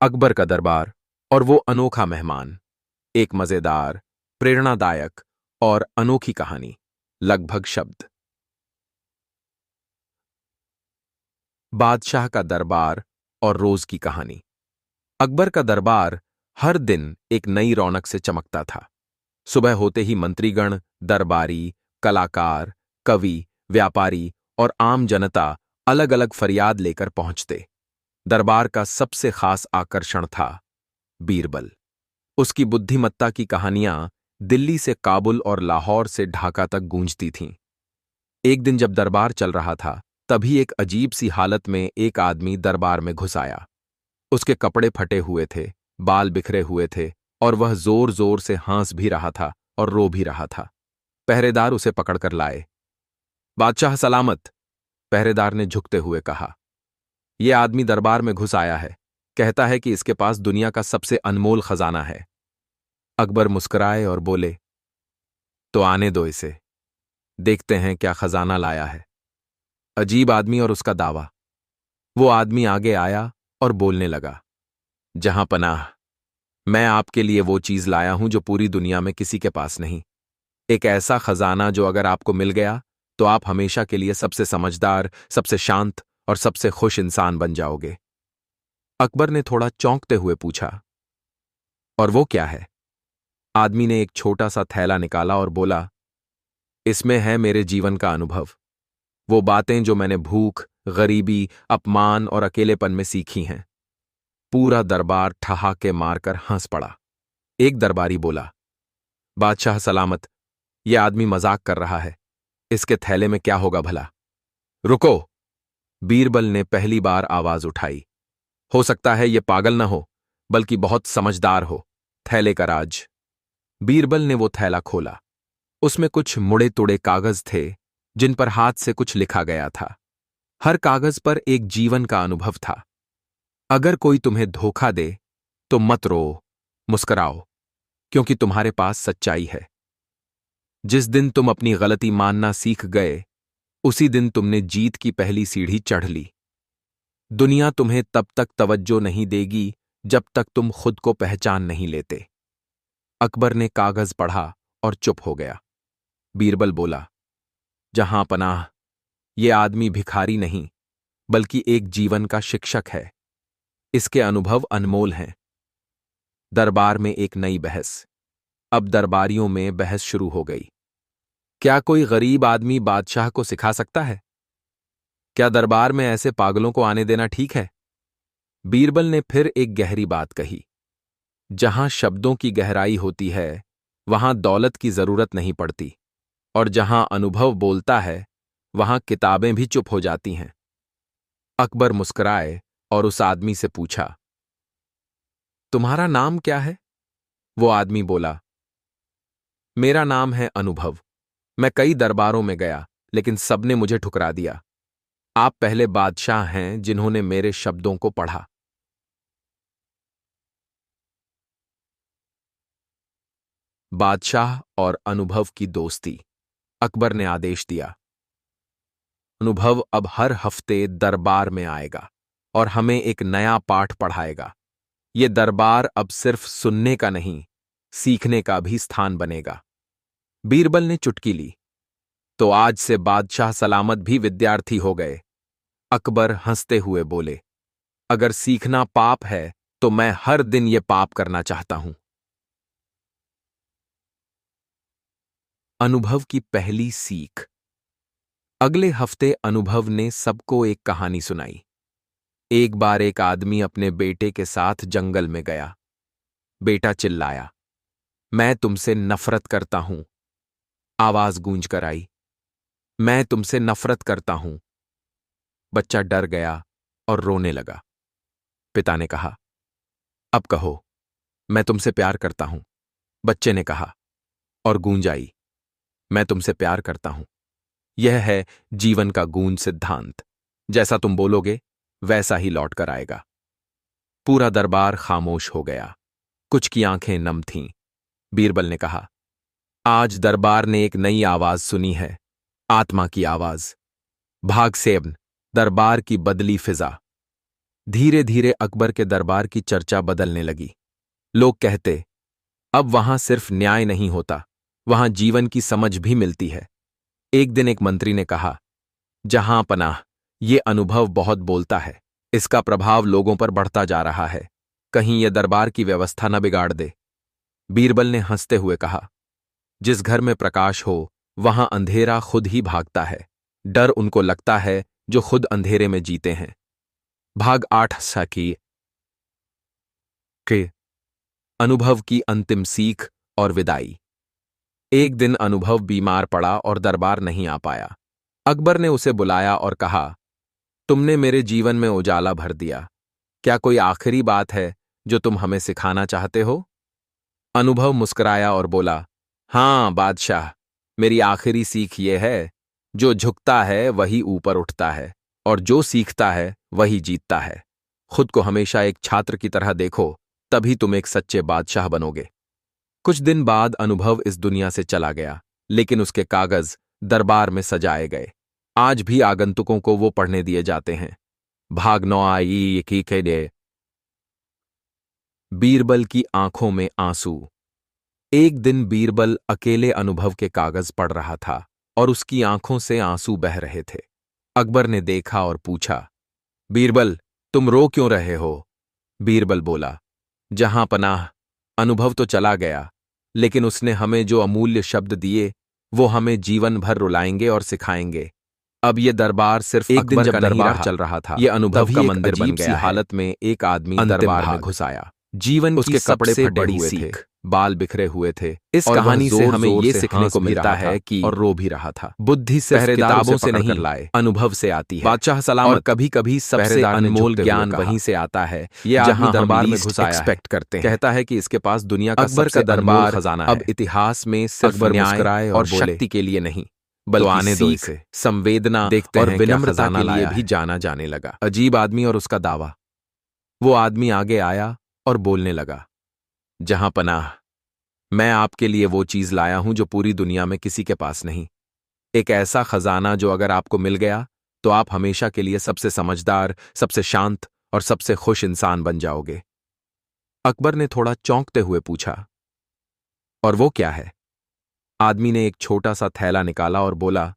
अकबर का दरबार और वो अनोखा मेहमान। एक मजेदार, प्रेरणादायक और अनोखी कहानी। लगभग शब्द। बादशाह का दरबार और रोज की कहानी। अकबर का दरबार हर दिन एक नई रौनक से चमकता था। सुबह होते ही मंत्रीगण, दरबारी, कलाकार, कवि, व्यापारी और आम जनता अलग अलग फरियाद लेकर पहुंचते। दरबार का सबसे खास आकर्षण था बीरबल। उसकी बुद्धिमत्ता की कहानियां दिल्ली से काबुल और लाहौर से ढाका तक गूंजती थीं। एक दिन जब दरबार चल रहा था, तभी एक अजीब सी हालत में एक आदमी दरबार में घुस आया। उसके कपड़े फटे हुए थे, बाल बिखरे हुए थे और वह जोर जोर से हंस भी रहा था और रो भी रहा था। पहरेदार उसे पकड़कर लाए। बादशाह सलामत, पहरेदार ने झुकते हुए कहा। यह आदमी दरबार में घुस आया है, कहता है कि इसके पास दुनिया का सबसे अनमोल खजाना है। अकबर मुस्कुराए और बोले, तो आने दो इसे, देखते हैं क्या खजाना लाया है। अजीब आदमी और उसका दावा। वो आदमी आगे आया और बोलने लगा, जहां पनाह, मैं आपके लिए वो चीज लाया हूं जो पूरी दुनिया में किसी के पास नहीं। एक ऐसा खजाना जो अगर आपको मिल गया तो आप हमेशा के लिए सबसे समझदार, सबसे शांत और सबसे खुश इंसान बन जाओगे। अकबर ने थोड़ा चौंकते हुए पूछा, और वो क्या है? आदमी ने एक छोटा सा थैला निकाला और बोला, इसमें है मेरे जीवन का अनुभव। वो बातें जो मैंने भूख, गरीबी, अपमान और अकेलेपन में सीखी हैं। पूरा दरबार ठहाके मारकर हंस पड़ा। एक दरबारी बोला, बादशाह सलामत, यह आदमी मजाक कर रहा है। इसके थैले में क्या होगा भला? रुको, बीरबल ने पहली बार आवाज उठाई। हो सकता है ये पागल न हो, बल्कि बहुत समझदार हो। थैले का राज। बीरबल ने वो थैला खोला। उसमें कुछ मुड़े तुड़े कागज थे, जिन पर हाथ से कुछ लिखा गया था। हर कागज पर एक जीवन का अनुभव था। अगर कोई तुम्हें धोखा दे तो मत रो, मुस्कुराओ, क्योंकि तुम्हारे पास सच्चाई है। जिस दिन तुम अपनी गलती मानना सीख गए, उसी दिन तुमने जीत की पहली सीढ़ी चढ़ ली। दुनिया तुम्हें तब तक तवज्जो नहीं देगी जब तक तुम खुद को पहचान नहीं लेते। अकबर ने कागज पढ़ा और चुप हो गया। बीरबल बोला, जहां पनाह, ये आदमी भिखारी नहीं, बल्कि एक जीवन का शिक्षक है। इसके अनुभव अनमोल हैं। दरबार में एक नई बहस। अब दरबारियों में बहस शुरू हो गई। क्या कोई गरीब आदमी बादशाह को सिखा सकता है? क्या दरबार में ऐसे पागलों को आने देना ठीक है? बीरबल ने फिर एक गहरी बात कही, जहां शब्दों की गहराई होती है, वहां दौलत की जरूरत नहीं पड़ती, और जहां अनुभव बोलता है, वहां किताबें भी चुप हो जाती हैं। अकबर मुस्कुराए और उस आदमी से पूछा, तुम्हारा नाम क्या है? वो आदमी बोला, मेरा नाम है अनुभव। मैं कई दरबारों में गया, लेकिन सबने मुझे ठुकरा दिया। आप पहले बादशाह हैं जिन्होंने मेरे शब्दों को पढ़ा। बादशाह और अनुभव की दोस्ती। अकबर ने आदेश दिया, अनुभव अब हर हफ्ते दरबार में आएगा और हमें एक नया पाठ पढ़ाएगा। ये दरबार अब सिर्फ सुनने का नहीं, सीखने का भी स्थान बनेगा। बीरबल ने चुटकी ली, तो आज से बादशाह सलामत भी विद्यार्थी हो गए। अकबर हंसते हुए बोले, अगर सीखना पाप है तो मैं हर दिन ये पाप करना चाहता हूं। अनुभव की पहली सीख। अगले हफ्ते अनुभव ने सबको एक कहानी सुनाई। एक बार एक आदमी अपने बेटे के साथ जंगल में गया। बेटा चिल्लाया, मैं तुमसे नफरत करता हूं। आवाज गूंज कर आई, मैं तुमसे नफरत करता हूं। बच्चा डर गया और रोने लगा। पिता ने कहा, अब कहो, मैं तुमसे प्यार करता हूं। बच्चे ने कहा, और गूंज आई, मैं तुमसे प्यार करता हूं। यह है जीवन का गूंज सिद्धांत। जैसा तुम बोलोगे, वैसा ही लौट कर आएगा। पूरा दरबार खामोश हो गया। कुछ की आंखें नम थीं। बीरबल ने कहा, आज दरबार ने एक नई आवाज सुनी है, आत्मा की आवाज। भाग सेवन, दरबार की बदली फिजा। धीरे धीरे अकबर के दरबार की चर्चा बदलने लगी। लोग कहते, अब वहां सिर्फ न्याय नहीं होता, वहां जीवन की समझ भी मिलती है। एक दिन एक मंत्री ने कहा, जहां पनाह, ये अनुभव बहुत बोलता है। इसका प्रभाव लोगों पर बढ़ता जा रहा है। कहीं यह दरबार की व्यवस्था न बिगाड़ दे। बीरबल ने हंसते हुए कहा, जिस घर में प्रकाश हो वहां अंधेरा खुद ही भागता है। डर उनको लगता है जो खुद अंधेरे में जीते हैं। भाग 8 साकी के अनुभव की अंतिम सीख और विदाई। एक दिन अनुभव बीमार पड़ा और दरबार नहीं आ पाया। अकबर ने उसे बुलाया और कहा, तुमने मेरे जीवन में उजाला भर दिया। क्या कोई आखिरी बात है जो तुम हमें सिखाना चाहते हो? अनुभव मुस्कुराया और बोला, हां बादशाह, मेरी आखिरी सीख यह है, जो झुकता है वही ऊपर उठता है और जो सीखता है वही जीतता है। खुद को हमेशा एक छात्र की तरह देखो, तभी तुम एक सच्चे बादशाह बनोगे। कुछ दिन बाद अनुभव इस दुनिया से चला गया, लेकिन उसके कागज दरबार में सजाए गए। आज भी आगंतुकों को वो पढ़ने दिए जाते हैं। भाग 9 आई की डे। बीरबल की आंखों में आंसू। एक दिन बीरबल अकेले अनुभव के कागज पढ़ रहा था और उसकी आंखों से आंसू बह रहे थे। अकबर ने देखा और पूछा, बीरबल, तुम रो क्यों रहे हो? बीरबल बोला, जहां पनाह, अनुभव तो चला गया, लेकिन उसने हमें जो अमूल्य शब्द दिए वो हमें जीवन भर रुलाएंगे और सिखाएंगे। अब ये दरबार सिर्फ एक दिन जब दरबार चल रहा था, ये अनुभव का मंदिर बन गया। हालत में एक आदमी दरबार में घुस आया। जीवन उसके कपड़े फटे हुए थे, बाल बिखरे हुए थे। इस कहानी से हमें ये सीखने को मिलता है कि और रो भी रहा था, बुद्धि सिर्फ किताबों से नहीं लाए, अनुभव से आती है। बादशाह सलामत। और कभी कभी सबसे अनमोल ज्ञान वहीं से आता है जहां दरबार में घुसाया एक्सपेक्ट करते हैं। कहता है कि इसके पास दुनिया का अकबर का दरबार खजाना अब इतिहास में सिर्फ न्याय और शक्ति के लिए नहीं, बल्कि सीख, संवेदना और विनम्रता के लिए भी जाना जाने लगा। अजीब आदमी और उसका दावा। वो आदमी आगे आया और बोलने लगा, जहां पनाह, मैं आपके लिए वो चीज लाया हूं जो पूरी दुनिया में किसी के पास नहीं। एक ऐसा खजाना जो अगर आपको मिल गया तो आप हमेशा के लिए सबसे समझदार, सबसे शांत और सबसे खुश इंसान बन जाओगे। अकबर ने थोड़ा चौंकते हुए पूछा, और वो क्या है? आदमी ने एक छोटा सा थैला निकाला और बोला,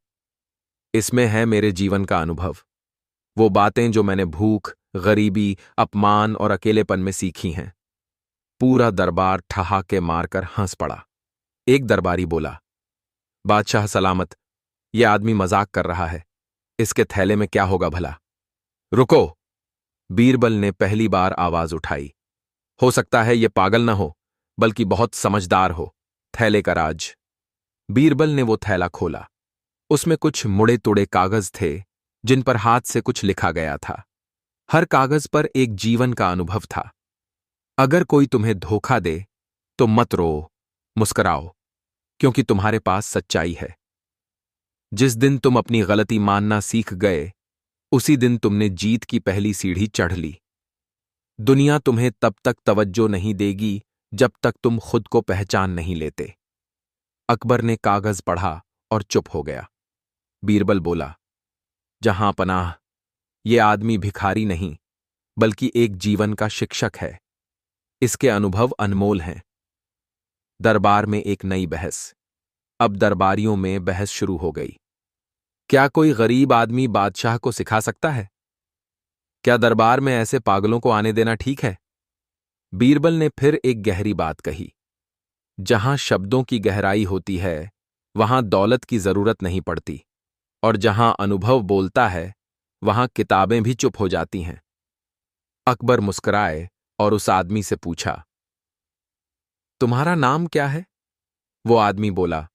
इसमें है मेरे जीवन का अनुभव, वो बातें जो मैंने भूख, गरीबी, अपमान और अकेलेपन में सीखी हैं। पूरा दरबार ठहाके मारकर हंस पड़ा। एक दरबारी बोला, बादशाह सलामत, यह आदमी मजाक कर रहा है, इसके थैले में क्या होगा भला? रुको, बीरबल ने पहली बार आवाज उठाई। हो सकता है यह पागल न हो, बल्कि बहुत समझदार हो। थैले का राज। बीरबल ने वो थैला खोला। उसमें कुछ मुड़े तुड़े कागज थे जिन पर हाथ से कुछ लिखा गया था। हर कागज पर एक जीवन का अनुभव था। अगर कोई तुम्हें धोखा दे तो मत रो, मुस्कुराओ, क्योंकि तुम्हारे पास सच्चाई है। जिस दिन तुम अपनी गलती मानना सीख गए, उसी दिन तुमने जीत की पहली सीढ़ी चढ़ ली। दुनिया तुम्हें तब तक तवज्जो नहीं देगी जब तक तुम खुद को पहचान नहीं लेते। अकबर ने कागज पढ़ा और चुप हो गया। बीरबल बोला, जहां पनाह, ये आदमी भिखारी नहीं, बल्कि एक जीवन का शिक्षक है। इसके अनुभव अनमोल हैं। दरबार में एक नई बहस। अब दरबारियों में बहस शुरू हो गई। क्या कोई गरीब आदमी बादशाह को सिखा सकता है? क्या दरबार में ऐसे पागलों को आने देना ठीक है? बीरबल ने फिर एक गहरी बात कही, जहां शब्दों की गहराई होती है, वहां दौलत की जरूरत नहीं पड़ती, और जहां अनुभव बोलता है, वहां किताबें भी चुप हो जाती हैं। अकबर मुस्कुराए और उस आदमी से पूछा, तुम्हारा नाम क्या है? वो आदमी बोला,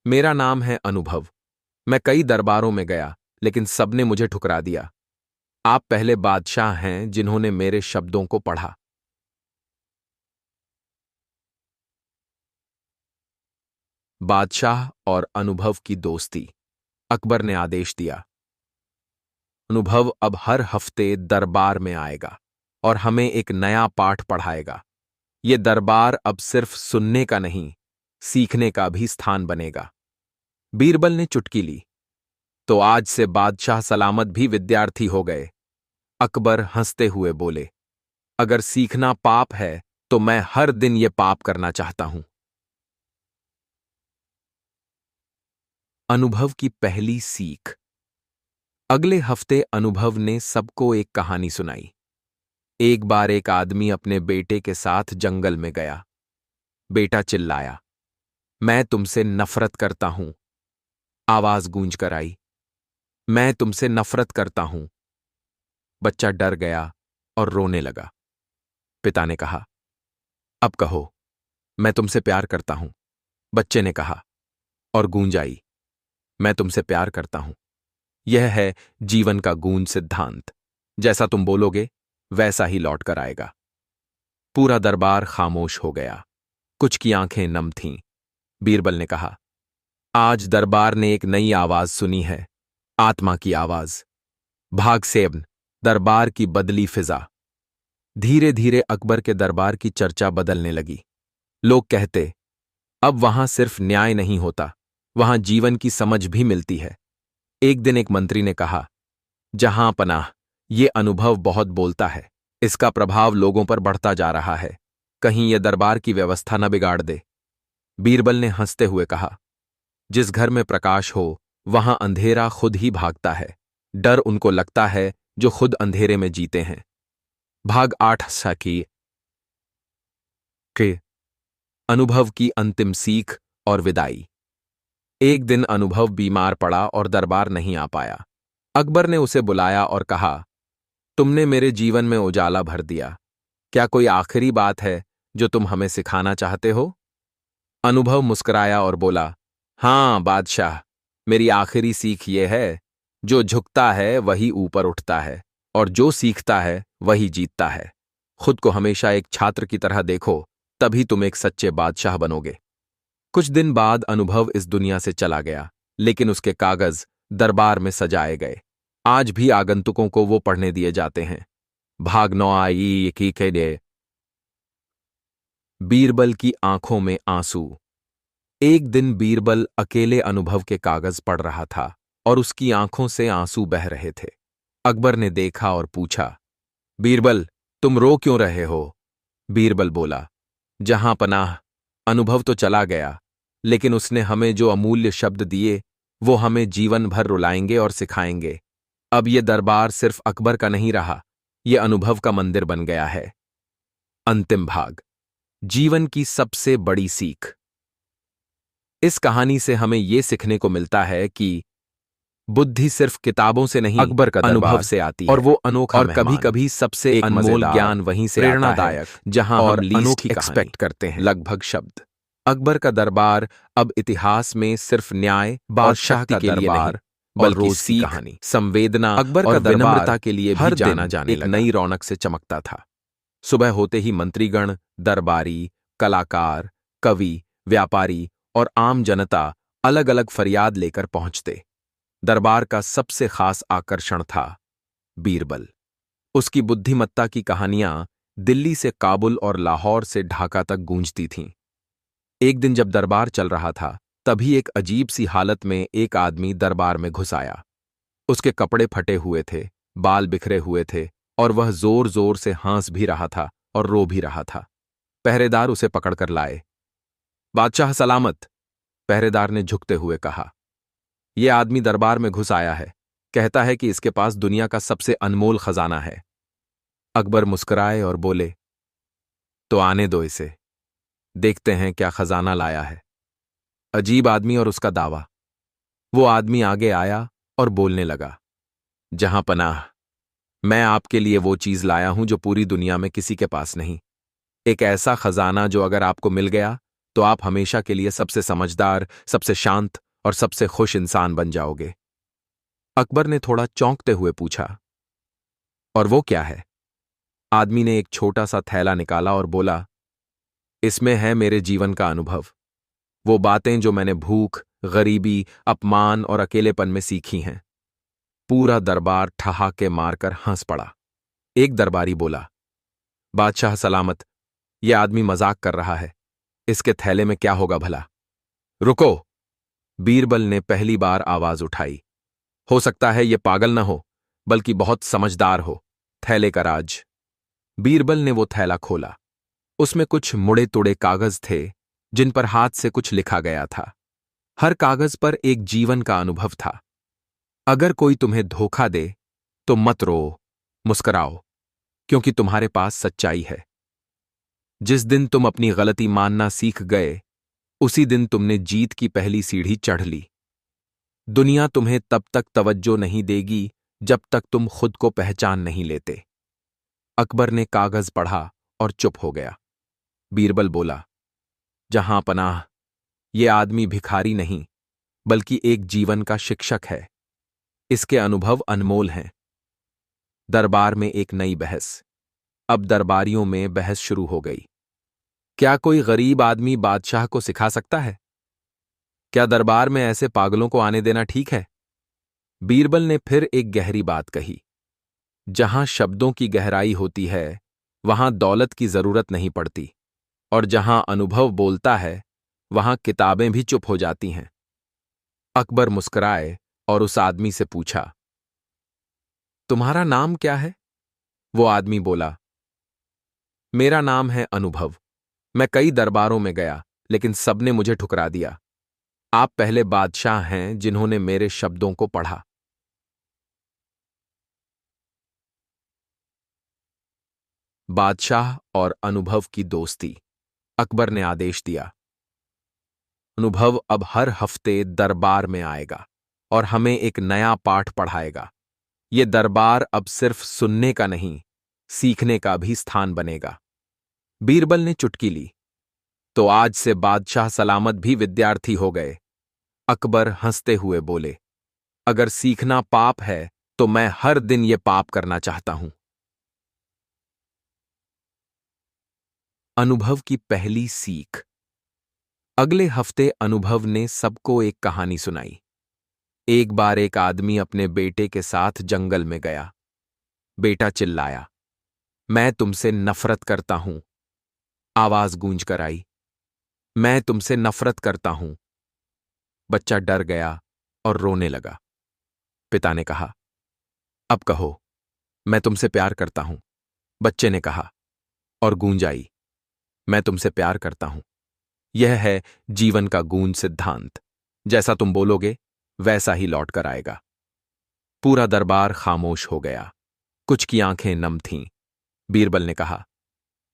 मेरा नाम है अनुभव। मैं कई दरबारों में गया, लेकिन सबने मुझे ठुकरा दिया। आप पहले बादशाह हैं जिन्होंने मेरे शब्दों को पढ़ा। बादशाह और अनुभव की दोस्ती। अकबर ने आदेश दिया, अनुभव अब हर हफ्ते दरबार में आएगा और हमें एक नया पाठ पढ़ाएगा। ये दरबार अब सिर्फ सुनने का नहीं, सीखने का भी स्थान बनेगा। बीरबल ने चुटकी ली, तो आज से बादशाह सलामत भी विद्यार्थी हो गए। अकबर हंसते हुए बोले, अगर सीखना पाप है तो मैं हर दिन ये पाप करना चाहता हूं। अनुभव की पहली सीख। अगले हफ्ते अनुभव ने सबको एक कहानी सुनाई। एक बार एक आदमी अपने बेटे के साथ जंगल में गया। बेटा चिल्लाया, मैं तुमसे नफरत करता हूं। आवाज गूंज कर आई, मैं तुमसे नफरत करता हूं। बच्चा डर गया और रोने लगा। पिता ने कहा, अब कहो, मैं तुमसे प्यार करता हूं। बच्चे ने कहा, और गूंज आई, मैं तुमसे प्यार करता हूं। यह है जीवन का गूंज सिद्धांत। जैसा तुम बोलोगे वैसा ही लौट कर आएगा। पूरा दरबार खामोश हो गया। कुछ की आंखें नम थीं। बीरबल ने कहा, आज दरबार ने एक नई आवाज सुनी है, आत्मा की आवाज। भाग सेब्न, दरबार की बदली फिजा। धीरे धीरे अकबर के दरबार की चर्चा बदलने लगी। लोग कहते, अब वहां सिर्फ न्याय नहीं होता, वहां जीवन की समझ भी मिलती है। एक दिन एक मंत्री ने कहा, जहां पनाह, ये अनुभव बहुत बोलता है। इसका प्रभाव लोगों पर बढ़ता जा रहा है। कहीं यह दरबार की व्यवस्था न बिगाड़ दे। बीरबल ने हंसते हुए कहा, जिस घर में प्रकाश हो वहां अंधेरा खुद ही भागता है। डर उनको लगता है जो खुद अंधेरे में जीते हैं। भाग 8 सखी के अनुभव की अंतिम सीख और विदाई। एक दिन अनुभव बीमार पड़ा और दरबार नहीं आ पाया। अकबर ने उसे बुलाया और कहा, तुमने मेरे जीवन में उजाला भर दिया। क्या कोई आखिरी बात है जो तुम हमें सिखाना चाहते हो? अनुभव मुस्कुराया और बोला, हां बादशाह, मेरी आखिरी सीख ये है, जो झुकता है वही ऊपर उठता है, और जो सीखता है वही जीतता है। खुद को हमेशा एक छात्र की तरह देखो, तभी तुम एक सच्चे बादशाह बनोगे। कुछ दिन बाद अनुभव इस दुनिया से चला गया, लेकिन उसके कागज दरबार में सजाए गए। आज भी आगंतुकों को वो पढ़ने दिए जाते हैं। भाग 9 आई की के लिए। बीरबल की आंखों में आंसू। एक दिन बीरबल अकेले अनुभव के कागज पढ़ रहा था और उसकी आंखों से आंसू बह रहे थे। अकबर ने देखा और पूछा, बीरबल, तुम रो क्यों रहे हो? बीरबल बोला, जहां पनाह, अनुभव तो चला गया, लेकिन उसने हमें जो अमूल्य शब्द दिए वो हमें जीवन भर रुलाएंगे और सिखाएंगे। अब ये दरबार सिर्फ अकबर का नहीं रहा, ये अनुभव का मंदिर बन गया है। अंतिम भाग, जीवन की सबसे बड़ी सीख। इस कहानी से हमें यह सीखने को मिलता है कि बुद्धि सिर्फ किताबों से नहीं, अकबर का अनुभव से आती है, और वो अनोखा और कभी कभी सबसे अनमोल ज्ञान वहीं से प्रेरणादायक, जहां और हम लीस्ट अनोखी एक्सपेक्ट करते हैं। लगभग शब्द। अकबर का दरबार अब इतिहास में सिर्फ न्याय और शक्ति के लिए नहीं, बल्कि रोज की सीख, कहानी। संवेदना अकबर का और दरबार विनम्रता के लिए भी हर जाना दिन जाने एक लगा। नई नई रौनक से चमकता था। सुबह होते ही मंत्रीगण, दरबारी, कलाकार, कवि, व्यापारी और आम जनता अलग अलग फरियाद लेकर पहुंचते। दरबार का सबसे खास आकर्षण था बीरबल। उसकी बुद्धिमत्ता की कहानियां दिल्ली से काबुल और लाहौर से ढाका तक गूंजती थीं। एक दिन जब दरबार चल रहा था, तभी एक अजीब सी हालत में एक आदमी दरबार में घुस आया। उसके कपड़े फटे हुए थे, बाल बिखरे हुए थे, और वह जोर जोर से हंस भी रहा था और रो भी रहा था। पहरेदार उसे पकड़कर लाए। बादशाह सलामत, पहरेदार ने झुकते हुए कहा। यह आदमी दरबार में घुस आया है, कहता है कि इसके पास दुनिया का सबसे अनमोल खजाना है। अकबर मुस्कुराए और बोले, तो आने दो इसे, देखते हैं क्या खजाना लाया है। अजीब आदमी और उसका दावा। वो आदमी आगे आया और बोलने लगा, जहां पनाह, मैं आपके लिए वो चीज लाया हूं जो पूरी दुनिया में किसी के पास नहीं। एक ऐसा खजाना जो अगर आपको मिल गया तो आप हमेशा के लिए सबसे समझदार, सबसे शांत और सबसे खुश इंसान बन जाओगे। अकबर ने थोड़ा चौंकते हुए पूछा, और वो क्या है? आदमी ने एक छोटा सा थैला निकाला और बोला, इसमें है मेरे जीवन का अनुभव, वो बातें जो मैंने भूख, गरीबी, अपमान और अकेलेपन में सीखी हैं। पूरा दरबार ठहाके मारकर हंस पड़ा। एक दरबारी बोला, बादशाह सलामत, यह आदमी मजाक कर रहा है, इसके थैले में क्या होगा भला? रुको, बीरबल ने पहली बार आवाज उठाई। हो सकता है यह पागल न हो, बल्कि बहुत समझदार हो। थैले का राज। बीरबल ने वो थैला खोला। उसमें कुछ मुड़े तुड़े कागज थे जिन पर हाथ से कुछ लिखा गया था। हर कागज पर एक जीवन का अनुभव था। अगर कोई तुम्हें धोखा दे तो मत रो, मुस्कुराओ, क्योंकि तुम्हारे पास सच्चाई है। जिस दिन तुम अपनी गलती मानना सीख गए, उसी दिन तुमने जीत की पहली सीढ़ी चढ़ ली। दुनिया तुम्हें तब तक तवज्जो नहीं देगी जब तक तुम खुद को पहचान नहीं लेते। अकबर ने कागज पढ़ा और चुप हो गया। बीरबल बोला, जहां पनाह, ये आदमी भिखारी नहीं बल्कि एक जीवन का शिक्षक है। इसके अनुभव अनमोल हैं। दरबार में एक नई बहस। अब दरबारियों में बहस शुरू हो गई। क्या कोई गरीब आदमी बादशाह को सिखा सकता है? क्या दरबार में ऐसे पागलों को आने देना ठीक है? बीरबल ने फिर एक गहरी बात कही, जहां शब्दों की गहराई होती है वहां दौलत की जरूरत नहीं पड़ती, और जहां अनुभव बोलता है वहां किताबें भी चुप हो जाती हैं। अकबर मुस्कुराए और उस आदमी से पूछा, तुम्हारा नाम क्या है? वो आदमी बोला, मेरा नाम है अनुभव। मैं कई दरबारों में गया लेकिन सबने मुझे ठुकरा दिया। आप पहले बादशाह हैं जिन्होंने मेरे शब्दों को पढ़ा। बादशाह और अनुभव की दोस्ती। अकबर ने आदेश दिया, अनुभव अब हर हफ्ते दरबार में आएगा और हमें एक नया पाठ पढ़ाएगा। ये दरबार अब सिर्फ सुनने का नहीं, सीखने का भी स्थान बनेगा। बीरबल ने चुटकी ली, तो आज से बादशाह सलामत भी विद्यार्थी हो गए। अकबर हंसते हुए बोले, अगर सीखना पाप है तो मैं हर दिन ये पाप करना चाहता हूं। अनुभव की पहली सीख। अगले हफ्ते अनुभव ने सबको एक कहानी सुनाई। एक बार एक आदमी अपने बेटे के साथ जंगल में गया। बेटा चिल्लाया, मैं तुमसे नफरत करता हूं। आवाज गूंज कर आई, मैं तुमसे नफरत करता हूं। बच्चा डर गया और रोने लगा। पिता ने कहा, अब कहो, मैं तुमसे प्यार करता हूं। बच्चे ने कहा, और गूंज आई, मैं तुमसे प्यार करता हूं। यह है जीवन का गूंज सिद्धांत। जैसा तुम बोलोगे वैसा ही लौट कर आएगा। पूरा दरबार खामोश हो गया। कुछ की आंखें नम थीं। बीरबल ने कहा,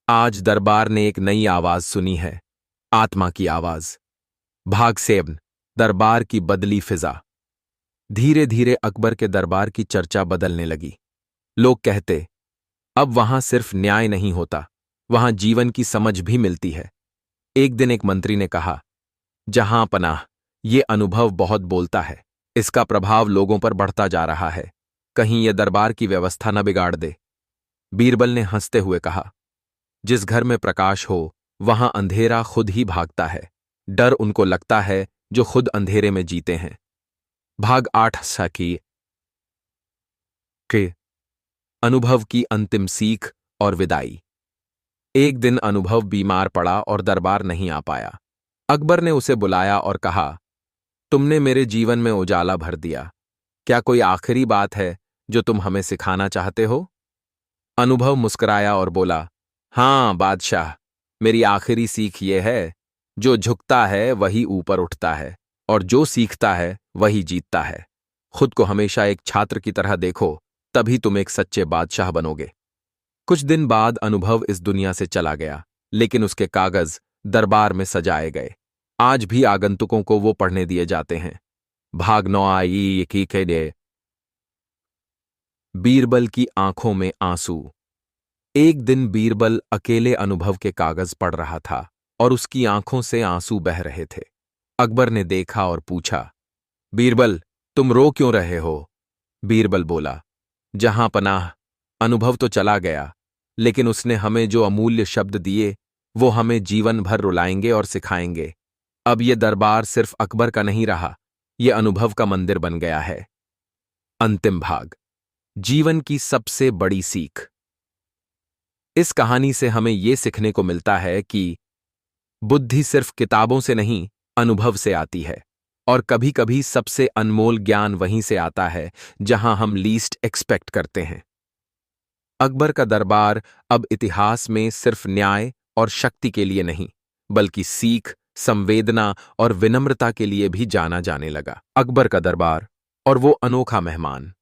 आज दरबार ने एक नई आवाज सुनी है, आत्मा की आवाज। भागसेन, दरबार की बदली फिजा। धीरे धीरे अकबर के दरबार की चर्चा बदलने लगी। लोग कहते, अब वहां सिर्फ न्याय नहीं होता, वहां जीवन की समझ भी मिलती है। एक दिन एक मंत्री ने कहा, जहां पनाह, ये अनुभव बहुत बोलता है। इसका प्रभाव लोगों पर बढ़ता जा रहा है। कहीं यह दरबार की व्यवस्था न बिगाड़ दे। बीरबल ने हंसते हुए कहा, जिस घर में प्रकाश हो वहां अंधेरा खुद ही भागता है। डर उनको लगता है जो खुद अंधेरे में जीते हैं। भाग 8 सकी के अनुभव की अंतिम सीख और विदाई। एक दिन अनुभव बीमार पड़ा और दरबार नहीं आ पाया। अकबर ने उसे बुलाया और कहा, तुमने मेरे जीवन में उजाला भर दिया। क्या कोई आखिरी बात है जो तुम हमें सिखाना चाहते हो? अनुभव मुस्कुराया और बोला, हां बादशाह, मेरी आखिरी सीख यह है, जो झुकता है वही ऊपर उठता है, और जो सीखता है वही जीतता है। खुद को हमेशा एक छात्र की तरह देखो, तभी तुम एक सच्चे बादशाह बनोगे। कुछ दिन बाद अनुभव इस दुनिया से चला गया, लेकिन उसके कागज दरबार में सजाए गए। आज भी आगंतुकों को वो पढ़ने दिए जाते हैं। भाग 9 आई की के लिए। बीरबल की आंखों में आंसू। एक दिन बीरबल अकेले अनुभव के कागज पढ़ रहा था और उसकी आंखों से आंसू बह रहे थे। अकबर ने देखा और पूछा, बीरबल, तुम रो क्यों रहे हो? बीरबल बोला, जहां पनाह, अनुभव तो चला गया, लेकिन उसने हमें जो अमूल्य शब्द दिए वो हमें जीवन भर रुलाएंगे और सिखाएंगे। अब ये दरबार सिर्फ अकबर का नहीं रहा, ये अनुभव का मंदिर बन गया है। अंतिम भाग, जीवन की सबसे बड़ी सीख। इस कहानी से हमें यह सीखने को मिलता है कि बुद्धि सिर्फ किताबों से नहीं, अनुभव से आती है, और कभी कभी सबसे अनमोल ज्ञान वहीं से आता है जहां हम लीस्ट एक्सपेक्ट करते हैं। अकबर का दरबार अब इतिहास में सिर्फ न्याय और शक्ति के लिए नहीं, बल्कि सीख, संवेदना और विनम्रता के लिए भी जाना जाने लगा। अकबर का दरबार और वो अनोखा मेहमान।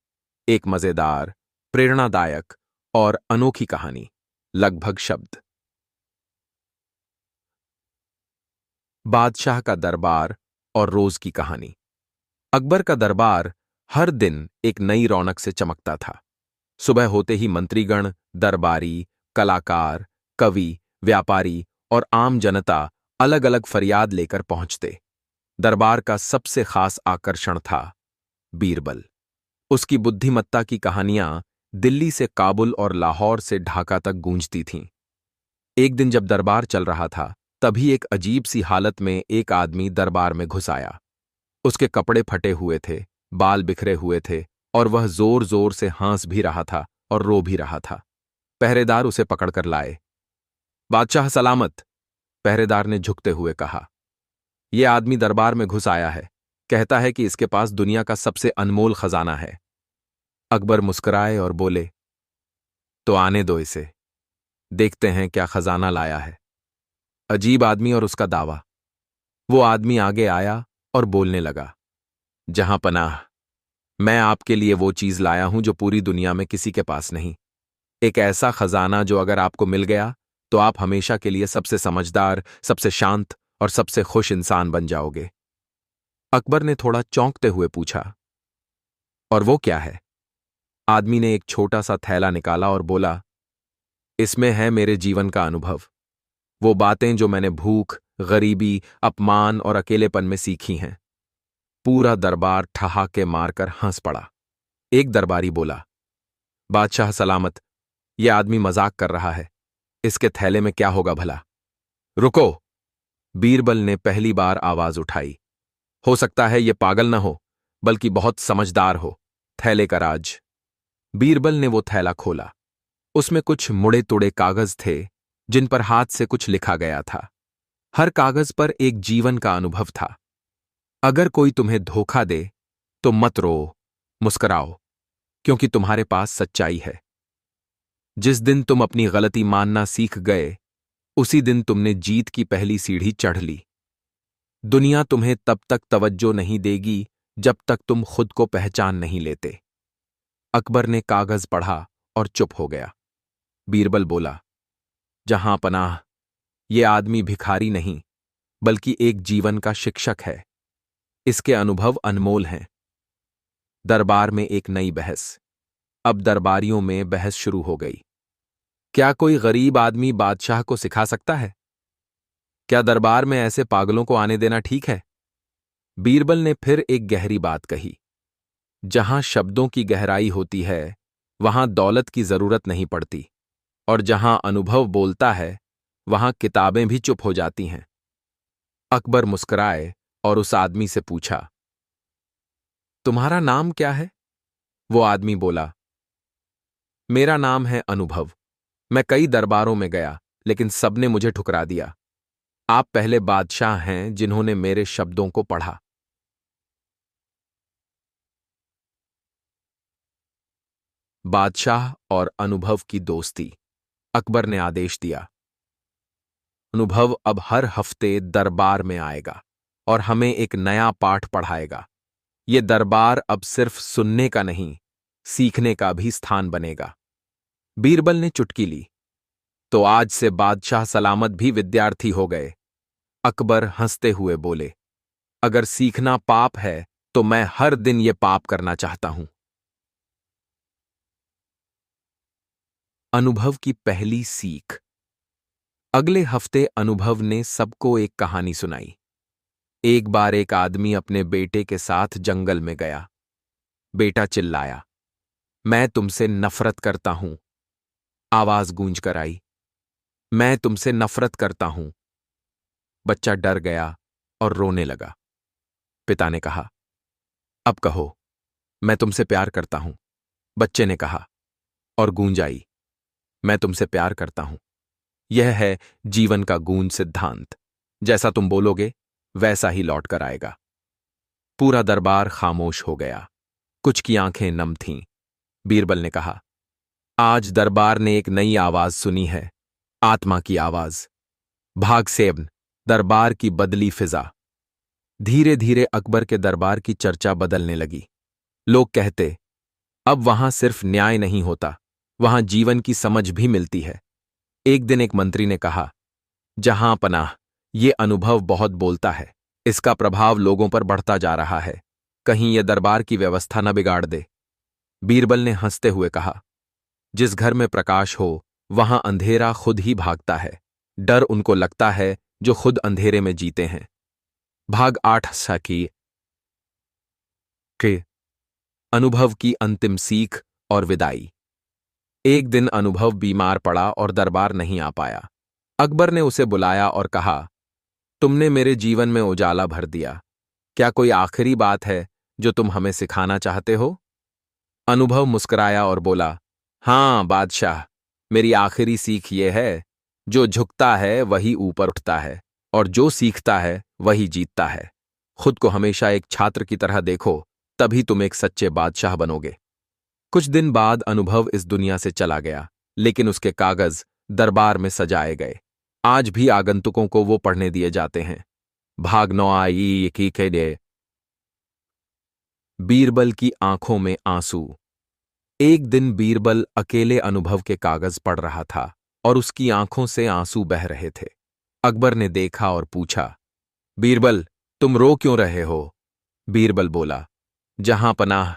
एक मजेदार, प्रेरणादायक और अनोखी कहानी। लगभग शब्द। बादशाह का दरबार और रोज की कहानी। अकबर का दरबार हर दिन एक नई रौनक से चमकता था। सुबह होते ही मंत्रीगण, दरबारी, कलाकार, कवि, व्यापारी और आम जनता अलग अलग फरियाद लेकर पहुंचते। दरबार का सबसे खास आकर्षण था बीरबल। उसकी बुद्धिमत्ता की कहानियां दिल्ली से काबुल और लाहौर से ढाका तक गूंजती थीं। एक दिन जब दरबार चल रहा था, तभी एक अजीब सी हालत में एक आदमी दरबार में घुस आया। उसके कपड़े फटे हुए थे, बाल बिखरे हुए थे और वह जोर जोर से हंस भी रहा था और रो भी रहा था। पहरेदार उसे पकड़कर लाए। बादशाह सलामत, पहरेदार ने झुकते हुए कहा। यह आदमी दरबार में घुस आया है, कहता है कि इसके पास दुनिया का सबसे अनमोल खजाना है। अकबर मुस्कुराए और बोले, तो आने दो इसे, देखते हैं क्या खजाना लाया है। अजीब आदमी और उसका दावा। वो आदमी आगे आया और बोलने लगा, जहां पनाह, मैं आपके लिए वो चीज लाया हूं जो पूरी दुनिया में किसी के पास नहीं। एक ऐसा खजाना जो अगर आपको मिल गया तो आप हमेशा के लिए सबसे समझदार, सबसे शांत और सबसे खुश इंसान बन जाओगे। अकबर ने थोड़ा चौंकते हुए पूछा, और वो क्या है? आदमी ने एक छोटा सा थैला निकाला और बोला, इसमें है मेरे जीवन का अनुभव, वो बातें जो मैंने भूख, गरीबी, अपमान और अकेलेपन में सीखी हैं। पूरा दरबार ठहाके मारकर हंस पड़ा। एक दरबारी बोला, बादशाह सलामत, यह आदमी मजाक कर रहा है, इसके थैले में क्या होगा भला? रुको, बीरबल ने पहली बार आवाज उठाई। हो सकता है यह पागल न हो, बल्कि बहुत समझदार हो। थैले का राज। बीरबल ने वो थैला खोला। उसमें कुछ मुड़े तुड़े कागज थे, जिन पर हाथ से कुछ लिखा गया था। हर कागज पर एक जीवन का अनुभव था। अगर कोई तुम्हें धोखा दे तो मत रो, मुस्कुराओ, क्योंकि तुम्हारे पास सच्चाई है। जिस दिन तुम अपनी गलती मानना सीख गए, उसी दिन तुमने जीत की पहली सीढ़ी चढ़ ली। दुनिया तुम्हें तब तक तवज्जो नहीं देगी जब तक तुम खुद को पहचान नहीं लेते। अकबर ने कागज पढ़ा और चुप हो गया। बीरबल बोला, जहां पनाह, ये आदमी भिखारी नहीं, बल्कि एक जीवन का शिक्षक है। इसके अनुभव अनमोल हैं। दरबार में एक नई बहस। अब दरबारियों में बहस शुरू हो गई। क्या कोई गरीब आदमी बादशाह को सिखा सकता है? क्या दरबार में ऐसे पागलों को आने देना ठीक है? बीरबल ने फिर एक गहरी बात कही, जहां शब्दों की गहराई होती है, वहां दौलत की जरूरत नहीं पड़ती, और जहां अनुभव बोलता है, वहां किताबें भी चुप हो जाती हैं। अकबर मुस्कुराए और उस आदमी से पूछा, तुम्हारा नाम क्या है? वो आदमी बोला, मेरा नाम है अनुभव। मैं कई दरबारों में गया, लेकिन सबने मुझे ठुकरा दिया। आप पहले बादशाह हैं जिन्होंने मेरे शब्दों को पढ़ा। बादशाह और अनुभव की दोस्ती। अकबर ने आदेश दिया, अनुभव अब हर हफ्ते दरबार में आएगा और हमें एक नया पाठ पढ़ाएगा। ये दरबार अब सिर्फ सुनने का नहीं, सीखने का भी स्थान बनेगा। बीरबल ने चुटकी ली, तो आज से बादशाह सलामत भी विद्यार्थी हो गए। अकबर हंसते हुए बोले, अगर सीखना पाप है तो मैं हर दिन ये पाप करना चाहता हूं। अनुभव की पहली सीख। अगले हफ्ते अनुभव ने सबको एक कहानी सुनाई। एक बार एक आदमी अपने बेटे के साथ जंगल में गया। बेटा चिल्लाया, मैं तुमसे नफरत करता हूं। आवाज गूंज कर आई, मैं तुमसे नफरत करता हूं। बच्चा डर गया और रोने लगा। पिता ने कहा, अब कहो, मैं तुमसे प्यार करता हूं। बच्चे ने कहा, और गूंज आई, मैं तुमसे प्यार करता हूं। यह है जीवन का गूंज सिद्धांत। जैसा तुम बोलोगे, वैसा ही लौट कर आएगा। पूरा दरबार खामोश हो गया। कुछ की आंखें नम थीं। बीरबल ने कहा, आज दरबार ने एक नई आवाज सुनी है, आत्मा की आवाज। भाग सेवन। दरबार की बदली फिजा। धीरे धीरे अकबर के दरबार की चर्चा बदलने लगी। लोग कहते, अब वहां सिर्फ न्याय नहीं होता, वहां जीवन की समझ भी मिलती है। एक दिन एक मंत्री ने कहा, जहां पनाह, ये अनुभव बहुत बोलता है। इसका प्रभाव लोगों पर बढ़ता जा रहा है। कहीं यह दरबार की व्यवस्था न बिगाड़ दे। बीरबल ने हंसते हुए कहा, जिस घर में प्रकाश हो वहां अंधेरा खुद ही भागता है। डर उनको लगता है जो खुद अंधेरे में जीते हैं। भाग 8 सखी के अनुभव की अंतिम सीख और विदाई। एक दिन अनुभव बीमार पड़ा और दरबार नहीं आ पाया। अकबर ने उसे बुलाया और कहा, तुमने मेरे जीवन में उजाला भर दिया। क्या कोई आखिरी बात है जो तुम हमें सिखाना चाहते हो? अनुभव मुस्कुराया और बोला, हां बादशाह, मेरी आखिरी सीख ये है, जो झुकता है वही ऊपर उठता है और जो सीखता है वही जीतता है। खुद को हमेशा एक छात्र की तरह देखो, तभी तुम एक सच्चे बादशाह बनोगे। कुछ दिन बाद अनुभव इस दुनिया से चला गया, लेकिन उसके कागज दरबार में सजाए गए। आज भी आगंतुकों को वो पढ़ने दिए जाते हैं। भाग 9 आई की के लिए। बीरबल की आंखों में आंसू। एक दिन बीरबल अकेले अनुभव के कागज पढ़ रहा था और उसकी आंखों से आंसू बह रहे थे। अकबर ने देखा और पूछा, बीरबल, तुम रो क्यों रहे हो? बीरबल बोला, जहां पनाह,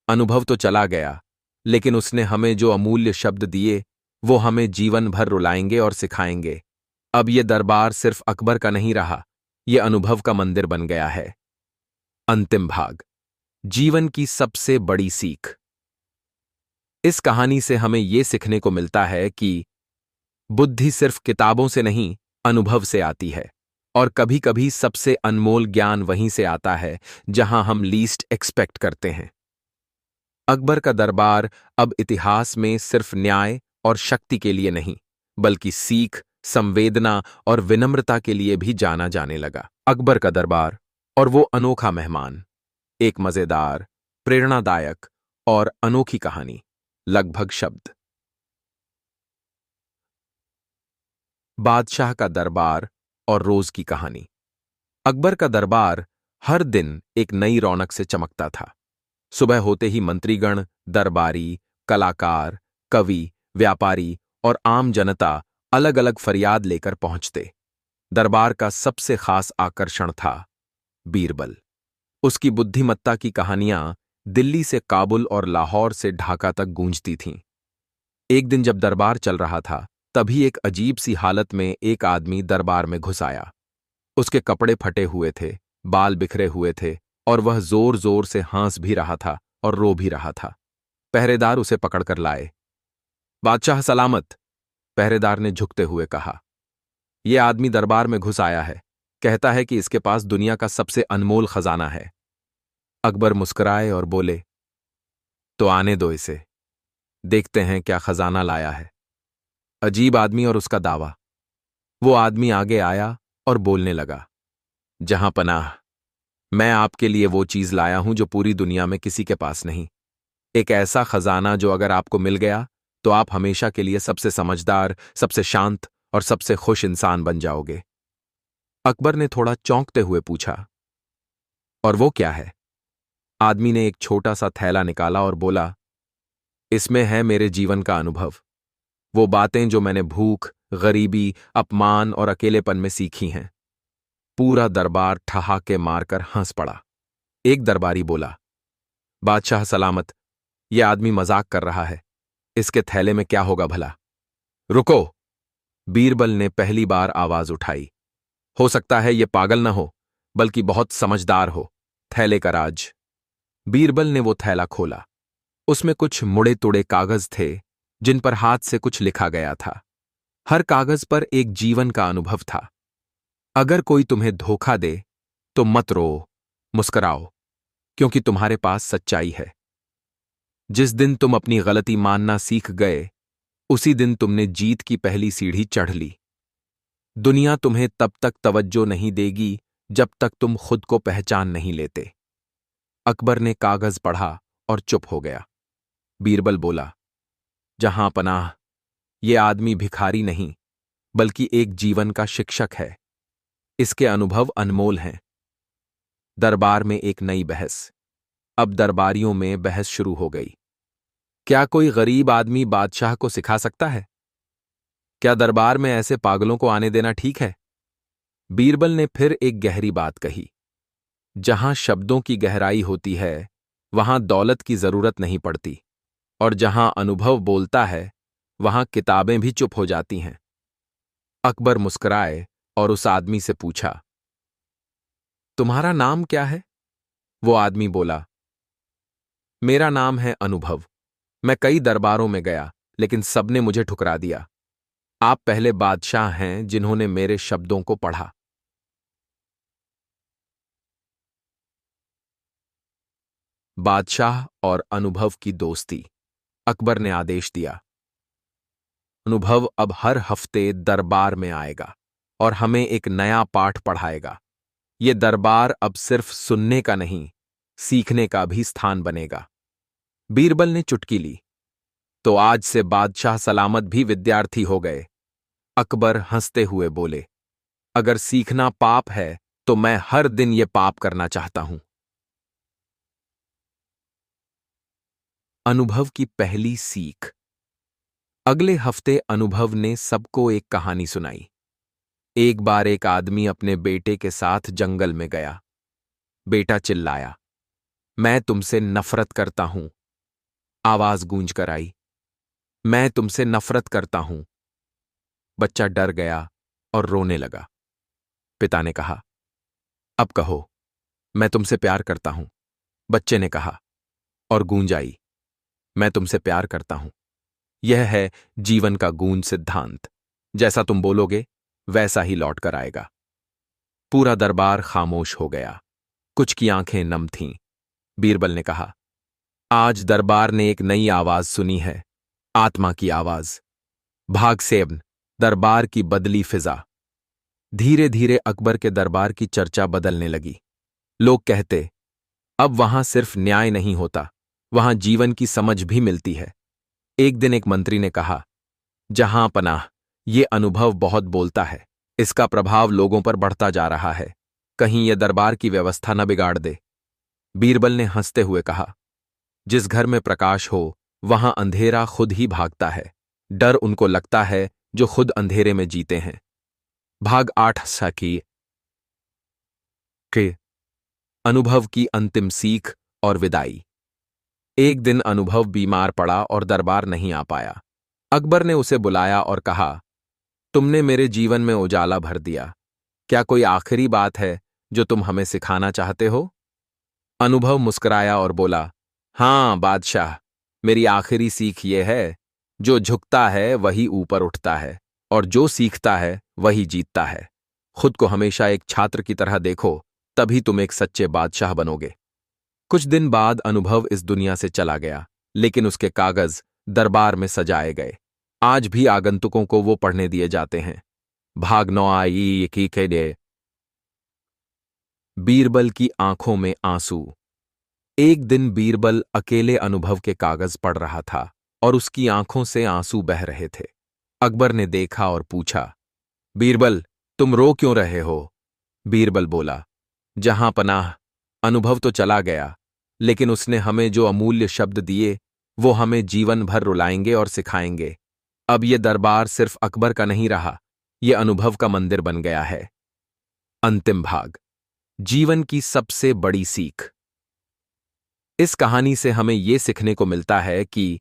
अनुभव तो चला गया, लेकिन उसने हमें जो अमूल्य शब्द दिए वो हमें जीवन भर रुलाएंगे और सिखाएंगे। अब ये दरबार सिर्फ अकबर का नहीं रहा, ये अनुभव का मंदिर बन गया है। अंतिम भाग, जीवन की सबसे बड़ी सीख। इस कहानी से हमें यह सीखने को मिलता है कि बुद्धि सिर्फ किताबों से नहीं, अनुभव से आती है। और कभी कभी सबसे अनमोल ज्ञान वहीं से आता है जहां हम लीस्ट एक्सपेक्ट करते हैं। अकबर का दरबार अब इतिहास में सिर्फ न्याय और शक्ति के लिए नहीं, बल्कि सीख, संवेदना और विनम्रता के लिए भी जाना जाने लगा। अकबर का दरबार और वो अनोखा मेहमान। एक मजेदार, प्रेरणादायक और अनोखी कहानी। लगभग शब्द। बादशाह का दरबार और रोज की कहानी। अकबर का दरबार हर दिन एक नई रौनक से चमकता था। सुबह होते ही मंत्रीगण, दरबारी, कलाकार, कवि, व्यापारी और आम जनता अलग अलग फरियाद लेकर पहुंचते। दरबार का सबसे खास आकर्षण था बीरबल। उसकी बुद्धिमत्ता की कहानियां दिल्ली से काबुल और लाहौर से ढाका तक गूंजती थीं। एक दिन जब दरबार चल रहा था, तभी एक अजीब सी हालत में एक आदमी दरबार में घुस आया। उसके कपड़े फटे हुए थे, बाल बिखरे हुए थे और वह जोर जोर से हंस भी रहा था और रो भी रहा था। पहरेदार उसे पकड़कर लाए। बादशाह सलामत, पहरेदार ने झुकते हुए कहा। यह आदमी दरबार में घुस आया है, कहता है कि इसके पास दुनिया का सबसे अनमोल खजाना है। अकबर मुस्कुराए और बोले, तो आने दो इसे, देखते हैं क्या खजाना लाया है। अजीब आदमी और उसका दावा। वो आदमी आगे आया और बोलने लगा, जहां पनाह, मैं आपके लिए वो चीज लाया हूं जो पूरी दुनिया में किसी के पास नहीं। एक ऐसा खजाना जो अगर आपको मिल गया तो आप हमेशा के लिए सबसे समझदार, सबसे शांत और सबसे खुश इंसान बन जाओगे। अकबर ने थोड़ा चौंकते हुए पूछा, और वो क्या है? आदमी ने एक छोटा सा थैला निकाला और बोला, इसमें है मेरे जीवन का अनुभव, वो बातें जो मैंने भूख, गरीबी, अपमान और अकेलेपन में सीखी हैं। पूरा दरबार ठहाके मारकर हंस पड़ा। एक दरबारी बोला, बादशाह सलामत, यह आदमी मजाक कर रहा है, इसके थैले में क्या होगा भला? रुको, बीरबल ने पहली बार आवाज उठाई। हो सकता है यह पागल न हो, बल्कि बहुत समझदार हो। थैले का राज। बीरबल ने वो थैला खोला। उसमें कुछ मुड़े तुड़े कागज थे जिन पर हाथ से कुछ लिखा गया था। हर कागज पर एक जीवन का अनुभव था। अगर कोई तुम्हें धोखा दे तो मत रो, मुस्कुराओ, क्योंकि तुम्हारे पास सच्चाई है। जिस दिन तुम अपनी गलती मानना सीख गए, उसी दिन तुमने जीत की पहली सीढ़ी चढ़ ली। दुनिया तुम्हें तब तक तवज्जो नहीं देगी जब तक तुम खुद को पहचान नहीं लेते। अकबर ने कागज पढ़ा और चुप हो गया। बीरबल बोला, जहां पनाह, ये आदमी भिखारी नहीं बल्कि एक जीवन का शिक्षक है। इसके अनुभव अनमोल हैं। दरबार में एक नई बहस। अब दरबारियों में बहस शुरू हो गई। क्या कोई गरीब आदमी बादशाह को सिखा सकता है? क्या दरबार में ऐसे पागलों को आने देना ठीक है? बीरबल ने फिर एक गहरी बात कही। जहां शब्दों की गहराई होती है वहां दौलत की जरूरत नहीं पड़ती, और जहां अनुभव बोलता है वहां किताबें भी चुप हो जाती हैं। अकबर मुस्कुराए और उस आदमी से पूछा, तुम्हारा नाम क्या है? वो आदमी बोला, मेरा नाम है अनुभव। मैं कई दरबारों में गया लेकिन सबने मुझे ठुकरा दिया। आप पहले बादशाह हैं जिन्होंने मेरे शब्दों को पढ़ा। बादशाह और अनुभव की दोस्ती। अकबर ने आदेश दिया, अनुभव अब हर हफ्ते दरबार में आएगा और हमें एक नया पाठ पढ़ाएगा। ये दरबार अब सिर्फ सुनने का नहीं, सीखने का भी स्थान बनेगा। बीरबल ने चुटकी ली, तो आज से बादशाह सलामत भी विद्यार्थी हो गए। अकबर हंसते हुए बोले, अगर सीखना पाप है तो मैं हर दिन ये पाप करना चाहता हूं। अनुभव की पहली सीख। अगले हफ्ते अनुभव ने सबको एक कहानी सुनाई। एक बार एक आदमी अपने बेटे के साथ जंगल में गया। बेटा चिल्लाया, मैं तुमसे नफरत करता हूं। आवाज गूंज कर आई, मैं तुमसे नफरत करता हूं। बच्चा डर गया और रोने लगा। पिता ने कहा, अब कहो, मैं तुमसे प्यार करता हूं। बच्चे ने कहा, और गूंज आई, मैं तुमसे प्यार करता हूं। यह है जीवन का गूंज सिद्धांत। जैसा तुम बोलोगे वैसा ही लौट कर आएगा। पूरा दरबार खामोश हो गया। कुछ की आंखें नम थीं। बीरबल ने कहा, आज दरबार ने एक नई आवाज सुनी है, आत्मा की आवाज। भाग सेब्न, दरबार की बदली फिजा। धीरे धीरे अकबर के दरबार की चर्चा बदलने लगी। लोग कहते, अब वहां सिर्फ न्याय नहीं होता, वहां जीवन की समझ भी मिलती है। एक दिन एक मंत्री ने कहा, जहां पनाह, ये अनुभव बहुत बोलता है। इसका प्रभाव लोगों पर बढ़ता जा रहा है। कहीं यह दरबार की व्यवस्था न बिगाड़ दे। बीरबल ने हंसते हुए कहा, जिस घर में प्रकाश हो वहां अंधेरा खुद ही भागता है। डर उनको लगता है जो खुद अंधेरे में जीते हैं। भाग 8 सखी के अनुभव की अंतिम सीख और विदाई। एक दिन अनुभव बीमार पड़ा और दरबार नहीं आ पाया। अकबर ने उसे बुलाया और कहा, तुमने मेरे जीवन में उजाला भर दिया। क्या कोई आखिरी बात है जो तुम हमें सिखाना चाहते हो? अनुभव मुस्कुराया और बोला, हां बादशाह, मेरी आखिरी सीख ये है, जो झुकता है वही ऊपर उठता है, और जो सीखता है वही जीतता है। खुद को हमेशा एक छात्र की तरह देखो, तभी तुम एक सच्चे बादशाह बनोगे। कुछ दिन बाद अनुभव इस दुनिया से चला गया, लेकिन उसके कागज दरबार में सजाए गए। आज भी आगंतुकों को वो पढ़ने दिए जाते हैं। भाग 9 आई की के लिए। बीरबल की आंखों में आंसू। एक दिन बीरबल अकेले अनुभव के कागज पढ़ रहा था और उसकी आंखों से आंसू बह रहे थे। अकबर ने देखा और पूछा, बीरबल, तुम रो क्यों रहे हो? बीरबल बोला, जहां पनाह, अनुभव तो चला गया, लेकिन उसने हमें जो अमूल्य शब्द दिए वो हमें जीवन भर रुलाएंगे और सिखाएंगे। अब ये दरबार सिर्फ अकबर का नहीं रहा, ये अनुभव का मंदिर बन गया है। अंतिम भाग, जीवन की सबसे बड़ी सीख। इस कहानी से हमें यह सीखने को मिलता है कि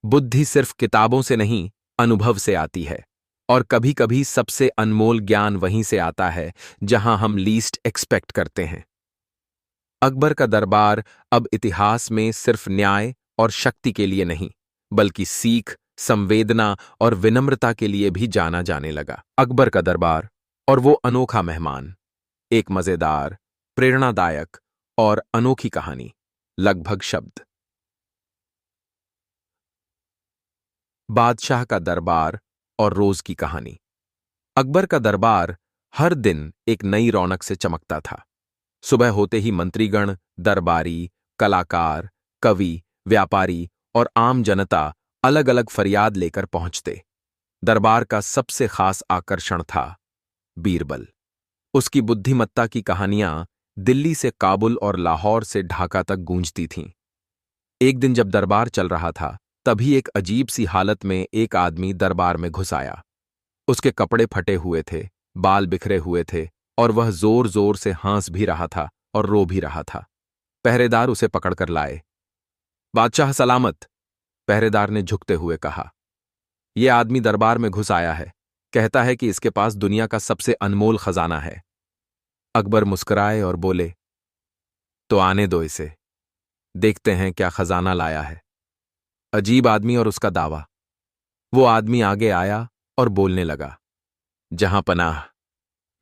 बुद्धि सिर्फ किताबों से नहीं, अनुभव से आती है, और कभी कभी सबसे अनमोल ज्ञान वहीं से आता है जहां हम लीस्ट एक्सपेक्ट करते हैं। अकबर का दरबार अब इतिहास में सिर्फ न्याय और शक्ति के लिए नहीं, बल्कि सीख, संवेदना और विनम्रता के लिए भी जाना जाने लगा। अकबर का दरबार और वो अनोखा मेहमान। एक मजेदार, प्रेरणादायक और अनोखी कहानी। लगभग शब्द। बादशाह का दरबार और रोज की कहानी। अकबर का दरबार हर दिन एक नई रौनक से चमकता था। सुबह होते ही मंत्रीगण, दरबारी, कलाकार, कवि, व्यापारी और आम जनता अलग अलग फरियाद लेकर पहुंचते। दरबार का सबसे खास आकर्षण था बीरबल। उसकी बुद्धिमत्ता की कहानियां दिल्ली से काबुल और लाहौर से ढाका तक गूंजती थीं। एक दिन जब दरबार चल रहा था, तभी एक अजीब सी हालत में एक आदमी दरबार में घुस आया। उसके कपड़े फटे हुए थे, बाल बिखरे हुए थे और वह जोर जोर से हंस भी रहा था और रो भी रहा था। पहरेदार उसे पकड़कर लाए। बादशाह सलामत, पहरेदार ने झुकते हुए कहा। यह आदमी दरबार में घुस आया है, कहता है कि इसके पास दुनिया का सबसे अनमोल खजाना है। अकबर मुस्कुराए और बोले, तो आने दो इसे, देखते हैं क्या खजाना लाया है। अजीब आदमी और उसका दावा। वो आदमी आगे आया और बोलने लगा, जहां पनाह,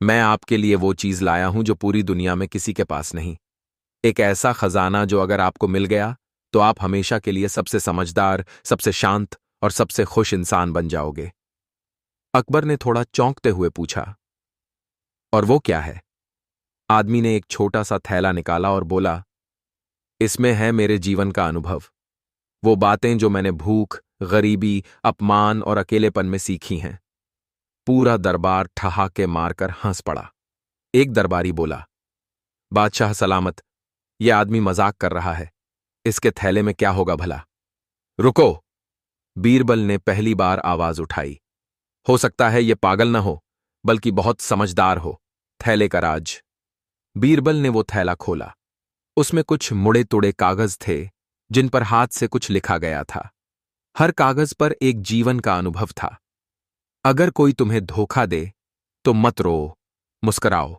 मैं आपके लिए वो चीज लाया हूं जो पूरी दुनिया में किसी के पास नहीं। एक ऐसा खजाना जो अगर आपको मिल गया तो आप हमेशा के लिए सबसे समझदार, सबसे शांत और सबसे खुश इंसान बन जाओगे। अकबर ने थोड़ा चौंकते हुए पूछा, और वो क्या है? आदमी ने एक छोटा सा थैला निकाला और बोला, इसमें है मेरे जीवन का अनुभव, वो बातें जो मैंने भूख, गरीबी, अपमान और अकेलेपन में सीखी हैं। पूरा दरबार ठहाके मारकर हंस पड़ा। एक दरबारी बोला, बादशाह सलामत, यह आदमी मजाक कर रहा है, इसके थैले में क्या होगा भला? रुको, बीरबल ने पहली बार आवाज उठाई। हो सकता है यह पागल न हो, बल्कि बहुत समझदार हो। थैले का राज। बीरबल ने वो थैला खोला। उसमें कुछ मुड़े तुड़े कागज थे, जिन पर हाथ से कुछ लिखा गया था। हर कागज पर एक जीवन का अनुभव था। अगर कोई तुम्हें धोखा दे तो मत रो, मुस्कुराओ,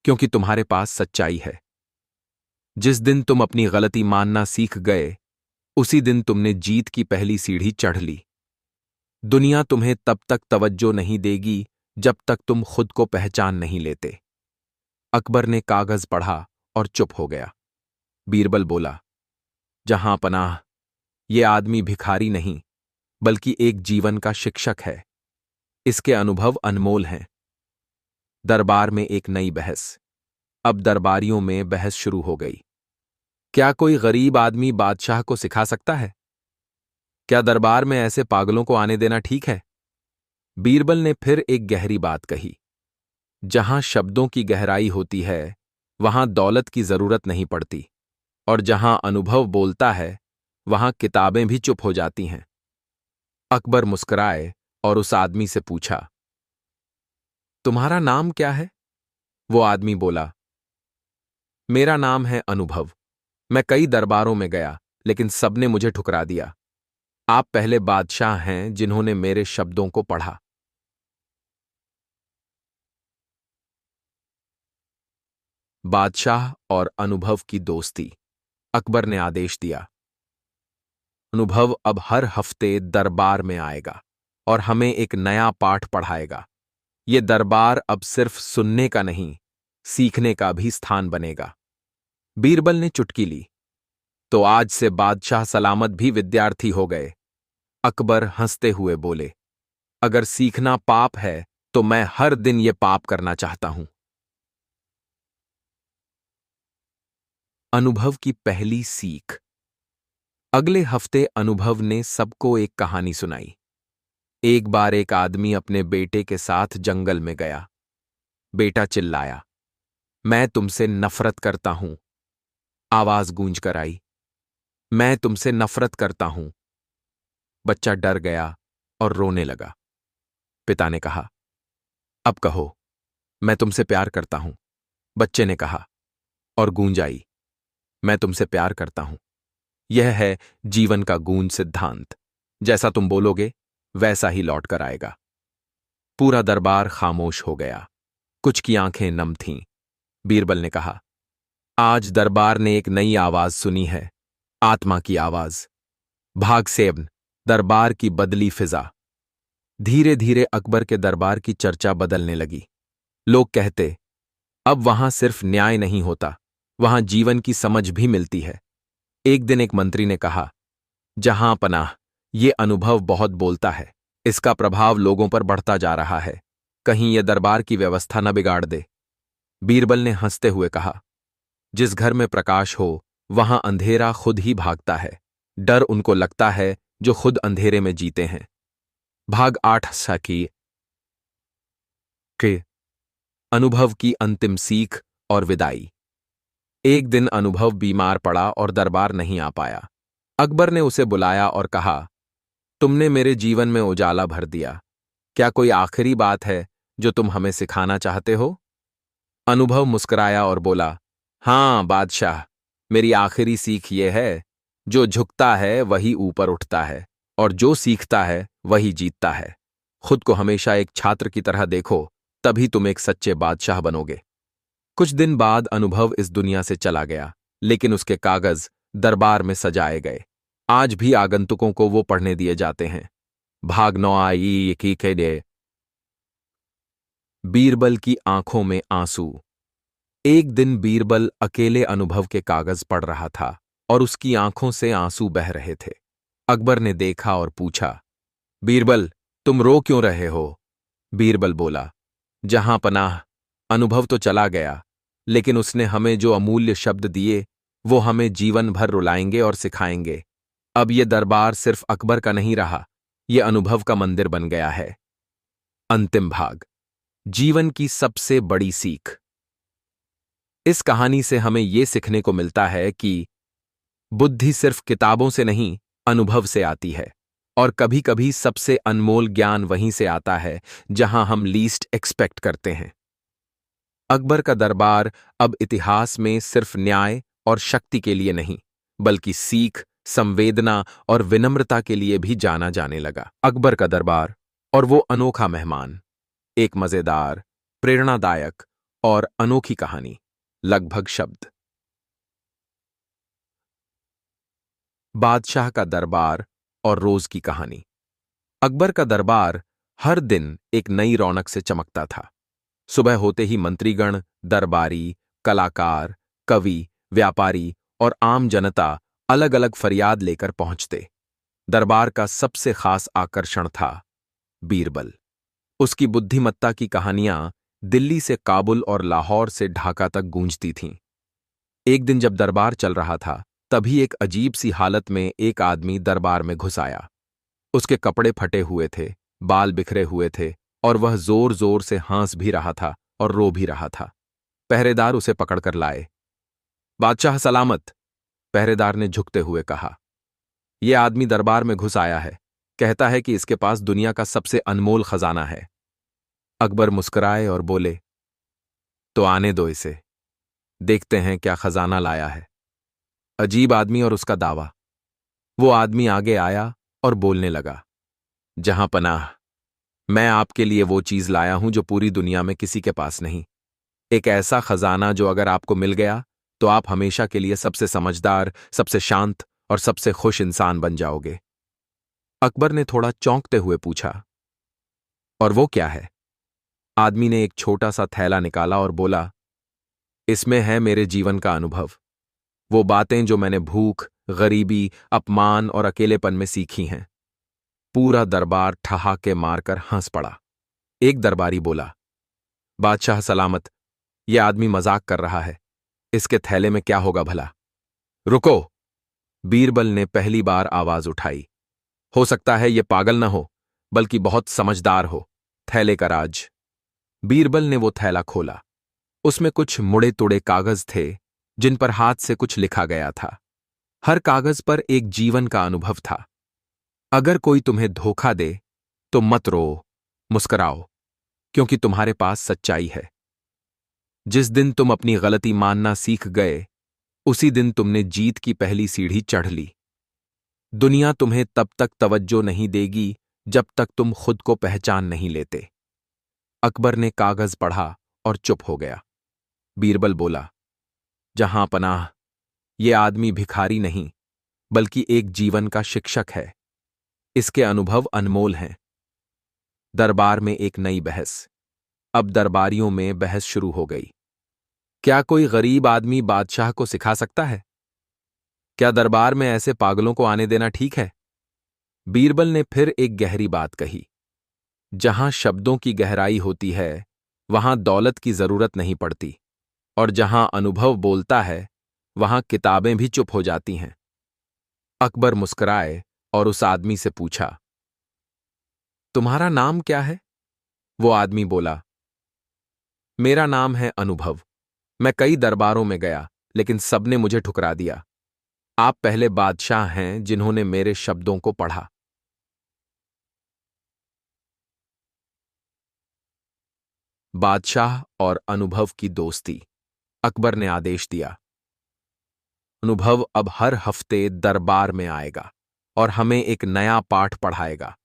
क्योंकि तुम्हारे पास सच्चाई है। जिस दिन तुम अपनी गलती मानना सीख गए, उसी दिन तुमने जीत की पहली सीढ़ी चढ़ ली। दुनिया तुम्हें तब तक तवज्जो नहीं देगी जब तक तुम खुद को पहचान नहीं लेते। अकबर ने कागज पढ़ा और चुप हो गया। बीरबल बोला, जहां पनाह, ये आदमी भिखारी नहीं, बल्कि एक जीवन का शिक्षक है। इसके अनुभव अनमोल हैं। दरबार में एक नई बहस। अब दरबारियों में बहस शुरू हो गई। क्या कोई गरीब आदमी बादशाह को सिखा सकता है? क्या दरबार में ऐसे पागलों को आने देना ठीक है? बीरबल ने फिर एक गहरी बात कही, जहां शब्दों की गहराई होती है, वहां दौलत की जरूरत नहीं पड़ती, और जहां अनुभव बोलता है, वहां किताबें भी चुप हो जाती हैं। अकबर मुस्कुराए और उस आदमी से पूछा, तुम्हारा नाम क्या है? वो आदमी बोला, मेरा नाम है अनुभव। मैं कई दरबारों में गया, लेकिन सबने मुझे ठुकरा दिया। आप पहले बादशाह हैं जिन्होंने मेरे शब्दों को पढ़ा। बादशाह और अनुभव की दोस्ती। अकबर ने आदेश दिया, अनुभव अब हर हफ्ते दरबार में आएगा और हमें एक नया पाठ पढ़ाएगा। ये दरबार अब सिर्फ सुनने का नहीं, सीखने का भी स्थान बनेगा। बीरबल ने चुटकी ली, तो आज से बादशाह सलामत भी विद्यार्थी हो गए। अकबर हंसते हुए बोले, अगर सीखना पाप है तो मैं हर दिन ये पाप करना चाहता हूं। अनुभव की पहली सीख। अगले हफ्ते अनुभव ने सबको एक कहानी सुनाई। एक बार एक आदमी अपने बेटे के साथ जंगल में गया। बेटा चिल्लाया, मैं तुमसे नफरत करता हूं। आवाज गूंज कर आई, मैं तुमसे नफरत करता हूं। बच्चा डर गया और रोने लगा। पिता ने कहा, अब कहो, मैं तुमसे प्यार करता हूं। बच्चे ने कहा, और गूंज आई, मैं तुमसे प्यार करता हूं। यह है जीवन का गूंज सिद्धांत। जैसा तुम बोलोगे, वैसा ही लौट कर आएगा। पूरा दरबार खामोश हो गया। कुछ की आंखें नम थीं। बीरबल ने कहा, आज दरबार ने एक नई आवाज सुनी है, आत्मा की आवाज। भाग सेवन, दरबार की बदली फिजा। धीरे धीरे अकबर के दरबार की चर्चा बदलने लगी। लोग कहते, अब वहां सिर्फ न्याय नहीं होता, वहां जीवन की समझ भी मिलती है। एक दिन एक मंत्री ने कहा, जहां पनाह, ये अनुभव बहुत बोलता है, इसका प्रभाव लोगों पर बढ़ता जा रहा है, कहीं यह दरबार की व्यवस्था न बिगाड़ दे। बीरबल ने हंसते हुए कहा, जिस घर में प्रकाश हो, वहां अंधेरा खुद ही भागता है। डर उनको लगता है जो खुद अंधेरे में जीते हैं। भाग 8 साकी के अनुभव की अंतिम सीख और विदाई। एक दिन अनुभव बीमार पड़ा और दरबार नहीं आ पाया। अकबर ने उसे बुलाया और कहा, तुमने मेरे जीवन में उजाला भर दिया। क्या कोई आखिरी बात है जो तुम हमें सिखाना चाहते हो? अनुभव मुस्कुराया और बोला, हां बादशाह, मेरी आखिरी सीख ये है, जो झुकता है वही ऊपर उठता है और जो सीखता है वही जीतता है। खुद को हमेशा एक छात्र की तरह देखो, तभी तुम एक सच्चे बादशाह बनोगे। कुछ दिन बाद अनुभव इस दुनिया से चला गया, लेकिन उसके कागज दरबार में सजाए गए। आज भी आगंतुकों को वो पढ़ने दिए जाते हैं। भाग 9 आई की के डे। बीरबल की आंखों में आंसू। एक दिन बीरबल अकेले अनुभव के कागज पढ़ रहा था और उसकी आंखों से आंसू बह रहे थे। अकबर ने देखा और पूछा, बीरबल, तुम रो क्यों रहे हो? बीरबल बोला, जहां पनाह, अनुभव तो चला गया, लेकिन उसने हमें जो अमूल्य शब्द दिए वो हमें जीवन भर रुलाएंगे और सिखाएंगे। अब ये दरबार सिर्फ अकबर का नहीं रहा, ये अनुभव का मंदिर बन गया है। अंतिम भाग, जीवन की सबसे बड़ी सीख। इस कहानी से हमें यह सीखने को मिलता है कि बुद्धि सिर्फ किताबों से नहीं, अनुभव से आती है, और कभी कभी सबसे अनमोल ज्ञान वहीं से आता है जहां हम लीस्ट एक्सपेक्ट करते हैं। अकबर का दरबार अब इतिहास में सिर्फ न्याय और शक्ति के लिए नहीं, बल्कि सीख, संवेदना और विनम्रता के लिए भी जाना जाने लगा। अकबर का दरबार और वो अनोखा मेहमान। एक मजेदार, प्रेरणादायक और अनोखी कहानी। लगभग शब्द। बादशाह का दरबार और रोज की कहानी। अकबर का दरबार हर दिन एक नई रौनक से चमकता था। सुबह होते ही मंत्रीगण, दरबारी, कलाकार, कवि, व्यापारी और आम जनता अलग अलग फरियाद लेकर पहुंचते। दरबार का सबसे खास आकर्षण था बीरबल। उसकी बुद्धिमत्ता की कहानियां दिल्ली से काबुल और लाहौर से ढाका तक गूंजती थीं। एक दिन जब दरबार चल रहा था, तभी एक अजीब सी हालत में एक आदमी दरबार में घुस आया। उसके कपड़े फटे हुए थे, बाल बिखरे हुए थे और वह जोर जोर से हंस भी रहा था और रो भी रहा था। पहरेदार उसे पकड़कर लाए। बादशाह सलामत, पहरेदार ने झुकते हुए कहा। यह आदमी दरबार में घुस आया है, कहता है कि इसके पास दुनिया का सबसे अनमोल खजाना है। अकबर मुस्कुराए और बोले, तो आने दो इसे, देखते हैं क्या खजाना लाया है। अजीब आदमी और उसका दावा। वो आदमी आगे आया और बोलने लगा, जहां पनाह, मैं आपके लिए वो चीज लाया हूं जो पूरी दुनिया में किसी के पास नहीं। एक ऐसा खजाना जो अगर आपको मिल गया तो आप हमेशा के लिए सबसे समझदार, सबसे शांत और सबसे खुश इंसान बन जाओगे। अकबर ने थोड़ा चौंकते हुए पूछा, और वो क्या है? आदमी ने एक छोटा सा थैला निकाला और बोला, इसमें है मेरे जीवन का अनुभव, वो बातें जो मैंने भूख, गरीबी, अपमान और अकेलेपन में सीखी हैं। पूरा दरबार ठहाके मारकर हंस पड़ा। एक दरबारी बोला, बादशाह सलामत, यह आदमी मजाक कर रहा है, इसके थैले में क्या होगा भला? रुको, बीरबल ने पहली बार आवाज उठाई। हो सकता है यह पागल न हो, बल्कि बहुत समझदार हो। थैले का राज। बीरबल ने वो थैला खोला। उसमें कुछ मुड़े तुड़े कागज थे जिन पर हाथ से कुछ लिखा गया था। हर कागज पर एक जीवन का अनुभव था। अगर कोई तुम्हें धोखा दे तो मत रो, मुस्कुराओ, क्योंकि तुम्हारे पास सच्चाई है। जिस दिन तुम अपनी गलती मानना सीख गए, उसी दिन तुमने जीत की पहली सीढ़ी चढ़ ली। दुनिया तुम्हें तब तक तवज्जो नहीं देगी जब तक तुम खुद को पहचान नहीं लेते। अकबर ने कागज पढ़ा और चुप हो गया। बीरबल बोला, जहां पनाह, ये आदमी भिखारी नहीं, बल्कि एक जीवन का शिक्षक है। इसके अनुभव अनमोल हैं। दरबार में एक नई बहस। अब दरबारियों में बहस शुरू हो गई। क्या कोई गरीब आदमी बादशाह को सिखा सकता है? क्या दरबार में ऐसे पागलों को आने देना ठीक है? बीरबल ने फिर एक गहरी बात कही, जहां शब्दों की गहराई होती है, वहां दौलत की जरूरत नहीं पड़ती, और जहां अनुभव बोलता है, वहां किताबें भी चुप हो जाती हैं। अकबर मुस्कुराए और उस आदमी से पूछा, तुम्हारा नाम क्या है? वो आदमी बोला, मेरा नाम है अनुभव। मैं कई दरबारों में गया, लेकिन सबने मुझे ठुकरा दिया। आप पहले बादशाह हैं जिन्होंने मेरे शब्दों को पढ़ा। बादशाह और अनुभव की दोस्ती। अकबर ने आदेश दिया, अनुभव अब हर हफ्ते दरबार में आएगा और हमें एक नया पाठ पढ़ाएगा।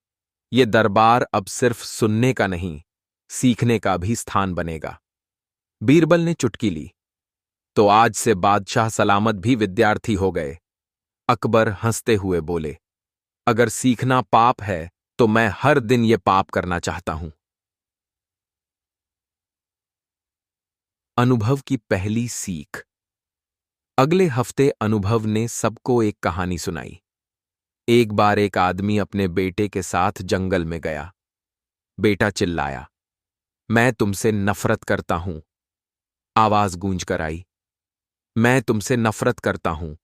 ये दरबार अब सिर्फ सुनने का नहीं, सीखने का भी स्थान बनेगा। बीरबल ने चुटकी ली, तो आज से बादशाह सलामत भी विद्यार्थी हो गए। अकबर हंसते हुए बोले, अगर सीखना पाप है तो मैं हर दिन ये पाप करना चाहता हूं। अनुभव की पहली सीख। अगले हफ्ते अनुभव ने सबको एक कहानी सुनाई। एक बार एक आदमी अपने बेटे के साथ जंगल में गया। बेटा चिल्लाया, मैं तुमसे नफरत करता हूं। आवाज गूंज कर आई, मैं तुमसे नफरत करता हूं।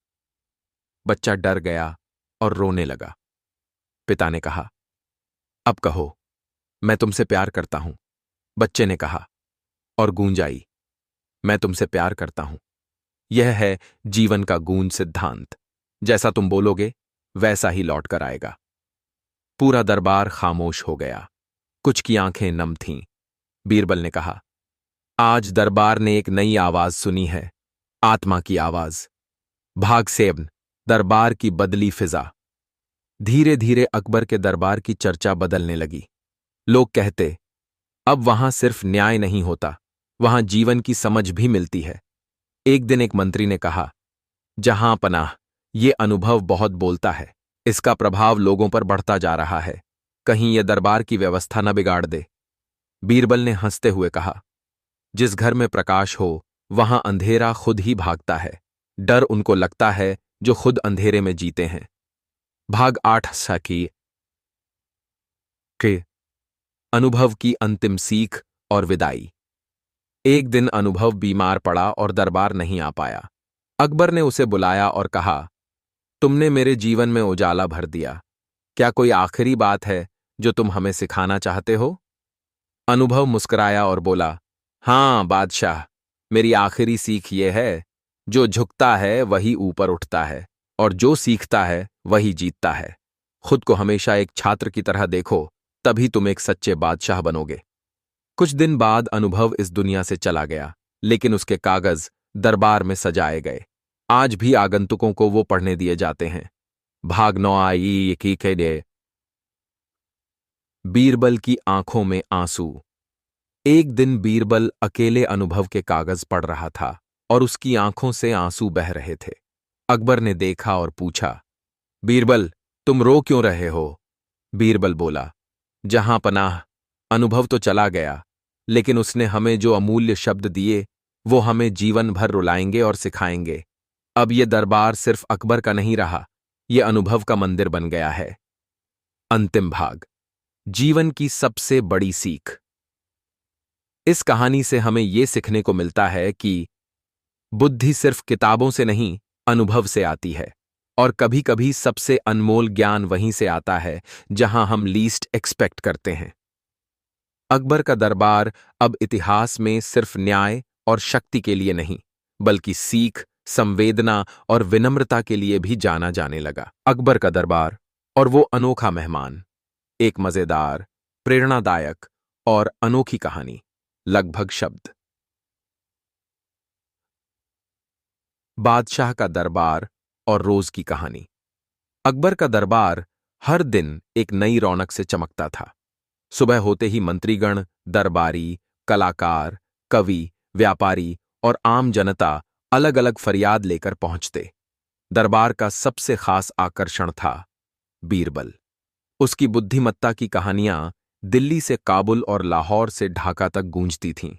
बच्चा डर गया और रोने लगा। पिता ने कहा, अब कहो, मैं तुमसे प्यार करता हूं। बच्चे ने कहा, और गूंज आई, मैं तुमसे प्यार करता हूं। यह है जीवन का गूंज सिद्धांत। जैसा तुम बोलोगे वैसा ही लौट कर आएगा। पूरा दरबार खामोश हो गया। कुछ की आंखें नम थीं। बीरबल ने कहा, आज दरबार ने एक नई आवाज सुनी है, आत्मा की आवाज। भाग सेवन, दरबार की बदली फिजा। धीरे धीरे अकबर के दरबार की चर्चा बदलने लगी। लोग कहते, अब वहां सिर्फ न्याय नहीं होता, वहां जीवन की समझ भी मिलती है। एक दिन एक मंत्री ने कहा, जहां पनाह, ये अनुभव बहुत बोलता है। इसका प्रभाव लोगों पर बढ़ता जा रहा है। कहीं यह दरबार की व्यवस्था न बिगाड़ दे। बीरबल ने हंसते हुए कहा, जिस घर में प्रकाश हो वहां अंधेरा खुद ही भागता है। डर उनको लगता है जो खुद अंधेरे में जीते हैं। भाग 8 सकी के अनुभव की अंतिम सीख और विदाई। एक दिन अनुभव बीमार पड़ा और दरबार नहीं आ पाया। अकबर ने उसे बुलाया और कहा, तुमने मेरे जीवन में उजाला भर दिया। क्या कोई आखिरी बात है जो तुम हमें सिखाना चाहते हो? अनुभव मुस्कुराया और बोला, हां बादशाह, मेरी आखिरी सीख ये है, जो झुकता है वही ऊपर उठता है और जो सीखता है वही जीतता है। खुद को हमेशा एक छात्र की तरह देखो, तभी तुम एक सच्चे बादशाह बनोगे। कुछ दिन बाद अनुभव इस दुनिया से चला गया, लेकिन उसके कागज दरबार में सजाए गए। आज भी आगंतुकों को वो पढ़ने दिए जाते हैं। भाग 9 आई की के लिए। बीरबल की आंखों में आंसू। एक दिन बीरबल अकेले अनुभव के कागज पढ़ रहा था और उसकी आंखों से आंसू बह रहे थे। अकबर ने देखा और पूछा, बीरबल, तुम रो क्यों रहे हो? बीरबल बोला, जहां पनाह, अनुभव तो चला गया, लेकिन उसने हमें जो अमूल्य शब्द दिए वो हमें जीवन भर रुलाएंगे और सिखाएंगे। अब ये दरबार सिर्फ अकबर का नहीं रहा, ये अनुभव का मंदिर बन गया है। अंतिम भाग, जीवन की सबसे बड़ी सीख। इस कहानी से हमें यह सीखने को मिलता है कि बुद्धि सिर्फ किताबों से नहीं, अनुभव से आती है। और कभी कभी सबसे अनमोल ज्ञान वहीं से आता है जहां हम लीस्ट एक्सपेक्ट करते हैं। अकबर का दरबार अब इतिहास में सिर्फ न्याय और शक्ति के लिए नहीं, बल्कि सीख, संवेदना और विनम्रता के लिए भी जाना जाने लगा। अकबर का दरबार और वो अनोखा मेहमान। एक मजेदार, प्रेरणादायक और अनोखी कहानी। लगभग शब्द। बादशाह का दरबार और रोज की कहानी। अकबर का दरबार हर दिन एक नई रौनक से चमकता था। सुबह होते ही मंत्रीगण, दरबारी, कलाकार, कवि, व्यापारी और आम जनता अलग अलग फरियाद लेकर पहुंचते। दरबार का सबसे खास आकर्षण था बीरबल। उसकी बुद्धिमत्ता की कहानियां दिल्ली से काबुल और लाहौर से ढाका तक गूंजती थीं।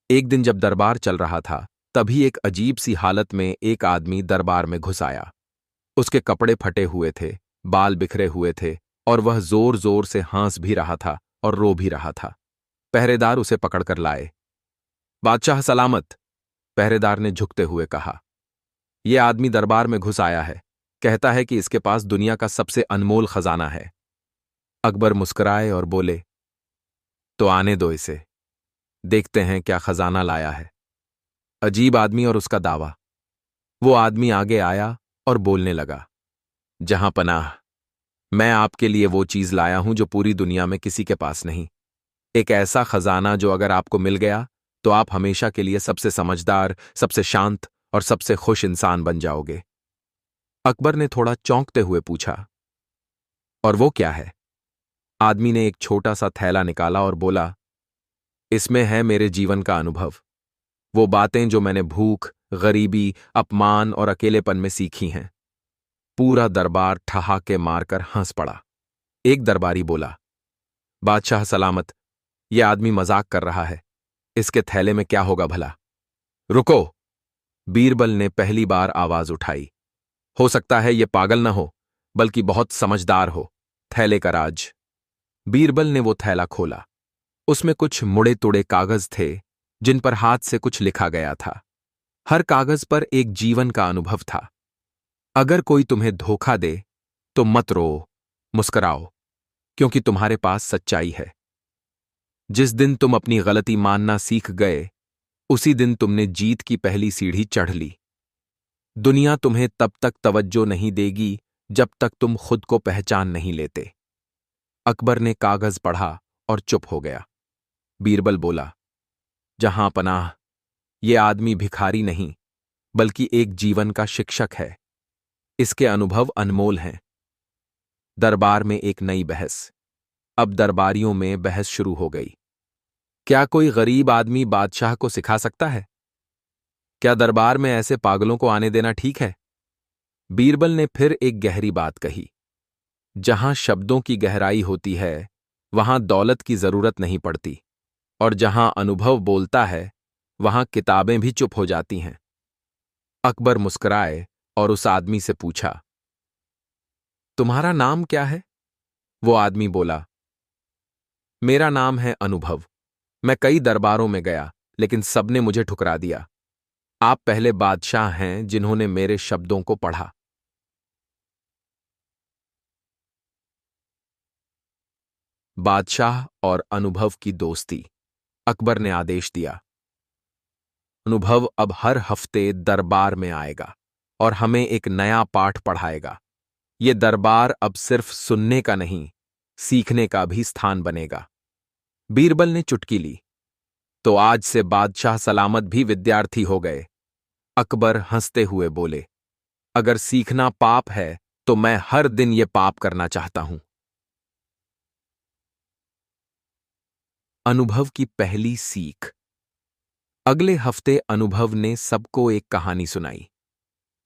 एक दिन जब दरबार चल रहा था, तभी एक अजीब सी हालत में एक आदमी दरबार में घुस आया। उसके कपड़े फटे हुए थे, बाल बिखरे हुए थे और वह जोर जोर से हंस भी रहा था और रो भी रहा था। पहरेदार उसे पकड़कर लाए। बादशाह सलामत, पहरेदार ने झुकते हुए कहा। यह आदमी दरबार में घुस आया है, कहता है कि इसके पास दुनिया का सबसे अनमोल खजाना है। अकबर मुस्कुराए और बोले, तो आने दो इसे, देखते हैं क्या खजाना लाया है। अजीब आदमी और उसका दावा। वो आदमी आगे आया और बोलने लगा, जहां पनाह, मैं आपके लिए वो चीज लाया हूं जो पूरी दुनिया में किसी के पास नहीं। एक ऐसा खजाना जो अगर आपको मिल गया तो आप हमेशा के लिए सबसे समझदार, सबसे शांत और सबसे खुश इंसान बन जाओगे। अकबर ने थोड़ा चौंकते हुए पूछा, और वो क्या है? आदमी ने एक छोटा सा थैला निकाला और बोला, इसमें है मेरे जीवन का अनुभव, वो बातें जो मैंने भूख, गरीबी, अपमान और अकेलेपन में सीखी हैं। पूरा दरबार ठहाके मारकर हंस पड़ा। एक दरबारी बोला, बादशाह सलामत, यह आदमी मजाक कर रहा है, इसके थैले में क्या होगा भला? रुको! बीरबल ने पहली बार आवाज उठाई। हो सकता है यह पागल न हो, बल्कि बहुत समझदार हो। थैले का राज। बीरबल ने वो थैला खोला। उसमें कुछ मुड़े तुड़े कागज थे जिन पर हाथ से कुछ लिखा गया था। हर कागज पर एक जीवन का अनुभव था। अगर कोई तुम्हें धोखा दे तो मत रो, मुस्कुराओ, क्योंकि तुम्हारे पास सच्चाई है। जिस दिन तुम अपनी गलती मानना सीख गए, उसी दिन तुमने जीत की पहली सीढ़ी चढ़ ली। दुनिया तुम्हें तब तक तवज्जो नहीं देगी जब तक तुम खुद को पहचान नहीं लेते। अकबर ने कागज पढ़ा और चुप हो गया। बीरबल बोला, जहां पनाह, ये आदमी भिखारी नहीं, बल्कि एक जीवन का शिक्षक है। इसके अनुभव अनमोल हैं। दरबार में एक नई बहस। अब दरबारियों में बहस शुरू हो गई। क्या कोई गरीब आदमी बादशाह को सिखा सकता है? क्या दरबार में ऐसे पागलों को आने देना ठीक है? बीरबल ने फिर एक गहरी बात कही, जहां शब्दों की गहराई होती है, वहां दौलत की जरूरत नहीं पड़ती, और जहां अनुभव बोलता है, वहां किताबें भी चुप हो जाती हैं। अकबर मुस्कुराए और उस आदमी से पूछा, तुम्हारा नाम क्या है? वो आदमी बोला, मेरा नाम है अनुभव। मैं कई दरबारों में गया, लेकिन सबने मुझे ठुकरा दिया। आप पहले बादशाह हैं जिन्होंने मेरे शब्दों को पढ़ा। बादशाह और अनुभव की दोस्ती। अकबर ने आदेश दिया, अनुभव अब हर हफ्ते दरबार में आएगा और हमें एक नया पाठ पढ़ाएगा। ये दरबार अब सिर्फ सुनने का नहीं, सीखने का भी स्थान बनेगा। बीरबल ने चुटकी ली, तो आज से बादशाह सलामत भी विद्यार्थी हो गए। अकबर हंसते हुए बोले, अगर सीखना पाप है तो मैं हर दिन ये पाप करना चाहता हूं। अनुभव की पहली सीख। अगले हफ्ते अनुभव ने सबको एक कहानी सुनाई।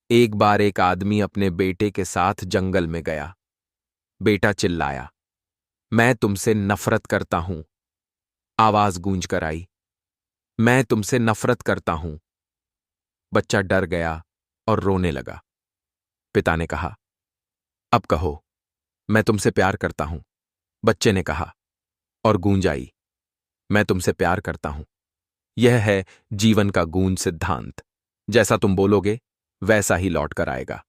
एक बार एक आदमी अपने बेटे के साथ जंगल में गया। बेटा चिल्लाया, मैं तुमसे नफरत करता हूं। आवाज गूंज कर आई, मैं तुमसे नफरत करता हूं। बच्चा डर गया और रोने लगा। पिता ने कहा, अब कहो, मैं तुमसे प्यार करता हूं। बच्चे ने कहा, और गूंज आई, मैं तुमसे प्यार करता हूं। यह है जीवन का गूंज सिद्धांत। जैसा तुम बोलोगे वैसा ही लौट कर आएगा।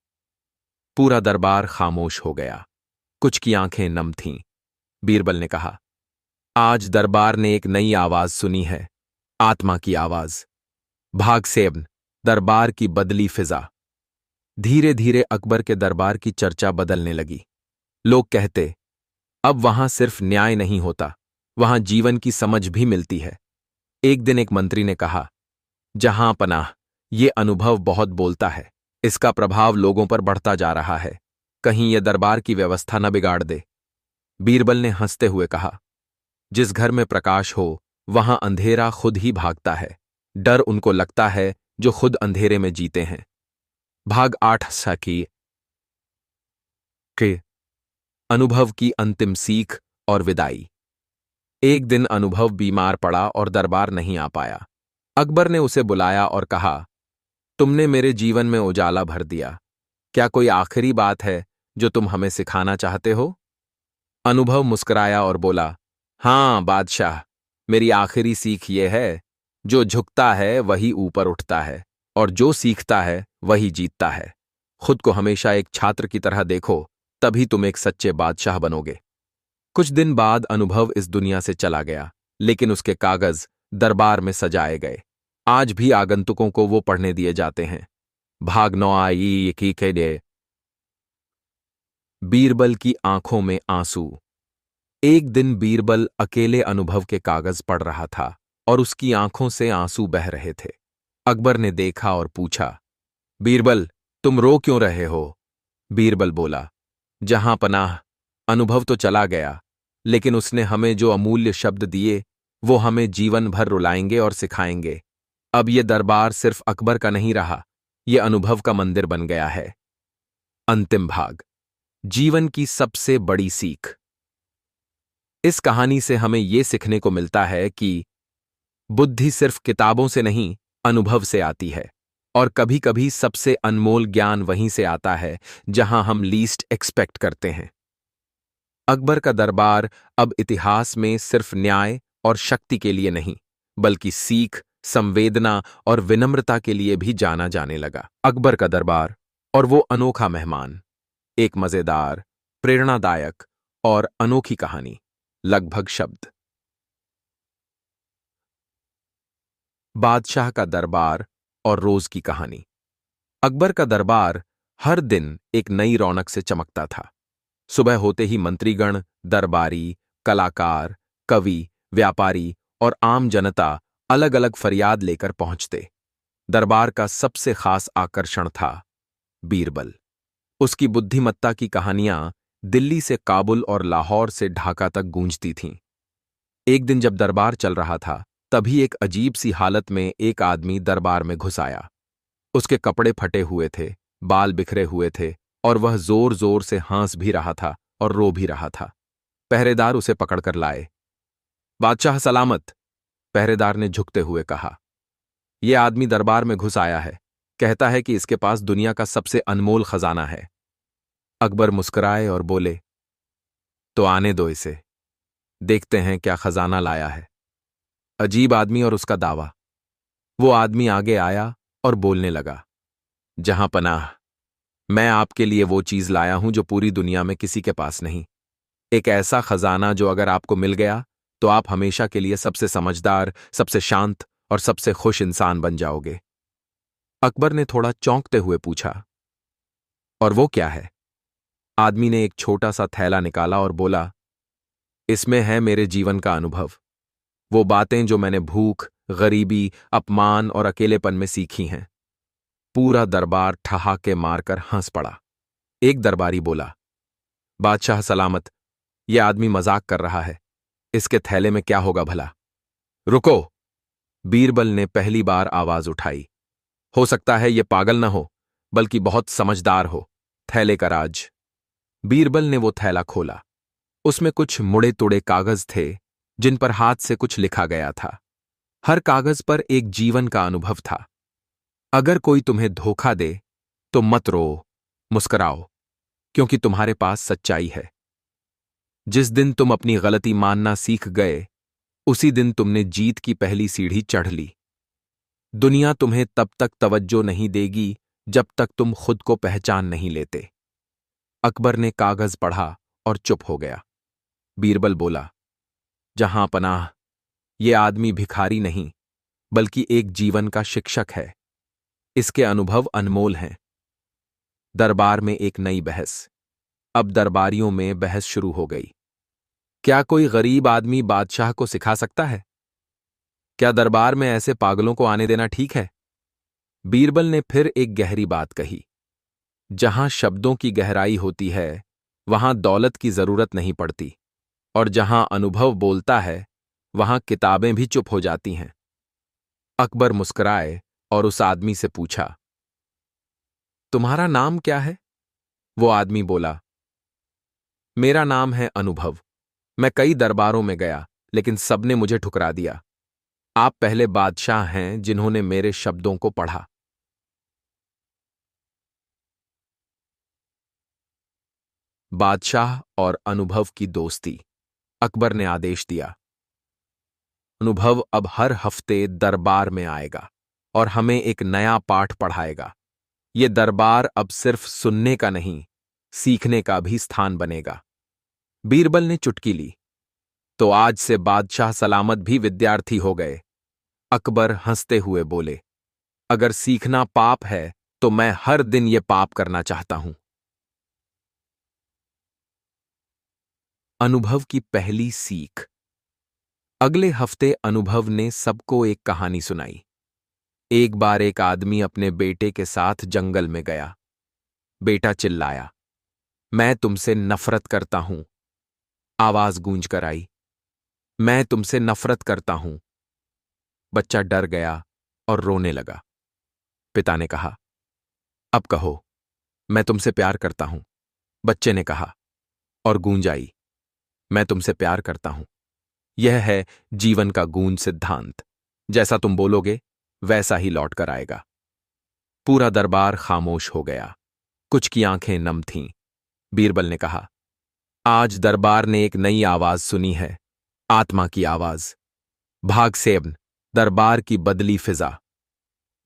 पूरा दरबार खामोश हो गया। कुछ की आंखें नम थीं। बीरबल ने कहा, आज दरबार ने एक नई आवाज सुनी है, आत्मा की आवाज। भाग सेब्न, दरबार की बदली फिजा। धीरे धीरे अकबर के दरबार की चर्चा बदलने लगी। लोग कहते, अब वहां सिर्फ न्याय नहीं होता, वहां जीवन की समझ भी मिलती है। एक दिन एक मंत्री ने कहा, जहां पनाह, ये अनुभव बहुत बोलता है। इसका प्रभाव लोगों पर बढ़ता जा रहा है। कहीं यह दरबार की व्यवस्था न बिगाड़ दे। बीरबल ने हंसते हुए कहा, जिस घर में प्रकाश हो वहां अंधेरा खुद ही भागता है। डर उनको लगता है जो खुद अंधेरे में जीते हैं। भाग 8 सकी के अनुभव की अंतिम सीख और विदाई। एक दिन अनुभव बीमार पड़ा और दरबार नहीं आ पाया। अकबर ने उसे बुलाया और कहा, तुमने मेरे जीवन में उजाला भर दिया। क्या कोई आखिरी बात है जो तुम हमें सिखाना चाहते हो? अनुभव मुस्कुराया और बोला, हां बादशाह, मेरी आखिरी सीख ये है, जो झुकता है वही ऊपर उठता है, और जो सीखता है वही जीतता है। खुद को हमेशा एक छात्र की तरह देखो, तभी तुम एक सच्चे बादशाह बनोगे। कुछ दिन बाद अनुभव इस दुनिया से चला गया, लेकिन उसके कागज दरबार में सजाए गए। आज भी आगंतुकों को वो पढ़ने दिए जाते हैं। भाग 9 आई की के लिए। बीरबल की आंखों में आंसू। एक दिन बीरबल अकेले अनुभव के कागज पढ़ रहा था और उसकी आंखों से आंसू बह रहे थे। अकबर ने देखा और पूछा, बीरबल, तुम रो क्यों रहे हो? बीरबल बोला, जहां पनाह, अनुभव तो चला गया, लेकिन उसने हमें जो अमूल्य शब्द दिए वो हमें जीवन भर रुलाएंगे और सिखाएंगे। अब ये दरबार सिर्फ अकबर का नहीं रहा, ये अनुभव का मंदिर बन गया है। अंतिम भाग, जीवन की सबसे बड़ी सीख। इस कहानी से हमें ये सीखने को मिलता है कि बुद्धि सिर्फ किताबों से नहीं, अनुभव से आती है। और कभी कभी सबसे अनमोल ज्ञान वहीं से आता है जहां हम लीस्ट एक्सपेक्ट करते हैं। अकबर का दरबार अब इतिहास में सिर्फ न्याय और शक्ति के लिए नहीं, बल्कि सीख, संवेदना और विनम्रता के लिए भी जाना जाने लगा। अकबर का दरबार और वो अनोखा मेहमान। एक मजेदार, प्रेरणादायक और अनोखी कहानी। लगभग शब्द। बादशाह का दरबार और रोज की कहानी। अकबर का दरबार हर दिन एक नई रौनक से चमकता था। सुबह होते ही मंत्रीगण, दरबारी, कलाकार, कवि, व्यापारी और आम जनता अलग अलग फरियाद लेकर पहुंचते। दरबार का सबसे खास आकर्षण था बीरबल। उसकी बुद्धिमत्ता की कहानियां दिल्ली से काबुल और लाहौर से ढाका तक गूंजती थीं। एक दिन जब दरबार चल रहा था, तभी एक अजीब सी हालत में एक आदमी दरबार में घुस आया। उसके कपड़े फटे हुए थे, बाल बिखरे हुए थे और वह जोर जोर से हंस भी रहा था और रो भी रहा था। पहरेदार उसे पकड़कर लाए। बादशाह सलामत, पहरेदार ने झुकते हुए कहा। यह आदमी दरबार में घुस आया है, कहता है कि इसके पास दुनिया का सबसे अनमोल खजाना है। अकबर मुस्कुराए और बोले, तो आने दो इसे, देखते हैं क्या खजाना लाया है। अजीब आदमी और उसका दावा। वो आदमी आगे आया और बोलने लगा, जहां पनाह, मैं आपके लिए वो चीज लाया हूं जो पूरी दुनिया में किसी के पास नहीं। एक ऐसा खजाना जो अगर आपको मिल गया तो आप हमेशा के लिए सबसे समझदार, सबसे शांत और सबसे खुश इंसान बन जाओगे। अकबर ने थोड़ा चौंकते हुए पूछा, और वो क्या है? आदमी ने एक छोटा सा थैला निकाला और बोला, इसमें है मेरे जीवन का अनुभव, वो बातें जो मैंने भूख, गरीबी, अपमान और अकेलेपन में सीखी हैं। पूरा दरबार ठहाके मारकर हंस पड़ा। एक दरबारी बोला, बादशाह सलामत, यह आदमी मजाक कर रहा है, इसके थैले में क्या होगा भला? रुको, बीरबल ने पहली बार आवाज उठाई। हो सकता है यह पागल न हो, बल्कि बहुत समझदार हो। थैले का राज। बीरबल ने वो थैला खोला। उसमें कुछ मुड़े तुड़े कागज थे जिन पर हाथ से कुछ लिखा गया था। हर कागज पर एक जीवन का अनुभव था। अगर कोई तुम्हें धोखा दे तो मत रो, मुस्कुराओ, क्योंकि तुम्हारे पास सच्चाई है। जिस दिन तुम अपनी गलती मानना सीख गए, उसी दिन तुमने जीत की पहली सीढ़ी चढ़ ली। दुनिया तुम्हें तब तक तवज्जो नहीं देगी जब तक तुम खुद को पहचान नहीं लेते। अकबर ने कागज पढ़ा और चुप हो गया। बीरबल बोला, जहां पनाह, ये आदमी भिखारी नहीं, बल्कि एक जीवन का शिक्षक है। इसके अनुभव अनमोल हैं। दरबार में एक नई बहस। अब दरबारियों में बहस शुरू हो गई। क्या कोई गरीब आदमी बादशाह को सिखा सकता है? क्या दरबार में ऐसे पागलों को आने देना ठीक है? बीरबल ने फिर एक गहरी बात कही, जहां शब्दों की गहराई होती है, वहां दौलत की जरूरत नहीं पड़ती, और जहां अनुभव बोलता है, वहां किताबें भी चुप हो जाती हैं। अकबर मुस्कुराए और उस आदमी से पूछा, तुम्हारा नाम क्या है? वो आदमी बोला, मेरा नाम है अनुभव। मैं कई दरबारों में गया, लेकिन सबने मुझे ठुकरा दिया। आप पहले बादशाह हैं जिन्होंने मेरे शब्दों को पढ़ा। बादशाह और अनुभव की दोस्ती। अकबर ने आदेश दिया, अनुभव अब हर हफ्ते दरबार में आएगा और हमें एक नया पाठ पढ़ाएगा। ये दरबार अब सिर्फ सुनने का नहीं, सीखने का भी स्थान बनेगा। बीरबल ने चुटकी ली। तो आज से बादशाह सलामत भी विद्यार्थी हो गए। अकबर हंसते हुए बोले, अगर सीखना पाप है तो मैं हर दिन ये पाप करना चाहता हूं। अनुभव की पहली सीख। अगले हफ्ते अनुभव ने सबको एक कहानी सुनाई। एक बार एक आदमी अपने बेटे के साथ जंगल में गया। बेटा चिल्लाया, मैं तुमसे नफरत करता हूं। आवाज गूंज कर आई, मैं तुमसे नफरत करता हूं। बच्चा डर गया और रोने लगा। पिता ने कहा, अब कहो, मैं तुमसे प्यार करता हूं। बच्चे ने कहा, और गूंज आई, मैं तुमसे प्यार करता हूं। यह है जीवन का गूंज सिद्धांत। जैसा तुम बोलोगे वैसा ही लौट कर आएगा। पूरा दरबार खामोश हो गया। कुछ की आंखें नम थीं। बीरबल ने कहा, आज दरबार ने एक नई आवाज सुनी है, आत्मा की आवाज। भाग सेब्न, दरबार की बदली फिजा।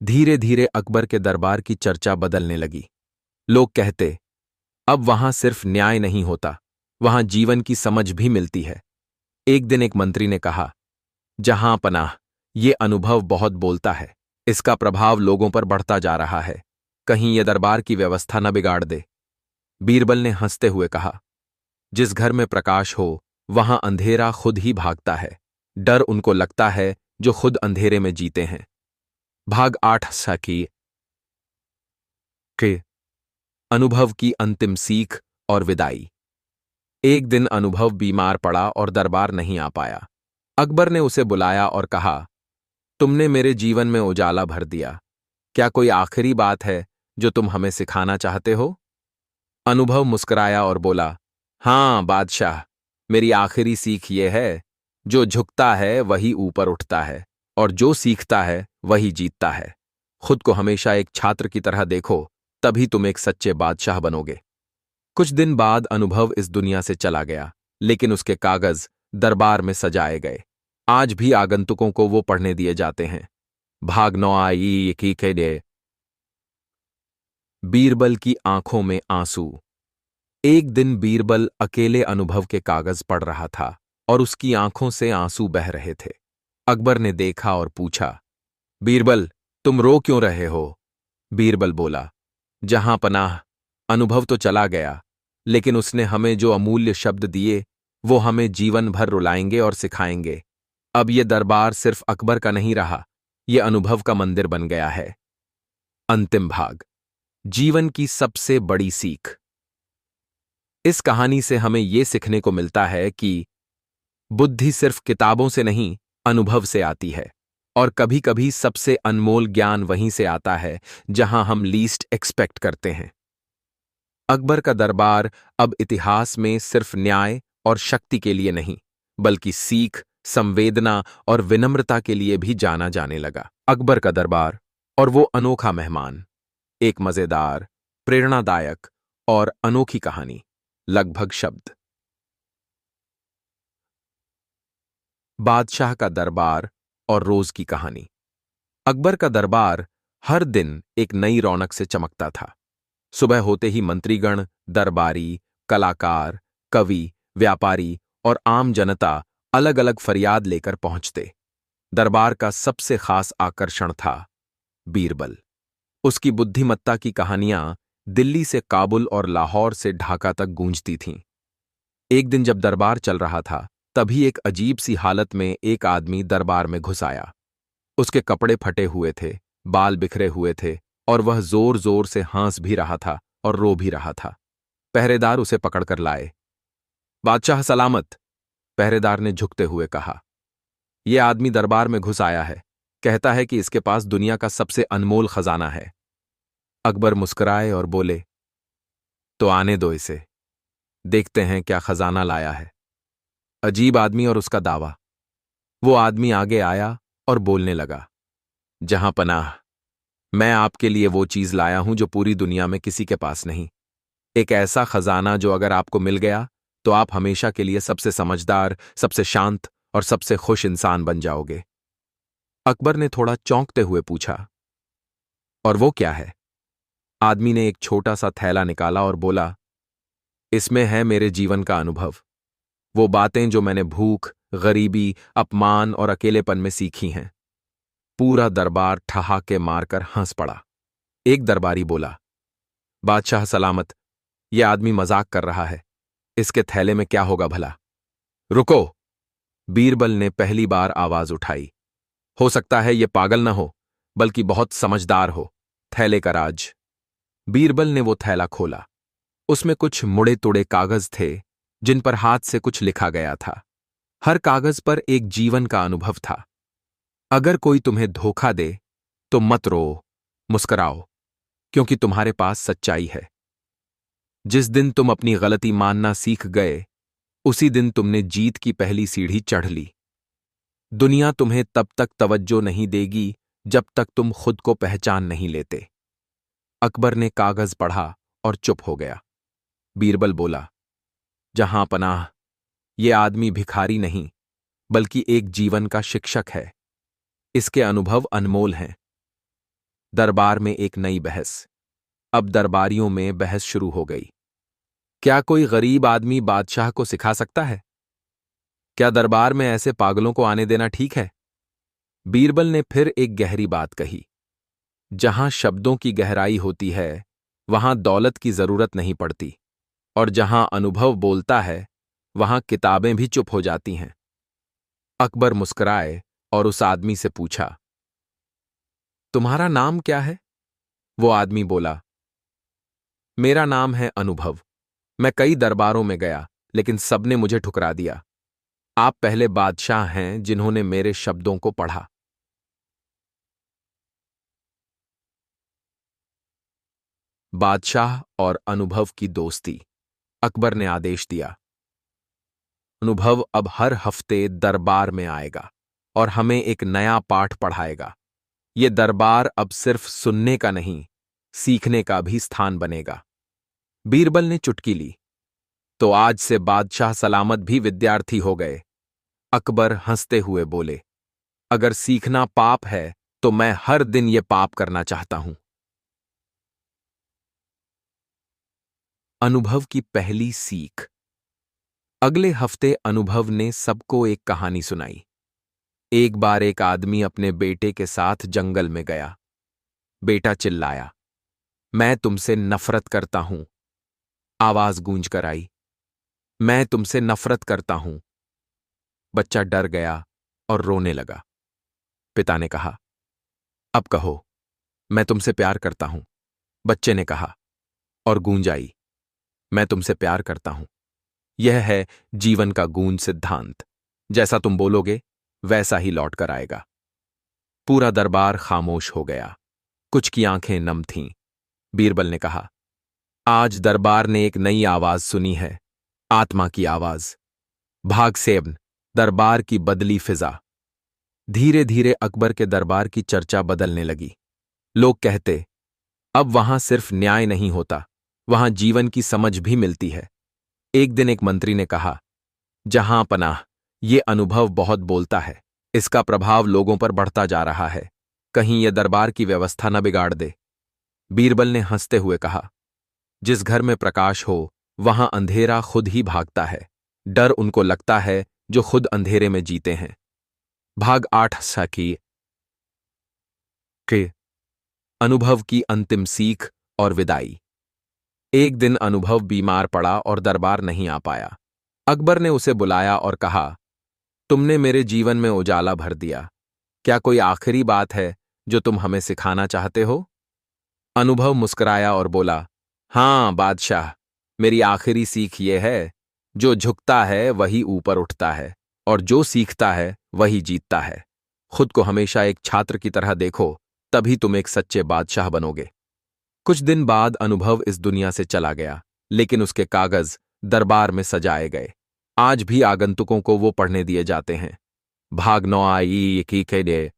धीरे धीरे अकबर के दरबार की चर्चा बदलने लगी। लोग कहते, अब वहां सिर्फ न्याय नहीं होता, वहां जीवन की समझ भी मिलती है। एक दिन एक मंत्री ने कहा, जहां पनाह, ये अनुभव बहुत बोलता है। इसका प्रभाव लोगों पर बढ़ता जा रहा है। कहीं यह दरबार की व्यवस्था न बिगाड़ दे। बीरबल ने हंसते हुए कहा, जिस घर में प्रकाश हो वहां अंधेरा खुद ही भागता है। डर उनको लगता है जो खुद अंधेरे में जीते हैं। भाग 8 सकी के अनुभव की अंतिम सीख और विदाई। एक दिन अनुभव बीमार पड़ा और दरबार नहीं आ पाया। अकबर ने उसे बुलाया और कहा, तुमने मेरे जीवन में उजाला भर दिया। क्या कोई आखिरी बात है जो तुम हमें सिखाना चाहते हो? अनुभव मुस्कुराया और बोला, हां बादशाह, मेरी आखिरी सीख यह है, जो झुकता है वही ऊपर उठता है, और जो सीखता है वही जीतता है। खुद को हमेशा एक छात्र की तरह देखो, तभी तुम एक सच्चे बादशाह बनोगे। कुछ दिन बाद अनुभव इस दुनिया से चला गया, लेकिन उसके कागज दरबार में सजाए गए। आज भी आगंतुकों को वो पढ़ने दिए जाते हैं। भाग 9 आई की के लिए। बीरबल की आंखों में आंसू। एक दिन बीरबल अकेले अनुभव के कागज पढ़ रहा था और उसकी आंखों से आंसू बह रहे थे। अकबर ने देखा और पूछा, बीरबल, तुम रो क्यों रहे हो? बीरबल बोला, जहां पनाह, अनुभव तो चला गया, लेकिन उसने हमें जो अमूल्य शब्द दिए वो हमें जीवन भर रुलाएंगे और सिखाएंगे। अब ये दरबार सिर्फ अकबर का नहीं रहा, ये अनुभव का मंदिर बन गया है। अंतिम भाग, जीवन की सबसे बड़ी सीख। इस कहानी से हमें यह सीखने को मिलता है कि बुद्धि सिर्फ किताबों से नहीं, अनुभव से आती है, और कभी कभी सबसे अनमोल ज्ञान वहीं से आता है जहां हम लीस्ट एक्सपेक्ट करते हैं। अकबर का दरबार अब इतिहास में सिर्फ न्याय और शक्ति के लिए नहीं, बल्कि सीख, संवेदना और विनम्रता के लिए भी जाना जाने लगा। अकबर का दरबार और वो अनोखा मेहमान। एक मजेदार, प्रेरणादायक और अनोखी कहानी। लगभग शब्द। बादशाह का दरबार और रोज की कहानी। अकबर का दरबार हर दिन एक नई रौनक से चमकता था। सुबह होते ही मंत्रीगण, दरबारी, कलाकार, कवि, व्यापारी और आम जनता अलग अलग फरियाद लेकर पहुंचते। दरबार का सबसे खास आकर्षण था बीरबल। उसकी बुद्धिमत्ता की कहानियां दिल्ली से काबुल और लाहौर से ढाका तक गूंजती थीं। एक दिन जब दरबार चल रहा था, तभी एक अजीब सी हालत में एक आदमी दरबार में घुस आया। उसके कपड़े फटे हुए थे, बाल बिखरे हुए थे, और वह जोर जोर से हंस भी रहा था और रो भी रहा था। पहरेदार उसे पकड़कर लाए। बादशाह सलामत, पहरेदार ने झुकते हुए कहा। यह आदमी दरबार में घुस आया है, कहता है कि इसके पास दुनिया का सबसे अनमोल खजाना है। अकबर मुस्कुराए और बोले, तो आने दो इसे, देखते हैं क्या खजाना लाया है। अजीब आदमी और उसका दावा। वो आदमी आगे आया और बोलने लगा, जहां पनाह, मैं आपके लिए वो चीज लाया हूं जो पूरी दुनिया में किसी के पास नहीं। एक ऐसा खजाना जो अगर आपको मिल गया तो आप हमेशा के लिए सबसे समझदार, सबसे शांत और सबसे खुश इंसान बन जाओगे। अकबर ने थोड़ा चौंकते हुए पूछा, और वो क्या है? आदमी ने एक छोटा सा थैला निकाला और बोला, इसमें है मेरे जीवन का अनुभव, वो बातें जो मैंने भूख, गरीबी, अपमान और अकेलेपन में सीखी हैं। पूरा दरबार ठहाके मारकर हंस पड़ा। एक दरबारी बोला, बादशाह सलामत, यह आदमी मजाक कर रहा है, इसके थैले में क्या होगा भला? रुको! बीरबल ने पहली बार आवाज उठाई। हो सकता है यह पागल न हो, बल्कि बहुत समझदार हो। थैले का राज। बीरबल ने वो थैला खोला। उसमें कुछ मुड़े तुड़े कागज थे, जिन पर हाथ से कुछ लिखा गया था। हर कागज पर एक जीवन का अनुभव था। अगर कोई तुम्हें धोखा दे तो मत रो, मुस्कुराओ, क्योंकि तुम्हारे पास सच्चाई है। जिस दिन तुम अपनी गलती मानना सीख गए, उसी दिन तुमने जीत की पहली सीढ़ी चढ़ ली। दुनिया तुम्हें तब तक तवज्जो नहीं देगी जब तक तुम खुद को पहचान नहीं लेते। अकबर ने कागज पढ़ा और चुप हो गया। बीरबल बोला, जहां पनाह, ये आदमी भिखारी नहीं, बल्कि एक जीवन का शिक्षक है। इसके अनुभव अनमोल हैं। दरबार में एक नई बहस। अब दरबारियों में बहस शुरू हो गई। क्या कोई गरीब आदमी बादशाह को सिखा सकता है? क्या दरबार में ऐसे पागलों को आने देना ठीक है? बीरबल ने फिर एक गहरी बात कही, जहां शब्दों की गहराई होती है, वहां दौलत की जरूरत नहीं पड़ती, और जहां अनुभव बोलता है, वहां किताबें भी चुप हो जाती हैं। अकबर मुस्कुराए और उस आदमी से पूछा, तुम्हारा नाम क्या है? वो आदमी बोला, मेरा नाम है अनुभव। मैं कई दरबारों में गया, लेकिन सबने मुझे ठुकरा दिया। आप पहले बादशाह हैं जिन्होंने मेरे शब्दों को पढ़ा। बादशाह और अनुभव की दोस्ती। अकबर ने आदेश दिया, अनुभव अब हर हफ्ते दरबार में आएगा और हमें एक नया पाठ पढ़ाएगा। ये दरबार अब सिर्फ सुनने का नहीं, सीखने का भी स्थान बनेगा। बीरबल ने चुटकी ली, तो आज से बादशाह सलामत भी विद्यार्थी हो गए। अकबर हंसते हुए बोले, अगर सीखना पाप है, तो मैं हर दिन ये पाप करना चाहता हूं। अनुभव की पहली सीख। अगले हफ्ते अनुभव ने सबको एक कहानी सुनाई। एक बार एक आदमी अपने बेटे के साथ जंगल में गया। बेटा चिल्लाया, मैं तुमसे नफरत करता हूं। आवाज गूंज कर आई, मैं तुमसे नफरत करता हूं। बच्चा डर गया और रोने लगा। पिता ने कहा, अब कहो, मैं तुमसे प्यार करता हूं। बच्चे ने कहा, और गूंज आई, मैं तुमसे प्यार करता हूं। यह है जीवन का गूंज सिद्धांत। जैसा तुम बोलोगे, वैसा ही लौट कर आएगा। पूरा दरबार खामोश हो गया। कुछ की आंखें नम थीं। बीरबल ने कहा, आज दरबार ने एक नई आवाज सुनी है, आत्मा की आवाज। भाग सेवन, दरबार की बदली फिजा। धीरे धीरे अकबर के दरबार की चर्चा बदलने लगी। लोग कहते, अब वहां सिर्फ न्याय नहीं होता, वहां जीवन की समझ भी मिलती है। एक दिन एक मंत्री ने कहा, जहां पनाह, ये अनुभव बहुत बोलता है। इसका प्रभाव लोगों पर बढ़ता जा रहा है। कहीं यह दरबार की व्यवस्था न बिगाड़ दे। बीरबल ने हंसते हुए कहा, जिस घर में प्रकाश हो, वहां अंधेरा खुद ही भागता है। डर उनको लगता है जो खुद अंधेरे में जीते हैं। भाग 8 सकी के अनुभव की अंतिम सीख और विदाई। एक दिन अनुभव बीमार पड़ा और दरबार नहीं आ पाया। अकबर ने उसे बुलाया और कहा, तुमने मेरे जीवन में उजाला भर दिया। क्या कोई आखिरी बात है जो तुम हमें सिखाना चाहते हो? अनुभव मुस्कुराया और बोला, हां बादशाह, मेरी आखिरी सीख यह है, जो झुकता है वही ऊपर उठता है, और जो सीखता है वही जीतता है। खुद को हमेशा एक छात्र की तरह देखो, तभी तुम एक सच्चे बादशाह बनोगे। कुछ दिन बाद अनुभव इस दुनिया से चला गया, लेकिन उसके कागज दरबार में सजाए गए। आज भी आगंतुकों को वो पढ़ने दिए जाते हैं। भाग 9 आई की के लिए।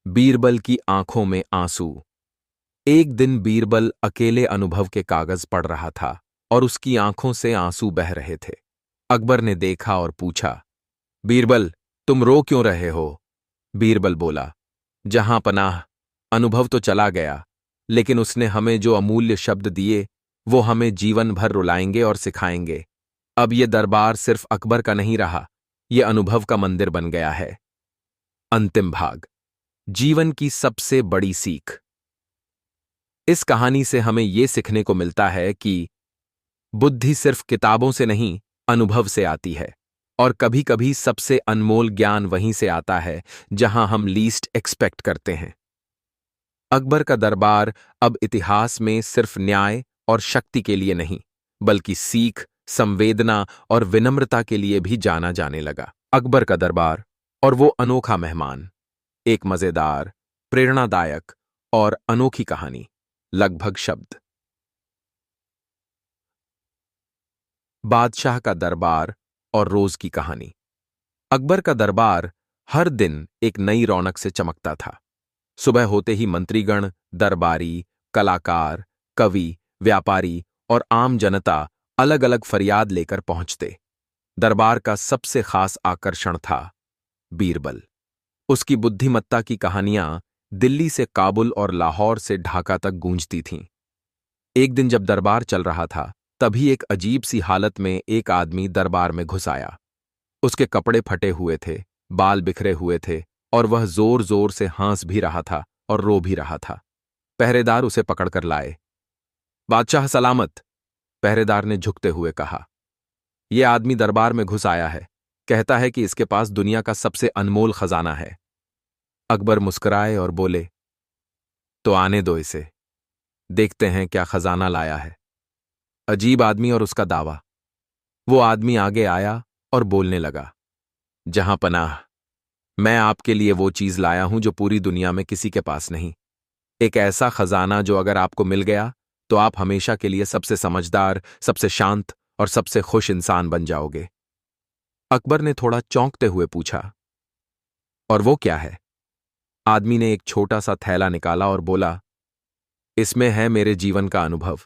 बीरबल की आंखों में आंसू। एक दिन बीरबल अकेले अनुभव के कागज पढ़ रहा था और उसकी आंखों से आंसू बह रहे थे। अकबर ने देखा और पूछा, बीरबल, तुम रो क्यों रहे हो? बीरबल बोला, जहां पनाह, अनुभव तो चला गया, लेकिन उसने हमें जो अमूल्य शब्द दिए वो हमें जीवन भर रुलाएंगे और सिखाएंगे। अब ये दरबार सिर्फ अकबर का नहीं रहा, ये अनुभव का मंदिर बन गया है। अंतिम भाग, जीवन की सबसे बड़ी सीख। इस कहानी से हमें यह सीखने को मिलता है कि बुद्धि सिर्फ किताबों से नहीं, अनुभव से आती है। और कभी कभी सबसे अनमोल ज्ञान वहीं से आता है जहां हम लीस्ट एक्सपेक्ट करते हैं। अकबर का दरबार अब इतिहास में सिर्फ न्याय और शक्ति के लिए नहीं, बल्कि सीख, संवेदना और विनम्रता के लिए भी जाना जाने लगा। अकबर का दरबार और वो अनोखा मेहमान। एक मजेदार, प्रेरणादायक और अनोखी कहानी। लगभग शब्द। बादशाह का दरबार और रोज की कहानी। अकबर का दरबार हर दिन एक नई रौनक से चमकता था। सुबह होते ही मंत्रीगण, दरबारी, कलाकार, कवि, व्यापारी और आम जनता अलग अलग फरियाद लेकर पहुंचते। दरबार का सबसे खास आकर्षण था बीरबल। उसकी बुद्धिमत्ता की कहानियां दिल्ली से काबुल और लाहौर से ढाका तक गूंजती थीं। एक दिन जब दरबार चल रहा था, तभी एक अजीब सी हालत में एक आदमी दरबार में घुस आया। उसके कपड़े फटे हुए थे, बाल बिखरे हुए थे और वह जोर जोर से हंस भी रहा था और रो भी रहा था। पहरेदार उसे पकड़कर लाए। बादशाह सलामत, पहरेदार ने झुकते हुए कहा। यह आदमी दरबार में घुस आया है, कहता है कि इसके पास दुनिया का सबसे अनमोल खजाना है। अकबर मुस्कुराए और बोले, तो आने दो इसे, देखते हैं क्या खजाना लाया है। अजीब आदमी और उसका दावा। वो आदमी आगे आया और बोलने लगा, जहां पनाह, मैं आपके लिए वो चीज लाया हूं जो पूरी दुनिया में किसी के पास नहीं। एक ऐसा खजाना जो अगर आपको मिल गया तो आप हमेशा के लिए सबसे समझदार, सबसे शांत और सबसे खुश इंसान बन जाओगे। अकबर ने थोड़ा चौंकते हुए पूछा, और वो क्या है? आदमी ने एक छोटा सा थैला निकाला और बोला, इसमें है मेरे जीवन का अनुभव,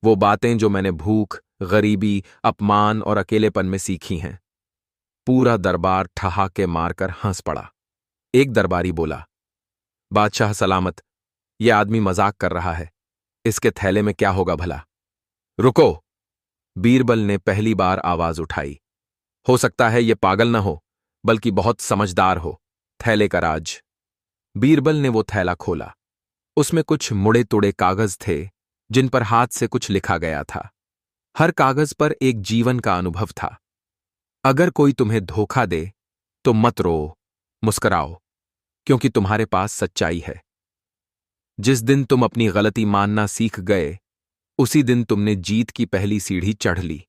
वो बातें जो मैंने भूख, गरीबी, अपमान और अकेलेपन में सीखी हैं। पूरा दरबार ठहाके मारकर हंस पड़ा। एक दरबारी बोला, बादशाह सलामत, यह आदमी मजाक कर रहा है, इसके थैले में क्या होगा भला? रुको, बीरबल ने पहली बार आवाज उठाई। हो सकता है यह पागल न हो, बल्कि बहुत समझदार हो। थैले का राज। बीरबल ने वो थैला खोला। उसमें कुछ मुड़े तुड़े कागज थे जिन पर हाथ से कुछ लिखा गया था। हर कागज पर एक जीवन का अनुभव था। अगर कोई तुम्हें धोखा दे तो मत रो, मुस्कुराओ, क्योंकि तुम्हारे पास सच्चाई है। जिस दिन तुम अपनी गलती मानना सीख गए, उसी दिन तुमने जीत की पहली सीढ़ी चढ़ ली।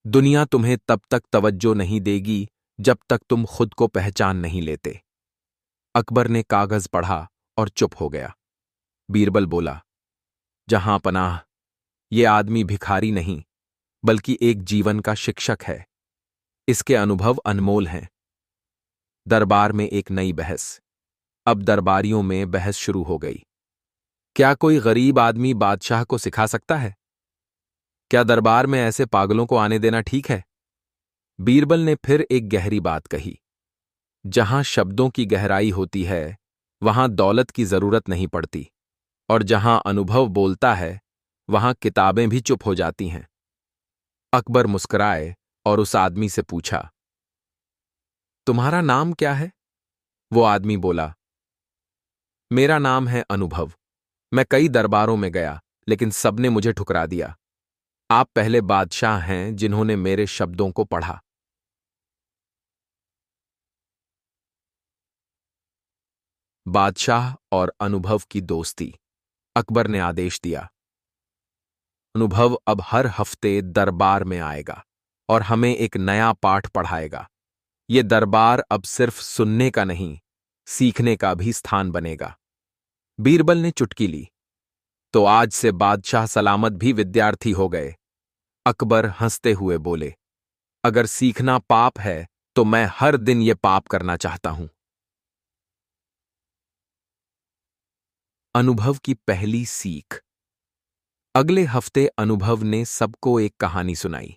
दुनिया तुम्हें तब तक तवज्जो नहीं देगी जब तक तुम खुद को पहचान नहीं लेते। अकबर ने कागज पढ़ा और चुप हो गया। बीरबल बोला, जहां पनाह, ये आदमी भिखारी नहीं, बल्कि एक जीवन का शिक्षक है। इसके अनुभव अनमोल हैं। दरबार में एक नई बहस। अब दरबारियों में बहस शुरू हो गई। क्या कोई गरीब आदमी बादशाह को सिखा सकता है? क्या दरबार में ऐसे पागलों को आने देना ठीक है? बीरबल ने फिर एक गहरी बात कही, जहां शब्दों की गहराई होती है, वहां दौलत की जरूरत नहीं पड़ती, और जहां अनुभव बोलता है, वहां किताबें भी चुप हो जाती हैं। अकबर मुस्कुराए और उस आदमी से पूछा, तुम्हारा नाम क्या है? वो आदमी बोला, मेरा नाम है अनुभव। मैं कई दरबारों में गया, लेकिन सबने मुझे ठुकरा दिया। आप पहले बादशाह हैं जिन्होंने मेरे शब्दों को पढ़ा। बादशाह और अनुभव की दोस्ती। अकबर ने आदेश दिया, अनुभव अब हर हफ्ते दरबार में आएगा और हमें एक नया पाठ पढ़ाएगा। ये दरबार अब सिर्फ सुनने का नहीं, सीखने का भी स्थान बनेगा। बीरबल ने चुटकी ली, तो आज से बादशाह सलामत भी विद्यार्थी हो गए। अकबर हंसते हुए बोले, अगर सीखना पाप है तो मैं हर दिन ये पाप करना चाहता हूं। अनुभव की पहली सीख। अगले हफ्ते अनुभव ने सबको एक कहानी सुनाई।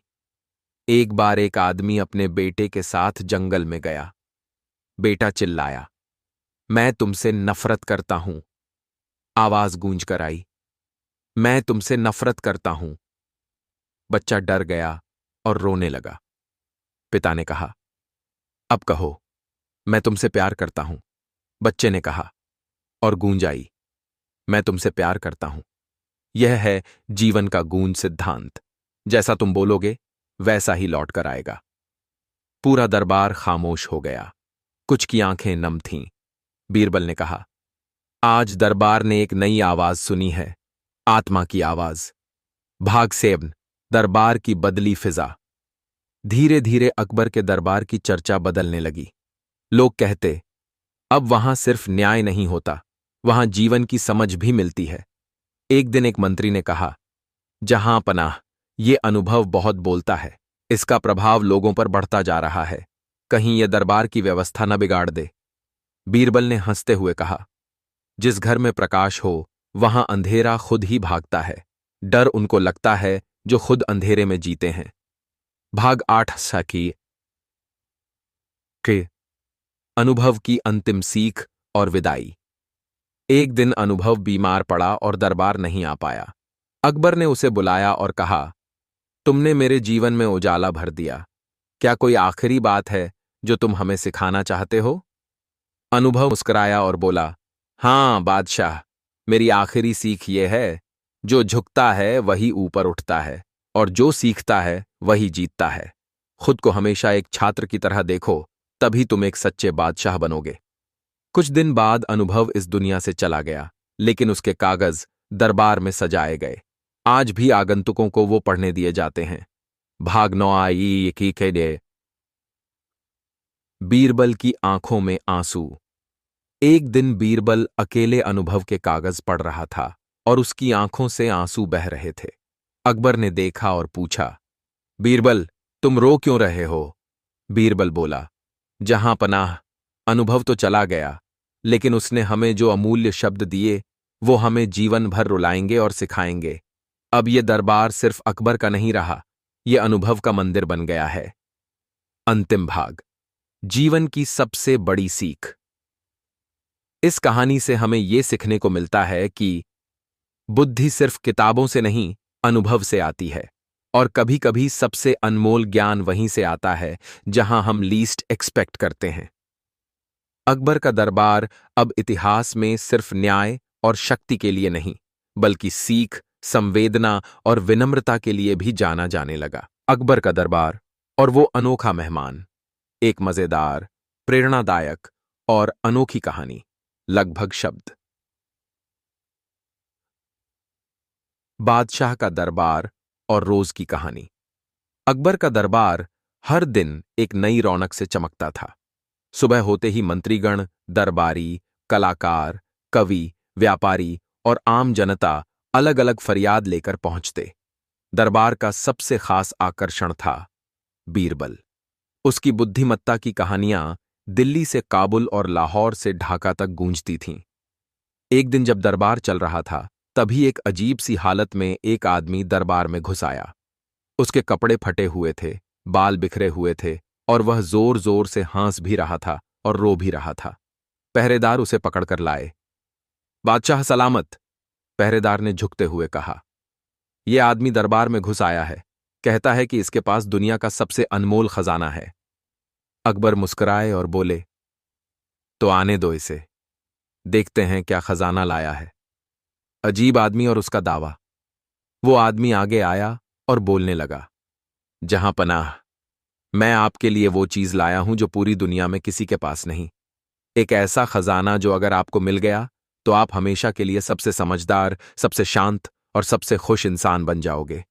एक बार एक आदमी अपने बेटे के साथ जंगल में गया। बेटा चिल्लाया, मैं तुमसे नफरत करता हूं। आवाज गूंज कर आई, मैं तुमसे नफरत करता हूं। बच्चा डर गया और रोने लगा। पिता ने कहा, अब कहो, मैं तुमसे प्यार करता हूं। बच्चे ने कहा, और गूंज आई, मैं तुमसे प्यार करता हूं। यह है जीवन का गूंज सिद्धांत। जैसा तुम बोलोगे वैसा ही लौट कर आएगा। पूरा दरबार खामोश हो गया। कुछ की आंखें नम थीं। बीरबल ने कहा, आज दरबार ने एक नई आवाज सुनी है, आत्मा की आवाज। भाग सेवन, दरबार की बदली फिजा। धीरे धीरे अकबर के दरबार की चर्चा बदलने लगी। लोग कहते, अब वहां सिर्फ न्याय नहीं होता, वहां जीवन की समझ भी मिलती है। एक दिन एक मंत्री ने कहा, जहां पनाह, ये अनुभव बहुत बोलता है। इसका प्रभाव लोगों पर बढ़ता जा रहा है। कहीं यह दरबार की व्यवस्था न बिगाड़ दे। बीरबल ने हंसते हुए कहा, जिस घर में प्रकाश हो वहां अंधेरा खुद ही भागता है। डर उनको लगता है जो खुद अंधेरे में जीते हैं। भाग 8 सकी के अनुभव की अंतिम सीख और विदाई। एक दिन अनुभव बीमार पड़ा और दरबार नहीं आ पाया। अकबर ने उसे बुलाया और कहा, तुमने मेरे जीवन में उजाला भर दिया। क्या कोई आखिरी बात है जो तुम हमें सिखाना चाहते हो? अनुभव मुस्कुराया और बोला, हां बादशाह, मेरी आखिरी सीख यह है, जो झुकता है वही ऊपर उठता है, और जो सीखता है वही जीतता है। खुद को हमेशा एक छात्र की तरह देखो, तभी तुम एक सच्चे बादशाह बनोगे। कुछ दिन बाद अनुभव इस दुनिया से चला गया, लेकिन उसके कागज दरबार में सजाए गए। आज भी आगंतुकों को वो पढ़ने दिए जाते हैं। भाग 9 आई की के लिए। बीरबल की आंखों में आंसू। एक दिन बीरबल अकेले अनुभव के कागज पढ़ रहा था और उसकी आंखों से आंसू बह रहे थे। अकबर ने देखा और पूछा, बीरबल, तुम रो क्यों रहे हो? बीरबल बोला, जहां पनाह, अनुभव तो चला गया, लेकिन उसने हमें जो अमूल्य शब्द दिए वो हमें जीवन भर रुलाएंगे और सिखाएंगे। अब ये दरबार सिर्फ अकबर का नहीं रहा, ये अनुभव का मंदिर बन गया है। अंतिम भाग, जीवन की सबसे बड़ी सीख। इस कहानी से हमें यह सीखने को मिलता है कि बुद्धि सिर्फ किताबों से नहीं, अनुभव से आती है, और कभी कभी सबसे अनमोल ज्ञान वहीं से आता है जहां हम लीस्ट एक्सपेक्ट करते हैं। अकबर का दरबार अब इतिहास में सिर्फ न्याय और शक्ति के लिए नहीं, बल्कि सीख, संवेदना और विनम्रता के लिए भी जाना जाने लगा। अकबर का दरबार और वो अनोखा मेहमान। एक मजेदार, प्रेरणादायक और अनोखी कहानी। लगभग शब्द। बादशाह का दरबार और रोज की कहानी। अकबर का दरबार हर दिन एक नई रौनक से चमकता था। सुबह होते ही मंत्रीगण, दरबारी, कलाकार, कवि, व्यापारी और आम जनता अलग अलग फरियाद लेकर पहुंचते। दरबार का सबसे खास आकर्षण था बीरबल। उसकी बुद्धिमत्ता की कहानियां दिल्ली से काबुल और लाहौर से ढाका तक गूंजती थीं। एक दिन जब दरबार चल रहा था, तभी एक अजीब सी हालत में एक आदमी दरबार में घुस आया। उसके कपड़े फटे हुए थे, बाल बिखरे हुए थे, और वह जोर जोर से हंस भी रहा था और रो भी रहा था। पहरेदार उसे पकड़कर लाए। बादशाह सलामत, पहरेदार ने झुकते हुए कहा। यह आदमी दरबार में घुस आया है, कहता है कि इसके पास दुनिया का सबसे अनमोल खजाना है। अकबर मुस्कुराए और बोले, तो आने दो इसे, देखते हैं क्या खजाना लाया है। अजीब आदमी और उसका दावा। वो आदमी आगे आया और बोलने लगा, जहां पनाह, मैं आपके लिए वो चीज लाया हूं जो पूरी दुनिया में किसी के पास नहीं। एक ऐसा खजाना जो अगर आपको मिल गया तो आप हमेशा के लिए सबसे समझदार, सबसे शांत और सबसे खुश इंसान बन जाओगे।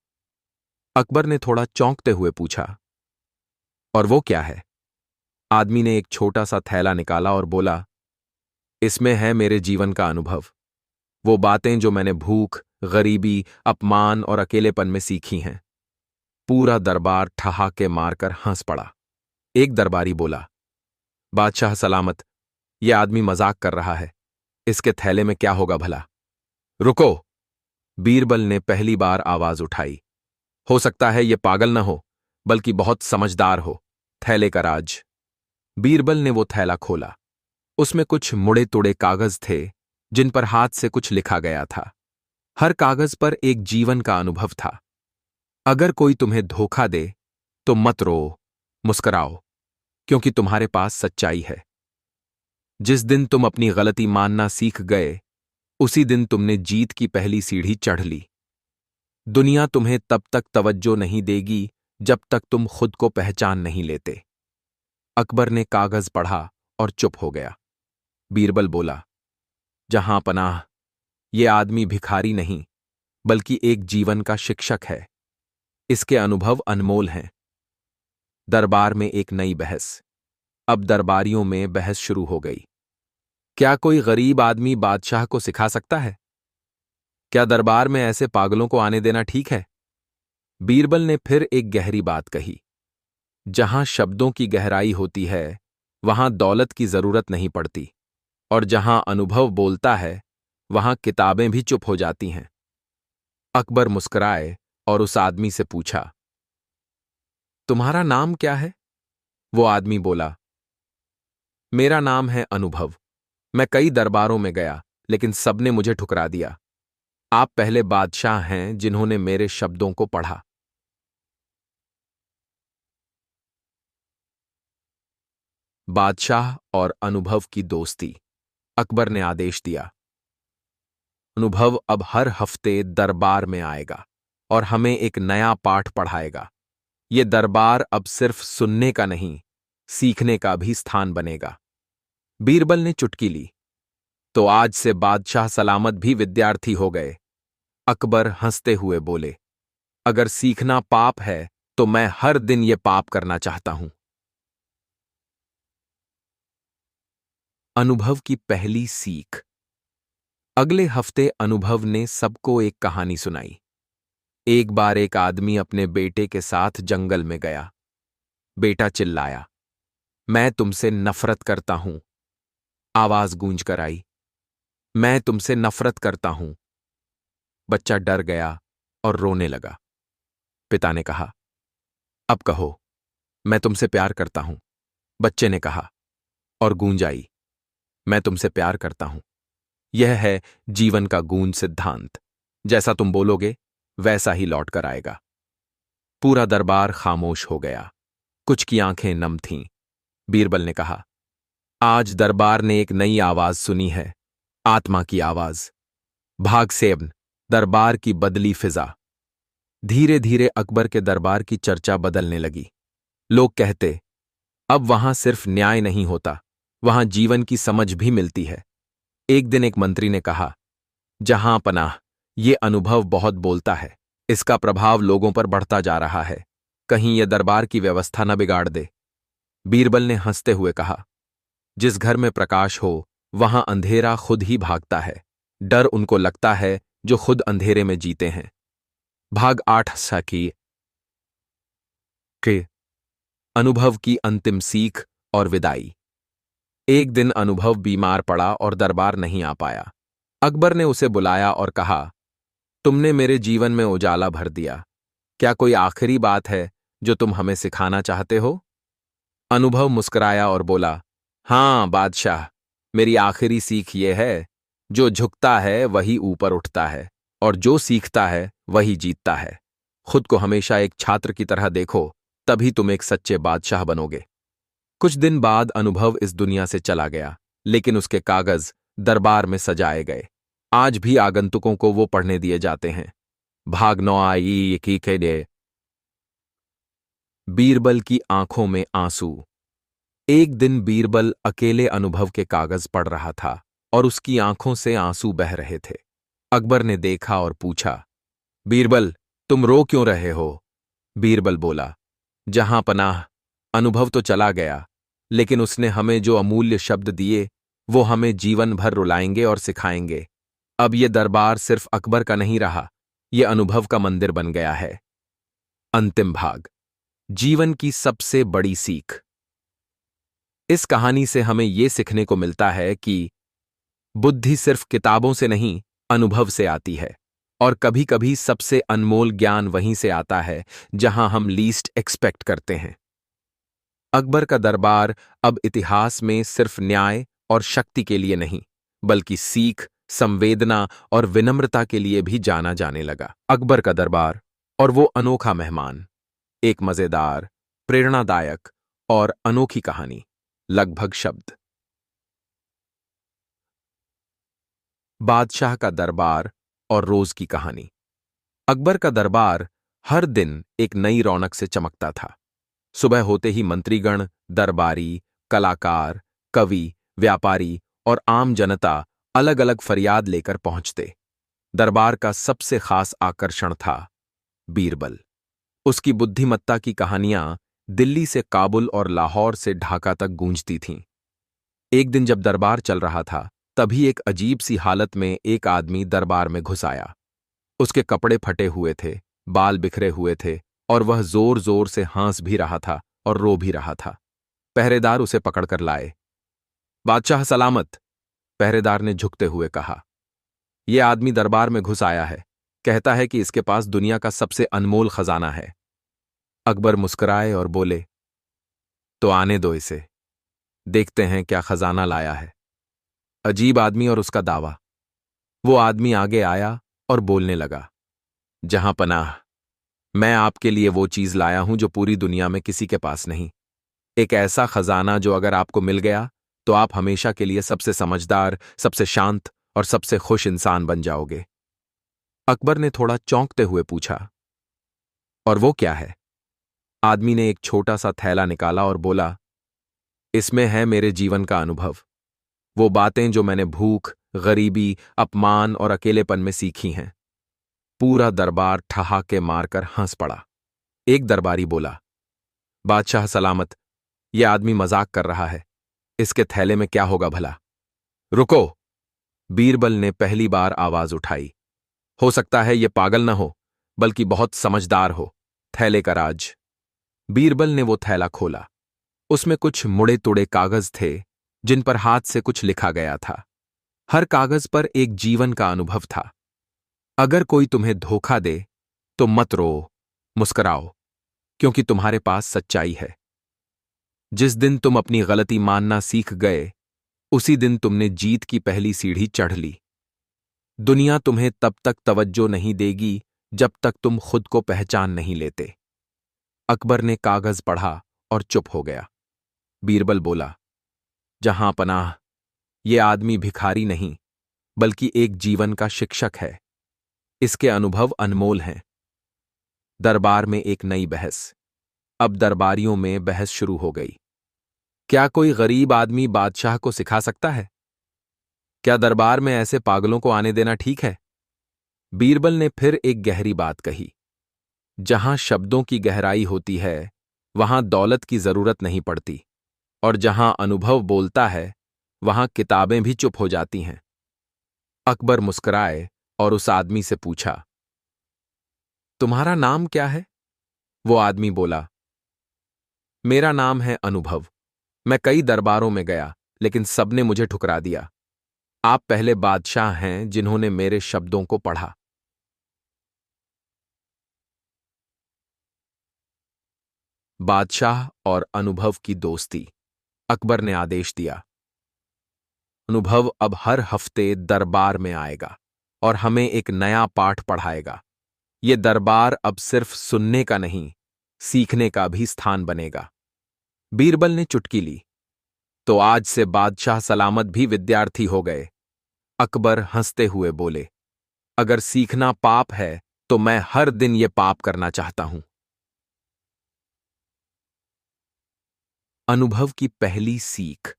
अकबर ने थोड़ा चौंकते हुए पूछा, और वो क्या है? आदमी ने एक छोटा सा थैला निकाला और बोला, इसमें है मेरे जीवन का अनुभव, वो बातें जो मैंने भूख, गरीबी, अपमान और अकेलेपन में सीखी हैं। पूरा दरबार ठहाके मारकर हंस पड़ा। एक दरबारी बोला, बादशाह सलामत, यह आदमी मजाक कर रहा है, इसके थैले में क्या होगा भला? रुको, बीरबल ने पहली बार आवाज उठाई। हो सकता है यह पागल न हो, बल्कि बहुत समझदार हो। थैले का राज। बीरबल ने वो थैला खोला। उसमें कुछ मुड़े तुड़े कागज थे, जिन पर हाथ से कुछ लिखा गया था। हर कागज पर एक जीवन का अनुभव था। अगर कोई तुम्हें धोखा दे तो मत रो, मुस्कुराओ, क्योंकि तुम्हारे पास सच्चाई है। जिस दिन तुम अपनी गलती मानना सीख गए, उसी दिन तुमने जीत की पहली सीढ़ी चढ़ ली। दुनिया तुम्हें तब तक तवज्जो नहीं देगी जब तक तुम खुद को पहचान नहीं लेते। अकबर ने कागज पढ़ा और चुप हो गया। बीरबल बोला, जहां पनाह, ये आदमी भिखारी नहीं, बल्कि एक जीवन का शिक्षक है। इसके अनुभव अनमोल हैं। दरबार में एक नई बहस। अब दरबारियों में बहस शुरू हो गई। क्या कोई गरीब आदमी बादशाह को सिखा सकता है? क्या दरबार में ऐसे पागलों को आने देना ठीक है? बीरबल ने फिर एक गहरी बात कही, जहां शब्दों की गहराई होती है, वहां दौलत की जरूरत नहीं पड़ती, और जहां अनुभव बोलता है, वहां किताबें भी चुप हो जाती हैं। अकबर मुस्कुराए और उस आदमी से पूछा, तुम्हारा नाम क्या है? वो आदमी बोला, मेरा नाम है अनुभव। मैं कई दरबारों में गया, लेकिन सबने मुझे ठुकरा दिया। आप पहले बादशाह हैं जिन्होंने मेरे शब्दों को पढ़ा। बादशाह और अनुभव की दोस्ती। अकबर ने आदेश दिया, अनुभव अब हर हफ्ते दरबार में आएगा और हमें एक नया पाठ पढ़ाएगा। ये दरबार अब सिर्फ सुनने का नहीं, सीखने का भी स्थान बनेगा। बीरबल ने चुटकी ली, तो आज से बादशाह सलामत भी विद्यार्थी हो गए। अकबर हंसते हुए बोले, अगर सीखना पाप है तो मैं हर दिन ये पाप करना चाहता हूं। अनुभव की पहली सीख। अगले हफ्ते अनुभव ने सबको एक कहानी सुनाई। एक बार एक आदमी अपने बेटे के साथ जंगल में गया। बेटा चिल्लाया, मैं तुमसे नफरत करता हूं। आवाज गूंज कर आई, मैं तुमसे नफरत करता हूं। बच्चा डर गया और रोने लगा। पिता ने कहा, अब कहो, मैं तुमसे प्यार करता हूं। बच्चे ने कहा, और गूंज आई, मैं तुमसे प्यार करता हूं। यह है जीवन का गूंज सिद्धांत। जैसा तुम बोलोगे, वैसा ही लौट कर आएगा। पूरा दरबार खामोश हो गया। कुछ की आंखें नम थीं। बीरबल ने कहा, आज दरबार ने एक नई आवाज सुनी है, आत्मा की आवाज। भाग सेवन, दरबार की बदली फिजा। धीरे धीरे अकबर के दरबार की चर्चा बदलने लगी। लोग कहते, अब वहां सिर्फ न्याय नहीं होता, वहां जीवन की समझ भी मिलती है। एक दिन एक मंत्री ने कहा, जहां पनाह, ये अनुभव बहुत बोलता है। इसका प्रभाव लोगों पर बढ़ता जा रहा है। कहीं यह दरबार की व्यवस्था न बिगाड़ दे। बीरबल ने हंसते हुए कहा, जिस घर में प्रकाश हो, वहां अंधेरा खुद ही भागता है। डर उनको लगता है जो खुद अंधेरे में जीते हैं। भाग 8 सकी के अनुभव की अंतिम सीख और विदाई। एक दिन अनुभव बीमार पड़ा और दरबार नहीं आ पाया। अकबर ने उसे बुलाया और कहा, तुमने मेरे जीवन में उजाला भर दिया। क्या कोई आखिरी बात है जो तुम हमें सिखाना चाहते हो? अनुभव मुस्कुराया और बोला, हां बादशाह, मेरी आखिरी सीख यह है, जो झुकता है वही ऊपर उठता है, और जो सीखता है वही जीतता है। खुद को हमेशा एक छात्र की तरह देखो, तभी तुम एक सच्चे बादशाह बनोगे। कुछ दिन बाद अनुभव इस दुनिया से चला गया, लेकिन उसके कागज दरबार में सजाए गए। आज भी आगंतुकों को वो पढ़ने दिए जाते हैं। भाग 9 आई की के लिए। बीरबल की आंखों में आंसू। एक दिन बीरबल अकेले अनुभव के कागज पढ़ रहा था और उसकी आंखों से आंसू बह रहे थे। अकबर ने देखा और पूछा, बीरबल, तुम रो क्यों रहे हो? बीरबल बोला, जहां पनाह, अनुभव तो चला गया, लेकिन उसने हमें जो अमूल्य शब्द दिए, वो हमें जीवन भर रुलाएंगे और सिखाएंगे। अब ये दरबार सिर्फ अकबर का नहीं रहा, ये अनुभव का मंदिर बन गया है। अंतिम भाग, जीवन की सबसे बड़ी सीख। इस कहानी से हमें यह सीखने को मिलता है कि बुद्धि सिर्फ किताबों से नहीं, अनुभव से आती है, और कभी कभी सबसे अनमोल ज्ञान वहीं से आता है जहां हम लीस्ट एक्सपेक्ट करते हैं। अकबर का दरबार अब इतिहास में सिर्फ न्याय और शक्ति के लिए नहीं, बल्कि सीख, संवेदना और विनम्रता के लिए भी जाना जाने लगा। अकबर का दरबार और वो अनोखा मेहमान। एक मजेदार, प्रेरणादायक और अनोखी कहानी। लगभग शब्द। बादशाह का दरबार और रोज की कहानी। अकबर का दरबार हर दिन एक नई रौनक से चमकता था। सुबह होते ही मंत्रीगण, दरबारी, कलाकार, कवि, व्यापारी और आम जनता अलग अलग फरियाद लेकर पहुंचते। दरबार का सबसे खास आकर्षण था बीरबल। उसकी बुद्धिमत्ता की कहानियां दिल्ली से काबुल और लाहौर से ढाका तक गूंजती थीं। एक दिन जब दरबार चल रहा था, तभी एक अजीब सी हालत में एक आदमी दरबार में घुस आया। उसके कपड़े फटे हुए थे, बाल बिखरे हुए थे और वह जोर जोर से हंस भी रहा था और रो भी रहा था। पहरेदार उसे पकड़कर लाए। बादशाह सलामत, पहरेदार ने झुकते हुए कहा। यह आदमी दरबार में घुस आया है, कहता है कि इसके पास दुनिया का सबसे अनमोल खजाना है। अकबर मुस्कुराए और बोले, तो आने दो इसे, देखते हैं क्या खजाना लाया है। अजीब आदमी और उसका दावा। वो आदमी आगे आया और बोलने लगा, जहां पनाह, मैं आपके लिए वो चीज लाया हूं जो पूरी दुनिया में किसी के पास नहीं। एक ऐसा खजाना जो अगर आपको मिल गया तो आप हमेशा के लिए सबसे समझदार, सबसे शांत और सबसे खुश इंसान बन जाओगे। अकबर ने थोड़ा चौंकते हुए पूछा, और वो क्या है? आदमी ने एक छोटा सा थैला निकाला और बोला, इसमें है मेरे जीवन का अनुभव, वो बातें जो मैंने भूख, गरीबी, अपमान और अकेलेपन में सीखी हैं। पूरा दरबार ठहाके मारकर हंस पड़ा। एक दरबारी बोला, बादशाह सलामत, यह आदमी मजाक कर रहा है, इसके थैले में क्या होगा भला? रुको, बीरबल ने पहली बार आवाज उठाई। हो सकता है यह पागल न हो, बल्कि बहुत समझदार हो। थैले का राज। बीरबल ने वो थैला खोला। उसमें कुछ मुड़े तुड़े कागज थे जिन पर हाथ से कुछ लिखा गया था। हर कागज पर एक जीवन का अनुभव था। अगर कोई तुम्हें धोखा दे तो मत रो, मुस्कुराओ, क्योंकि तुम्हारे पास सच्चाई है। जिस दिन तुम अपनी गलती मानना सीख गए, उसी दिन तुमने जीत की पहली सीढ़ी चढ़ ली। दुनिया तुम्हें तब तक तवज्जो नहीं देगी जब तक तुम खुद को पहचान नहीं लेते। अकबर ने कागज पढ़ा और चुप हो गया। बीरबल बोला, जहां पनाह, ये आदमी भिखारी नहीं, बल्कि एक जीवन का शिक्षक है। इसके अनुभव अनमोल हैं। दरबार में एक नई बहस। अब दरबारियों में बहस शुरू हो गई। क्या कोई गरीब आदमी बादशाह को सिखा सकता है? क्या दरबार में ऐसे पागलों को आने देना ठीक है? बीरबल ने फिर एक गहरी बात कही, जहां शब्दों की गहराई होती है, वहां दौलत की जरूरत नहीं पड़ती, और जहां अनुभव बोलता है, वहां किताबें भी चुप हो जाती हैं। अकबर मुस्कुराए और उस आदमी से पूछा, तुम्हारा नाम क्या है? वो आदमी बोला, मेरा नाम है अनुभव। मैं कई दरबारों में गया, लेकिन सबने मुझे ठुकरा दिया। आप पहले बादशाह हैं जिन्होंने मेरे शब्दों को पढ़ा। बादशाह और अनुभव की दोस्ती। अकबर ने आदेश दिया, अनुभव अब हर हफ्ते दरबार में आएगा और हमें एक नया पाठ पढ़ाएगा। ये दरबार अब सिर्फ सुनने का नहीं, सीखने का भी स्थान बनेगा। बीरबल ने चुटकी ली, तो आज से बादशाह सलामत भी विद्यार्थी हो गए। अकबर हंसते हुए बोले, अगर सीखना पाप है तो मैं हर दिन ये पाप करना चाहता हूं। अनुभव की पहली सीख।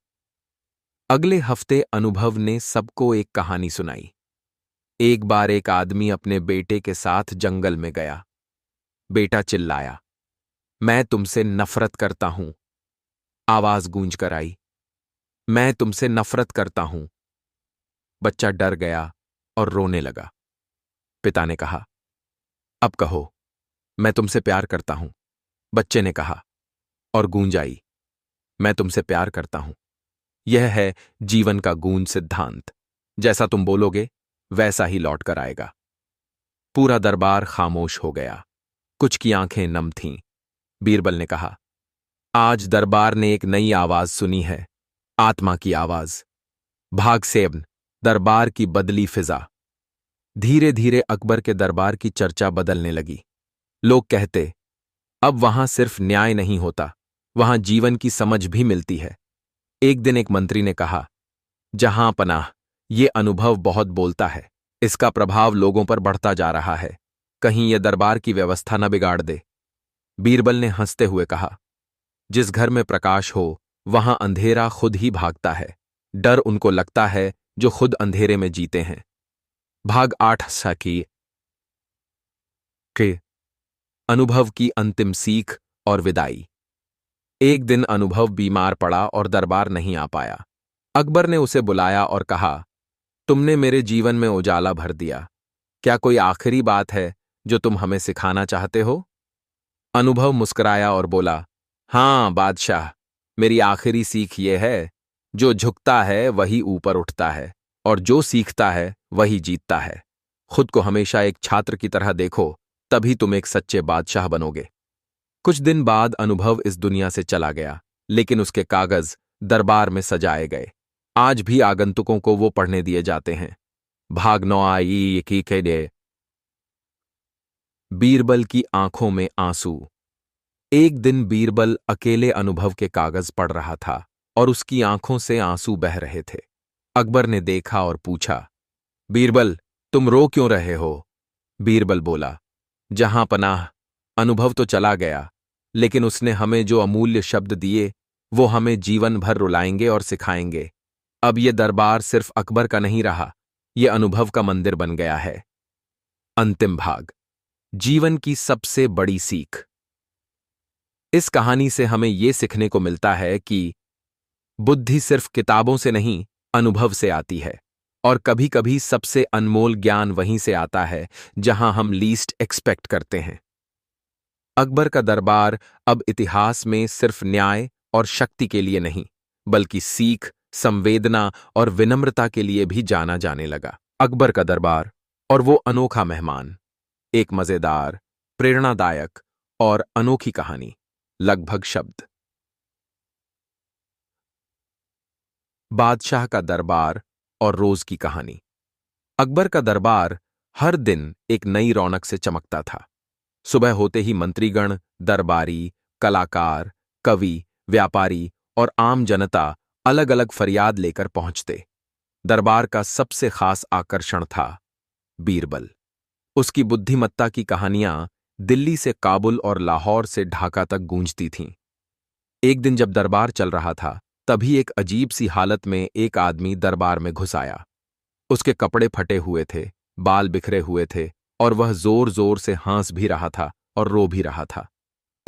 अगले हफ्ते अनुभव ने सबको एक कहानी सुनाई। एक बार एक आदमी अपने बेटे के साथ जंगल में गया। बेटा चिल्लाया, मैं तुमसे नफरत करता हूं। आवाज गूंज कर आई, मैं तुमसे नफरत करता हूं। बच्चा डर गया और रोने लगा। पिता ने कहा, अब कहो, मैं तुमसे प्यार करता हूं। बच्चे ने कहा, और गूंज आई, मैं तुमसे प्यार करता हूं। यह है जीवन का गूंज सिद्धांत। जैसा तुम बोलोगे वैसा ही लौट कर आएगा। पूरा दरबार खामोश हो गया। कुछ की आंखें नम थीं। बीरबल ने कहा, आज दरबार ने एक नई आवाज सुनी है, आत्मा की आवाज। भाग सेवन, दरबार की बदली फिजा। धीरे धीरे अकबर के दरबार की चर्चा बदलने लगी। लोग कहते, अब वहां सिर्फ न्याय नहीं होता, वहां जीवन की समझ भी मिलती है। एक दिन एक मंत्री ने कहा, जहां पनाह, ये अनुभव बहुत बोलता है। इसका प्रभाव लोगों पर बढ़ता जा रहा है। कहीं यह दरबार की व्यवस्था न बिगाड़ दे। बीरबल ने हंसते हुए कहा, जिस घर में प्रकाश हो वहां अंधेरा खुद ही भागता है। डर उनको लगता है जो खुद अंधेरे में जीते हैं। भाग 8 साकी के अनुभव की अंतिम सीख और विदाई। एक दिन अनुभव बीमार पड़ा और दरबार नहीं आ पाया। अकबर ने उसे बुलाया और कहा, तुमने मेरे जीवन में उजाला भर दिया। क्या कोई आखिरी बात है जो तुम हमें सिखाना चाहते हो? अनुभव मुस्कुराया और बोला, हां बादशाह, मेरी आखिरी सीख यह है, जो झुकता है वही ऊपर उठता है और जो सीखता है वही जीतता है। खुद को हमेशा एक छात्र की तरह देखो, तभी तुम एक सच्चे बादशाह बनोगे। कुछ दिन बाद अनुभव इस दुनिया से चला गया, लेकिन उसके कागज दरबार में सजाए गए। आज भी आगंतुकों को वो पढ़ने दिए जाते हैं। भाग 9 आई की के लिए। बीरबल की आंखों में आंसू। एक दिन बीरबल अकेले अनुभव के कागज पढ़ रहा था और उसकी आंखों से आंसू बह रहे थे। अकबर ने देखा और पूछा, बीरबल, तुम रो क्यों रहे हो? बीरबल बोला, जहां पनाह, अनुभव तो चला गया, लेकिन उसने हमें जो अमूल्य शब्द दिए वो हमें जीवन भर रुलाएंगे और सिखाएंगे। अब ये दरबार सिर्फ अकबर का नहीं रहा, ये अनुभव का मंदिर बन गया है। अंतिम भाग, जीवन की सबसे बड़ी सीख। इस कहानी से हमें यह सीखने को मिलता है कि बुद्धि सिर्फ किताबों से नहीं, अनुभव से आती है। और कभी कभी सबसे अनमोल ज्ञान वहीं से आता है जहां हम लीस्ट एक्सपेक्ट करते हैं। अकबर का दरबार अब इतिहास में सिर्फ न्याय और शक्ति के लिए नहीं, बल्कि सीख, संवेदना और विनम्रता के लिए भी जाना जाने लगा। अकबर का दरबार और वो अनोखा मेहमान। एक मजेदार, प्रेरणादायक और अनोखी कहानी। लगभग शब्द। बादशाह का दरबार और रोज की कहानी। अकबर का दरबार हर दिन एक नई रौनक से चमकता था। सुबह होते ही मंत्रीगण, दरबारी, कलाकार, कवि, व्यापारी और आम जनता अलग अलग फरियाद लेकर पहुंचते। दरबार का सबसे खास आकर्षण था बीरबल। उसकी बुद्धिमत्ता की कहानियां दिल्ली से काबुल और लाहौर से ढाका तक गूंजती थीं। एक दिन जब दरबार चल रहा था, तभी एक अजीब सी हालत में एक आदमी दरबार में घुस आया। उसके कपड़े फटे हुए थे, बाल बिखरे हुए थे और वह जोर जोर से हंस भी रहा था और रो भी रहा था।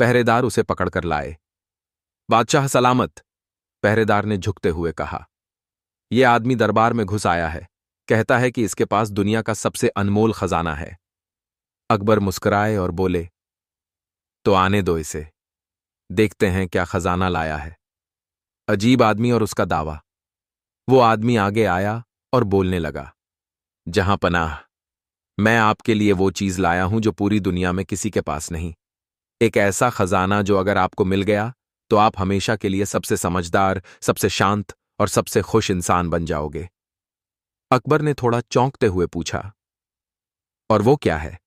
पहरेदार उसे पकड़कर लाए। बादशाह सलामत, पहरेदार ने झुकते हुए कहा। यह आदमी दरबार में घुस आया है, कहता है कि इसके पास दुनिया का सबसे अनमोल खजाना है। अकबर मुस्कुराए और बोले, तो आने दो इसे, देखते हैं क्या खजाना लाया है। अजीब आदमी और उसका दावा। वो आदमी आगे आया और बोलने लगा, जहां पनाह, मैं आपके लिए वो चीज लाया हूं जो पूरी दुनिया में किसी के पास नहीं। एक ऐसा खजाना जो अगर आपको मिल गया तो आप हमेशा के लिए सबसे समझदार, सबसे शांत और सबसे खुश इंसान बन जाओगे। अकबर ने थोड़ा चौंकते हुए पूछा, और वो क्या है?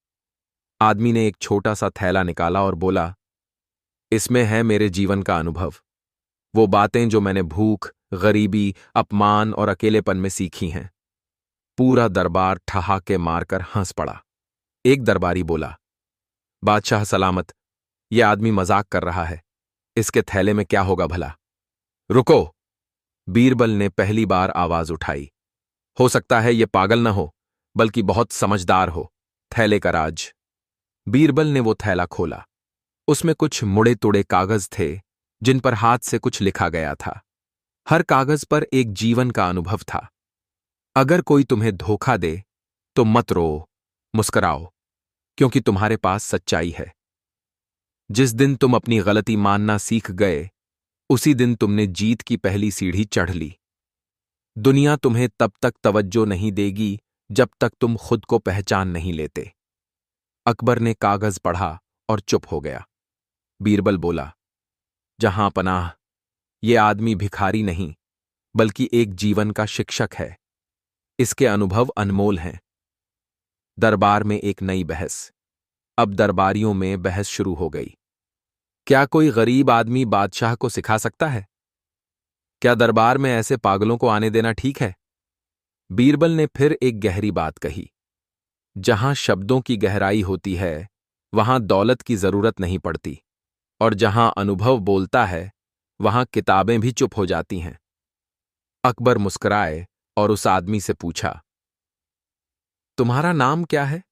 आदमी ने एक छोटा सा थैला निकाला और बोला, इसमें है मेरे जीवन का अनुभव, वो बातें जो मैंने भूख, गरीबी, अपमान और अकेलेपन में सीखी हैं। पूरा दरबार ठहाके मारकर हंस पड़ा। एक दरबारी बोला, बादशाह सलामत, यह आदमी मजाक कर रहा है, इसके थैले में क्या होगा भला? रुको, बीरबल ने पहली बार आवाज उठाई। हो सकता है यह पागल न हो, बल्कि बहुत समझदार हो। थैले का राज। बीरबल ने वो थैला खोला। उसमें कुछ मुड़े तुड़े कागज थे जिन पर हाथ से कुछ लिखा गया था। हर कागज पर एक जीवन का अनुभव था। अगर कोई तुम्हें धोखा दे तो मत रो, मुस्कुराओ, क्योंकि तुम्हारे पास सच्चाई है। जिस दिन तुम अपनी गलती मानना सीख गए, उसी दिन तुमने जीत की पहली सीढ़ी चढ़ ली। दुनिया तुम्हें तब तक तवज्जो नहीं देगी जब तक तुम खुद को पहचान नहीं लेते। अकबर ने कागज पढ़ा और चुप हो गया। बीरबल बोला, जहां पनाह, ये आदमी भिखारी नहीं, बल्कि एक जीवन का शिक्षक है। इसके अनुभव अनमोल हैं। दरबार में एक नई बहस। अब दरबारियों में बहस शुरू हो गई। क्या कोई गरीब आदमी बादशाह को सिखा सकता है? क्या दरबार में ऐसे पागलों को आने देना ठीक है? बीरबल ने फिर एक गहरी बात कही। जहां शब्दों की गहराई होती है वहां दौलत की जरूरत नहीं पड़ती, और जहां अनुभव बोलता है वहां किताबें भी चुप हो जाती हैं। अकबर मुस्कुराए और उस आदमी से पूछा, तुम्हारा नाम क्या है?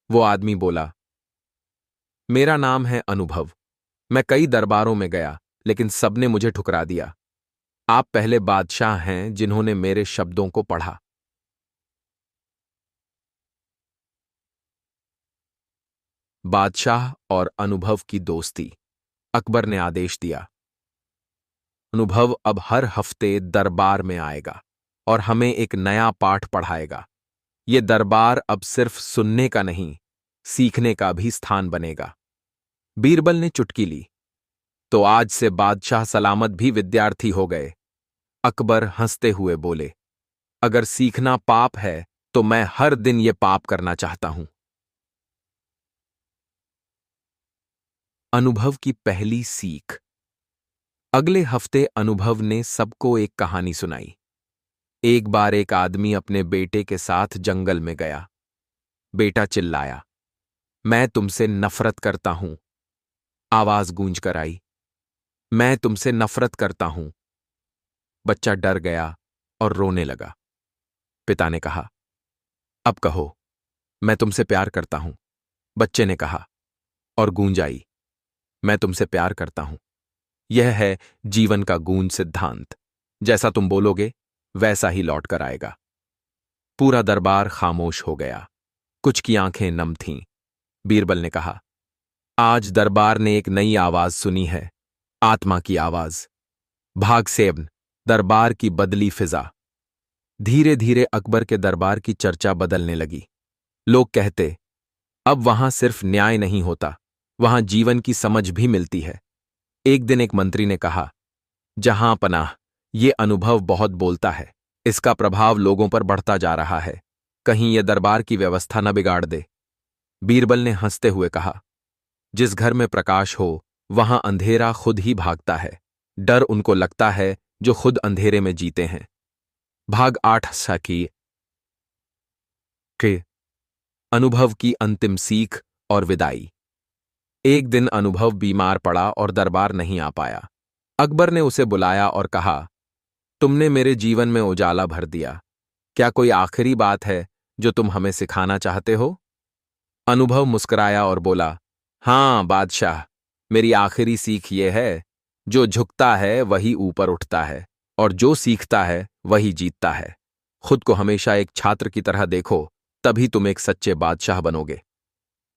वो आदमी बोला, मेरा नाम है अनुभव। मैं कई दरबारों में गया, लेकिन सबने मुझे ठुकरा दिया। आप पहले बादशाह हैं जिन्होंने मेरे शब्दों को पढ़ा। बादशाह और अनुभव की दोस्ती। अकबर ने आदेश दिया, अनुभव अब हर हफ्ते दरबार में आएगा और हमें एक नया पाठ पढ़ाएगा। ये दरबार अब सिर्फ सुनने का नहीं, सीखने का भी स्थान बनेगा। बीरबल ने चुटकी ली, तो आज से बादशाह सलामत भी विद्यार्थी हो गए। अकबर हंसते हुए बोले, अगर सीखना पाप है तो मैं हर दिन ये पाप करना चाहता हूं। अनुभव की पहली सीख। अगले हफ्ते अनुभव ने सबको एक कहानी सुनाई। एक बार एक आदमी अपने बेटे के साथ जंगल में गया। बेटा चिल्लाया, मैं तुमसे नफरत करता हूं। आवाज गूंज कर आई, मैं तुमसे नफरत करता हूं। बच्चा डर गया और रोने लगा। पिता ने कहा, अब कहो, मैं तुमसे प्यार करता हूं। बच्चे ने कहा, और गूंज आई, मैं तुमसे प्यार करता हूं। यह है जीवन का गूंज सिद्धांत। जैसा तुम बोलोगे वैसा ही लौट कर आएगा। पूरा दरबार खामोश हो गया। कुछ की आंखें नम थीं। बीरबल ने कहा, आज दरबार ने एक नई आवाज सुनी है, आत्मा की आवाज। भाग सेवन, दरबार की बदली फिजा। धीरे धीरे अकबर के दरबार की चर्चा बदलने लगी। लोग कहते, अब वहां सिर्फ न्याय नहीं होता, वहां जीवन की समझ भी मिलती है। एक दिन एक मंत्री ने कहा, जहां पनाह, ये अनुभव बहुत बोलता है। इसका प्रभाव लोगों पर बढ़ता जा रहा है। कहीं यह दरबार की व्यवस्था न बिगाड़ दे। बीरबल ने हंसते हुए कहा, जिस घर में प्रकाश हो वहां अंधेरा खुद ही भागता है। डर उनको लगता है जो खुद अंधेरे में जीते हैं। भाग 8 साकी के अनुभव की अंतिम सीख और विदाई। एक दिन अनुभव बीमार पड़ा और दरबार नहीं आ पाया। अकबर ने उसे बुलाया और कहा, तुमने मेरे जीवन में उजाला भर दिया। क्या कोई आखिरी बात है जो तुम हमें सिखाना चाहते हो? अनुभव मुस्कुराया और बोला, हां बादशाह, मेरी आखिरी सीख यह है, जो झुकता है वही ऊपर उठता है, और जो सीखता है वही जीतता है। खुद को हमेशा एक छात्र की तरह देखो, तभी तुम एक सच्चे बादशाह बनोगे।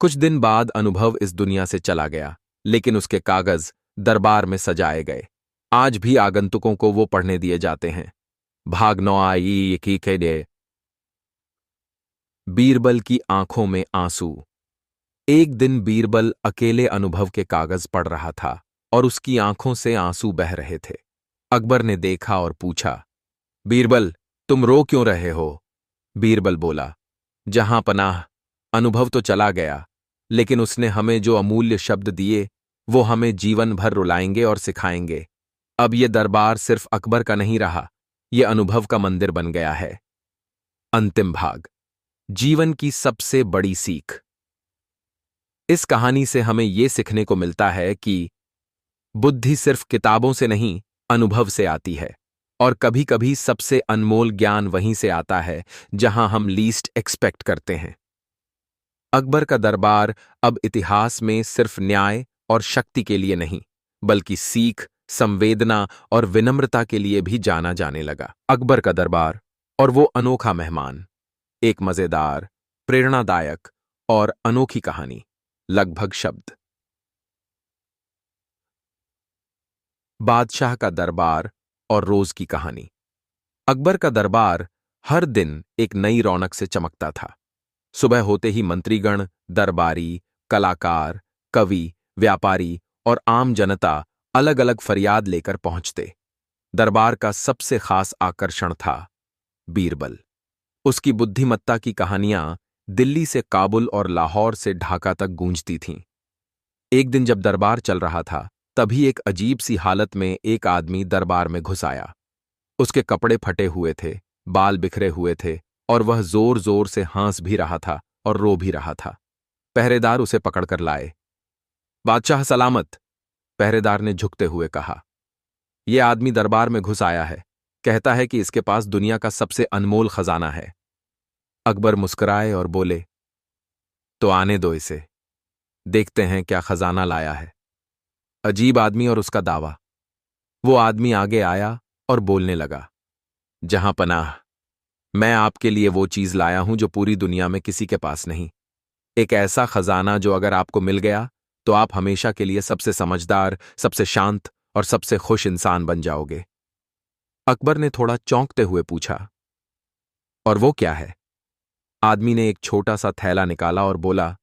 कुछ दिन बाद अनुभव इस दुनिया से चला गया, लेकिन उसके कागज दरबार में सजाए गए। आज भी आगंतुकों को वो पढ़ने दिए जाते हैं। भाग 9 आई की के लिए। बीरबल की आंखों में आंसू। एक दिन बीरबल अकेले अनुभव के कागज पढ़ रहा था और उसकी आंखों से आंसू बह रहे थे। अकबर ने देखा और पूछा, बीरबल, तुम रो क्यों रहे हो? बीरबल बोला, जहां पनाह, अनुभव तो चला गया, लेकिन उसने हमें जो अमूल्य शब्द दिए वो हमें जीवन भर रुलाएंगे और सिखाएंगे। अब ये दरबार सिर्फ अकबर का नहीं रहा, ये अनुभव का मंदिर बन गया है। अंतिम भाग, जीवन की सबसे बड़ी सीख। इस कहानी से हमें यह सीखने को मिलता है कि बुद्धि सिर्फ किताबों से नहीं, अनुभव से आती है, और कभी कभी सबसे अनमोल ज्ञान वहीं से आता है जहां हम लीस्ट एक्सपेक्ट करते हैं। अकबर का दरबार अब इतिहास में सिर्फ न्याय और शक्ति के लिए नहीं, बल्कि सीख, संवेदना और विनम्रता के लिए भी जाना जाने लगा। अकबर का दरबार और वो अनोखा मेहमान। एक मजेदार, प्रेरणादायक और अनोखी कहानी। लगभग शब्द। बादशाह का दरबार और रोज की कहानी। अकबर का दरबार हर दिन एक नई रौनक से चमकता था। सुबह होते ही मंत्रीगण, दरबारी, कलाकार, कवि, व्यापारी और आम जनता अलग अलग फरियाद लेकर पहुंचते। दरबार का सबसे खास आकर्षण था बीरबल। उसकी बुद्धिमत्ता की कहानियां दिल्ली से काबुल और लाहौर से ढाका तक गूंजती थीं। एक दिन जब दरबार चल रहा था, तभी एक अजीब सी हालत में एक आदमी दरबार में घुस आया। उसके कपड़े फटे हुए थे, बाल बिखरे हुए थे और वह जोर जोर से हंस भी रहा था और रो भी रहा था। पहरेदार उसे पकड़कर लाए। बादशाह सलामत, पहरेदार ने झुकते हुए कहा। यह आदमी दरबार में घुस आया है, कहता है कि इसके पास दुनिया का सबसे अनमोल खजाना है। अकबर मुस्कुराए और बोले, तो आने दो इसे, देखते हैं क्या खजाना लाया है। अजीब आदमी और उसका दावा। वो आदमी आगे आया और बोलने लगा, जहां पनाह, मैं आपके लिए वो चीज लाया हूं जो पूरी दुनिया में किसी के पास नहीं। एक ऐसा खजाना जो अगर आपको मिल गया तो आप हमेशा के लिए सबसे समझदार, सबसे शांत और सबसे खुश इंसान बन जाओगे। अकबर ने थोड़ा चौंकते हुए पूछा, और वो क्या है? आदमी ने एक छोटा सा थैला निकाला और बोला,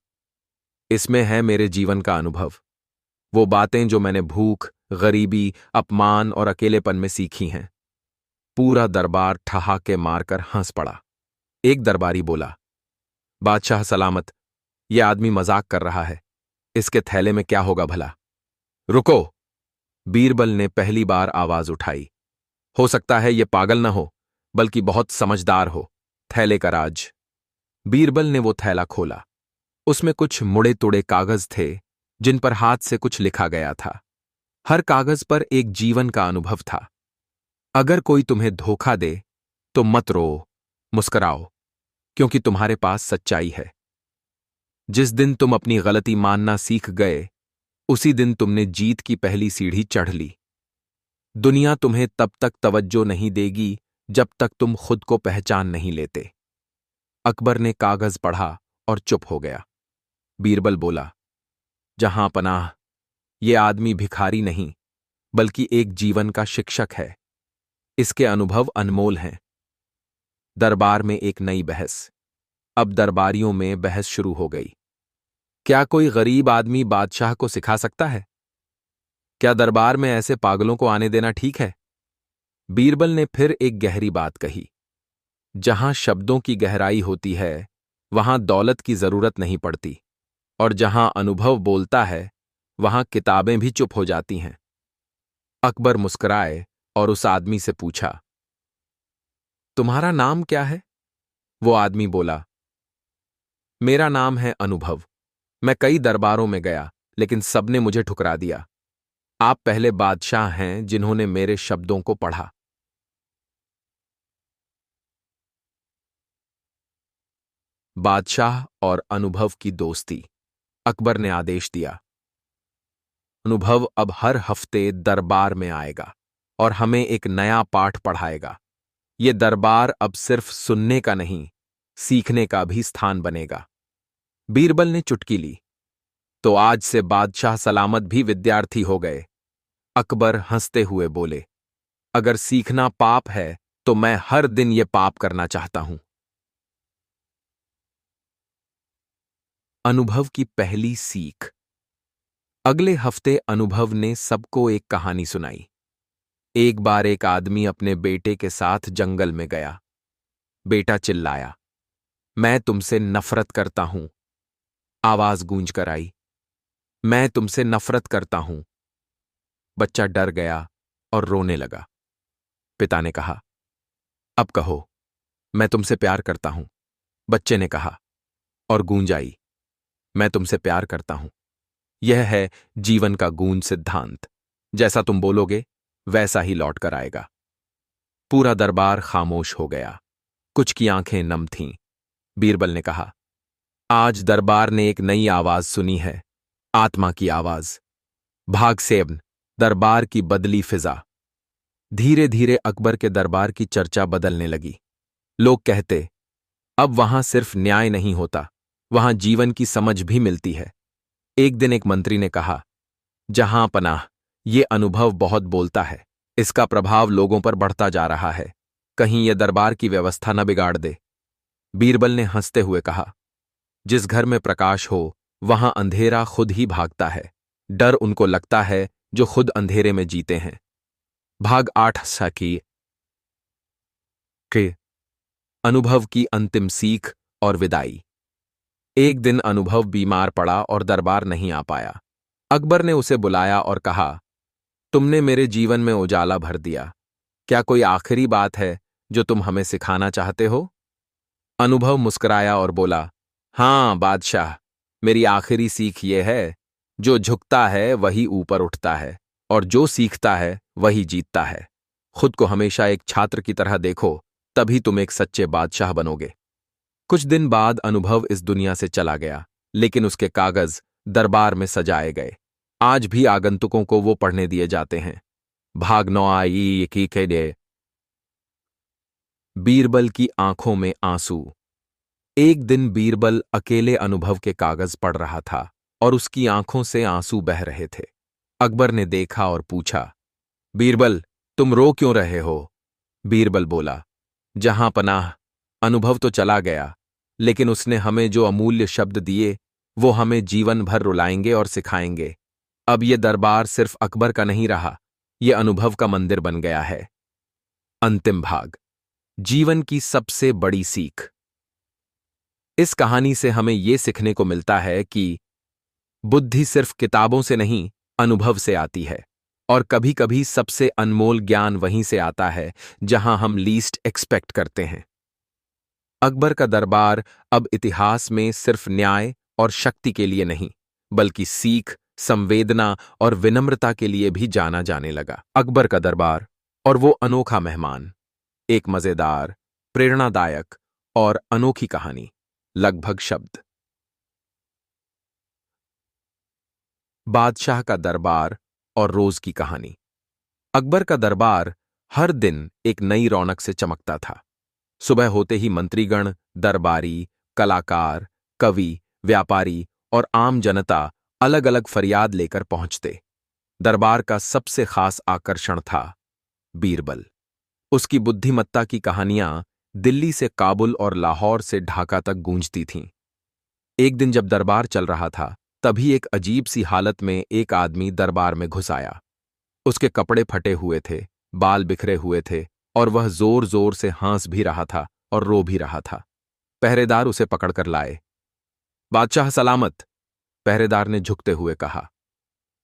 इसमें है मेरे जीवन का अनुभव, वो बातें जो मैंने भूख, गरीबी, अपमान और अकेलेपन में सीखी हैं। पूरा दरबार ठहाके मारकर हंस पड़ा। एक दरबारी बोला, बादशाह सलामत, यह आदमी मजाक कर रहा है, इसके थैले में क्या होगा भला? रुको, बीरबल ने पहली बार आवाज उठाई। हो सकता है यह पागल न हो, बल्कि बहुत समझदार हो। थैले का राज। बीरबल ने वो थैला खोला। उसमें कुछ मुड़े तुड़े कागज थे, जिन पर हाथ से कुछ लिखा गया था। हर कागज पर एक जीवन का अनुभव था। अगर कोई तुम्हें धोखा दे तो मत रो, मुस्कुराओ, क्योंकि तुम्हारे पास सच्चाई है। जिस दिन तुम अपनी गलती मानना सीख गए, उसी दिन तुमने जीत की पहली सीढ़ी चढ़ ली। दुनिया तुम्हें तब तक तवज्जो नहीं देगी जब तक तुम खुद को पहचान नहीं लेते। अकबर ने कागज पढ़ा और चुप हो गया। बीरबल बोला, जहां पनाह, ये आदमी भिखारी नहीं, बल्कि एक जीवन का शिक्षक है। इसके अनुभव अनमोल हैं। दरबार में एक नई बहस। अब दरबारियों में बहस शुरू हो गई। क्या कोई गरीब आदमी बादशाह को सिखा सकता है? क्या दरबार में ऐसे पागलों को आने देना ठीक है? बीरबल ने फिर एक गहरी बात कही, जहां शब्दों की गहराई होती है, वहां दौलत की जरूरत नहीं पड़ती, और जहां अनुभव बोलता है, वहां किताबें भी चुप हो जाती हैं। अकबर मुस्कुराए और उस आदमी से पूछा, तुम्हारा नाम क्या है? वो आदमी बोला, मेरा नाम है अनुभव। मैं कई दरबारों में गया, लेकिन सबने मुझे ठुकरा दिया। आप पहले बादशाह हैं जिन्होंने मेरे शब्दों को पढ़ा। बादशाह और अनुभव की दोस्ती। अकबर ने आदेश दिया, अनुभव अब हर हफ्ते दरबार में आएगा और हमें एक नया पाठ पढ़ाएगा। ये दरबार अब सिर्फ सुनने का नहीं, सीखने का भी स्थान बनेगा। बीरबल ने चुटकी ली, तो आज से बादशाह सलामत भी विद्यार्थी हो गए। अकबर हंसते हुए बोले, अगर सीखना पाप है तो मैं हर दिन ये पाप करना चाहता हूं। अनुभव की पहली सीख। अगले हफ्ते अनुभव ने सबको एक कहानी सुनाई। एक बार एक आदमी अपने बेटे के साथ जंगल में गया। बेटा चिल्लाया, मैं तुमसे नफरत करता हूं। आवाज गूंज कर आई, मैं तुमसे नफरत करता हूं। बच्चा डर गया और रोने लगा। पिता ने कहा, अब कहो, मैं तुमसे प्यार करता हूं। बच्चे ने कहा, और गूंज आई, मैं तुमसे प्यार करता हूं। यह है जीवन का गूंज सिद्धांत। जैसा तुम बोलोगे, वैसा ही लौट कर आएगा। पूरा दरबार खामोश हो गया। कुछ की आंखें नम थीं। बीरबल ने कहा, आज दरबार ने एक नई आवाज सुनी है, आत्मा की आवाज। भागसेन, दरबार की बदली फिजा। धीरे धीरे अकबर के दरबार की चर्चा बदलने लगी। लोग कहते, अब वहां सिर्फ न्याय नहीं होता, वहां जीवन की समझ भी मिलती है। एक दिन एक मंत्री ने कहा, जहां पनाह, ये अनुभव बहुत बोलता है। इसका प्रभाव लोगों पर बढ़ता जा रहा है। कहीं यह दरबार की व्यवस्था न बिगाड़ दे। बीरबल ने हंसते हुए कहा, जिस घर में प्रकाश हो, वहां अंधेरा खुद ही भागता है। डर उनको लगता है जो खुद अंधेरे में जीते हैं। भाग 8 सकी के अनुभव की अंतिम सीख और विदाई। एक दिन अनुभव बीमार पड़ा और दरबार नहीं आ पाया। अकबर ने उसे बुलाया और कहा, तुमने मेरे जीवन में उजाला भर दिया। क्या कोई आखिरी बात है जो तुम हमें सिखाना चाहते हो? अनुभव मुस्कुराया और बोला, हाँ बादशाह, मेरी आखिरी सीख ये है, जो झुकता है वही ऊपर उठता है और जो सीखता है वही जीतता है। खुद को हमेशा एक छात्र की तरह देखो, तभी तुम एक सच्चे बादशाह बनोगे। कुछ दिन बाद अनुभव इस दुनिया से चला गया, लेकिन उसके कागज दरबार में सजाए गए। आज भी आगंतुकों को वो पढ़ने दिए जाते हैं। भाग 9 आई की के लिए। बीरबल की आंखों में आंसू। एक दिन बीरबल अकेले अनुभव के कागज पढ़ रहा था और उसकी आंखों से आंसू बह रहे थे। अकबर ने देखा और पूछा, बीरबल, तुम रो क्यों रहे हो? बीरबल बोला, जहां पनाह, अनुभव तो चला गया, लेकिन उसने हमें जो अमूल्य शब्द दिए वो हमें जीवन भर रुलाएंगे और सिखाएंगे। अब ये दरबार सिर्फ अकबर का नहीं रहा, ये अनुभव का मंदिर बन गया है। अंतिम भाग, जीवन की सबसे बड़ी सीख। इस कहानी से हमें ये सीखने को मिलता है कि बुद्धि सिर्फ किताबों से नहीं, अनुभव से आती है। और कभी कभी सबसे अनमोल ज्ञान वहीं से आता है जहां हम लीस्ट एक्सपेक्ट करते हैं। अकबर का दरबार अब इतिहास में सिर्फ न्याय और शक्ति के लिए नहीं, बल्कि सीख, संवेदना और विनम्रता के लिए भी जाना जाने लगा। अकबर का दरबार और वो अनोखा मेहमान। एक मजेदार, प्रेरणादायक और अनोखी कहानी। लगभग शब्द। बादशाह का दरबार और रोज की कहानी। अकबर का दरबार हर दिन एक नई रौनक से चमकता था। सुबह होते ही मंत्रीगण, दरबारी, कलाकार, कवि, व्यापारी और आम जनता अलग अलग फरियाद लेकर पहुंचते। दरबार का सबसे खास आकर्षण था बीरबल। उसकी बुद्धिमत्ता की कहानियां दिल्ली से काबुल और लाहौर से ढाका तक गूंजती थीं। एक दिन जब दरबार चल रहा था, तभी एक अजीब सी हालत में एक आदमी दरबार में घुस आया। उसके कपड़े फटे हुए थे, बाल बिखरे हुए थे और वह जोर जोर से हंस भी रहा था और रो भी रहा था। पहरेदार उसे पकड़कर लाए। बादशाह सलामत, पहरेदार ने झुकते हुए कहा।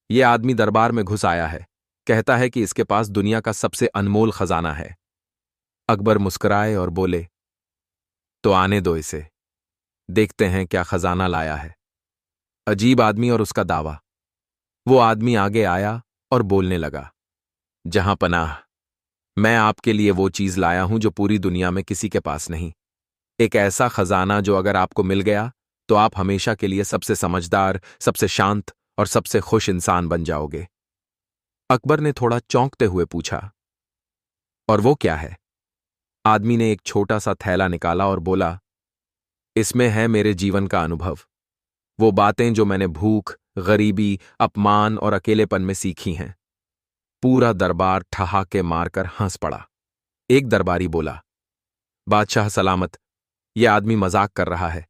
यह आदमी दरबार में घुस आया है, कहता है कि इसके पास दुनिया का सबसे अनमोल खजाना है। अकबर मुस्कुराए और बोले, तो आने दो इसे, देखते हैं क्या खजाना लाया है। अजीब आदमी और उसका दावा। वो आदमी आगे आया और बोलने लगा, जहां पनाह, मैं आपके लिए वो चीज लाया हूं जो पूरी दुनिया में किसी के पास नहीं। एक ऐसा खजाना जो अगर आपको मिल गया तो आप हमेशा के लिए सबसे समझदार, सबसे शांत और सबसे खुश इंसान बन जाओगे। अकबर ने थोड़ा चौंकते हुए पूछा, और वो क्या है? आदमी ने एक छोटा सा थैला निकाला और बोला, इसमें है मेरे जीवन का अनुभव, वो बातें जो मैंने भूख, गरीबी, अपमान और अकेलेपन में सीखी हैं। पूरा दरबार ठहाके मारकर हंस पड़ा। एक दरबारी बोला, बादशाह सलामत, यह आदमी मजाक कर रहा है,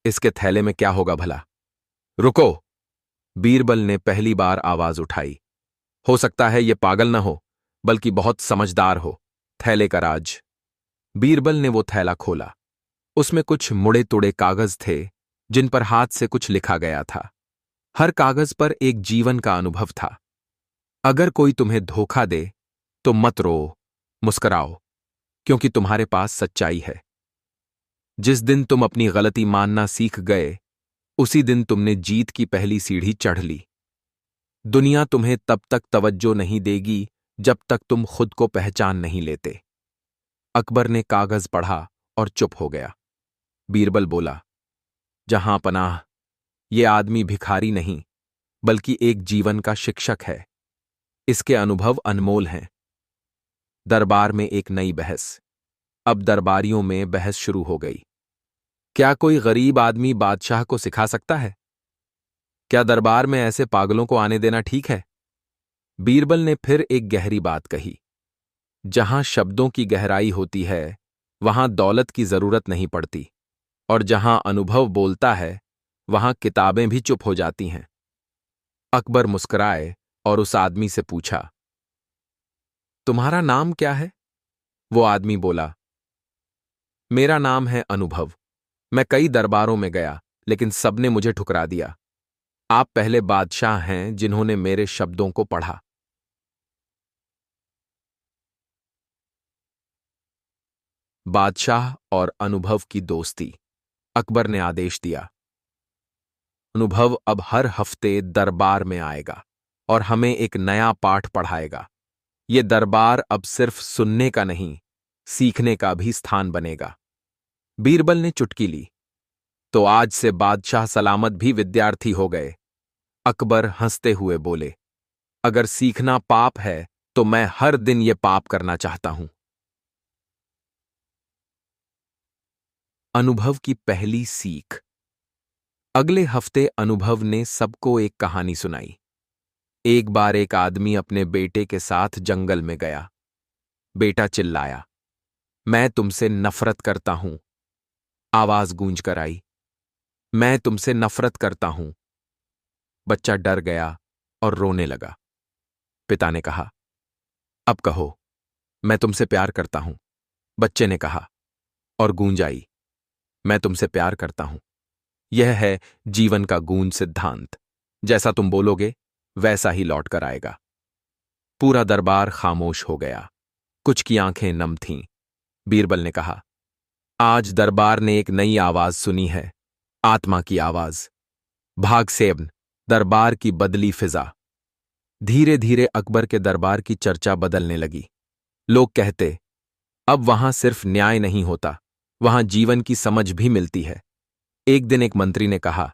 इसके थैले में क्या होगा भला? रुको, बीरबल ने पहली बार आवाज उठाई। हो सकता है यह पागल न हो, बल्कि बहुत समझदार हो। थैले का राज। बीरबल ने वो थैला खोला। उसमें कुछ मुड़े तुड़े कागज थे जिन पर हाथ से कुछ लिखा गया था। हर कागज पर एक जीवन का अनुभव था। अगर कोई तुम्हें धोखा दे तो मत रो, मुस्कुराओ, क्योंकि तुम्हारे पास सच्चाई है। जिस दिन तुम अपनी गलती मानना सीख गए, उसी दिन तुमने जीत की पहली सीढ़ी चढ़ ली। दुनिया तुम्हें तब तक तवज्जो नहीं देगी जब तक तुम खुद को पहचान नहीं लेते। अकबर ने कागज पढ़ा और चुप हो गया। बीरबल बोला, जहां पनाह, ये आदमी भिखारी नहीं, बल्कि एक जीवन का शिक्षक है। इसके अनुभव अनमोल हैं। दरबार में एक नई बहस। अब दरबारियों में बहस शुरू हो गई। क्या कोई गरीब आदमी बादशाह को सिखा सकता है? क्या दरबार में ऐसे पागलों को आने देना ठीक है? बीरबल ने फिर एक गहरी बात कही, जहां शब्दों की गहराई होती है, वहां दौलत की जरूरत नहीं पड़ती, और जहां अनुभव बोलता है, वहां किताबें भी चुप हो जाती हैं। अकबर मुस्कुराए और उस आदमी से पूछा, तुम्हारा नाम क्या है? वो आदमी बोला, मेरा नाम है अनुभव। मैं कई दरबारों में गया, लेकिन सबने मुझे ठुकरा दिया। आप पहले बादशाह हैं जिन्होंने मेरे शब्दों को पढ़ा। बादशाह और अनुभव की दोस्ती। अकबर ने आदेश दिया, अनुभव अब हर हफ्ते दरबार में आएगा और हमें एक नया पाठ पढ़ाएगा। ये दरबार अब सिर्फ सुनने का नहीं, सीखने का भी स्थान बनेगा। बीरबल ने चुटकी ली, तो आज से बादशाह सलामत भी विद्यार्थी हो गए। अकबर हंसते हुए बोले, अगर सीखना पाप है तो मैं हर दिन ये पाप करना चाहता हूं। अनुभव की पहली सीख। अगले हफ्ते अनुभव ने सबको एक कहानी सुनाई। एक बार एक आदमी अपने बेटे के साथ जंगल में गया। बेटा चिल्लाया, मैं तुमसे नफरत करता हूं। आवाज गूंज कर आई, मैं तुमसे नफरत करता हूं। बच्चा डर गया और रोने लगा। पिता ने कहा, अब कहो, मैं तुमसे प्यार करता हूं। बच्चे ने कहा, और गूंज आई, मैं तुमसे प्यार करता हूं। यह है जीवन का गूंज सिद्धांत। जैसा तुम बोलोगे वैसा ही लौट कर आएगा। पूरा दरबार खामोश हो गया। कुछ की आंखें नम थीं। बीरबल ने कहा, आज दरबार ने एक नई आवाज सुनी है, आत्मा की आवाज। भाग सेवन, दरबार की बदली फिजा। धीरे धीरे अकबर के दरबार की चर्चा बदलने लगी। लोग कहते, अब वहां सिर्फ न्याय नहीं होता, वहां जीवन की समझ भी मिलती है। एक दिन एक मंत्री ने कहा,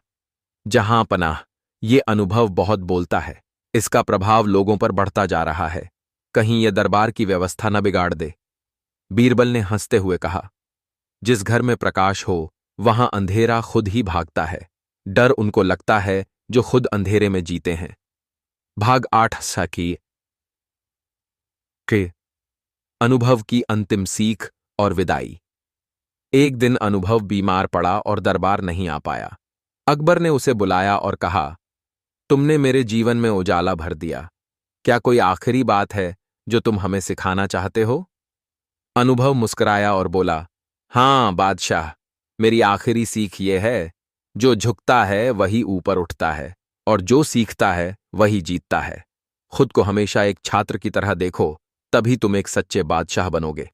जहां पनाह, ये अनुभव बहुत बोलता है। इसका प्रभाव लोगों पर बढ़ता जा रहा है। कहीं यह दरबार की व्यवस्था न बिगाड़ दे। बीरबल ने हंसते हुए कहा, जिस घर में प्रकाश हो वहां अंधेरा खुद ही भागता है। डर उनको लगता है जो खुद अंधेरे में जीते हैं। भाग 8 साकी के अनुभव की अंतिम सीख और विदाई। एक दिन अनुभव बीमार पड़ा और दरबार नहीं आ पाया। अकबर ने उसे बुलाया और कहा, तुमने मेरे जीवन में उजाला भर दिया। क्या कोई आखिरी बात है जो तुम हमें सिखाना चाहते हो? अनुभव मुस्कुराया और बोला, हां बादशाह, मेरी आखिरी सीख ये है, जो झुकता है वही ऊपर उठता है और जो सीखता है वही जीतता है। खुद को हमेशा एक छात्र की तरह देखो, तभी तुम एक सच्चे बादशाह बनोगे।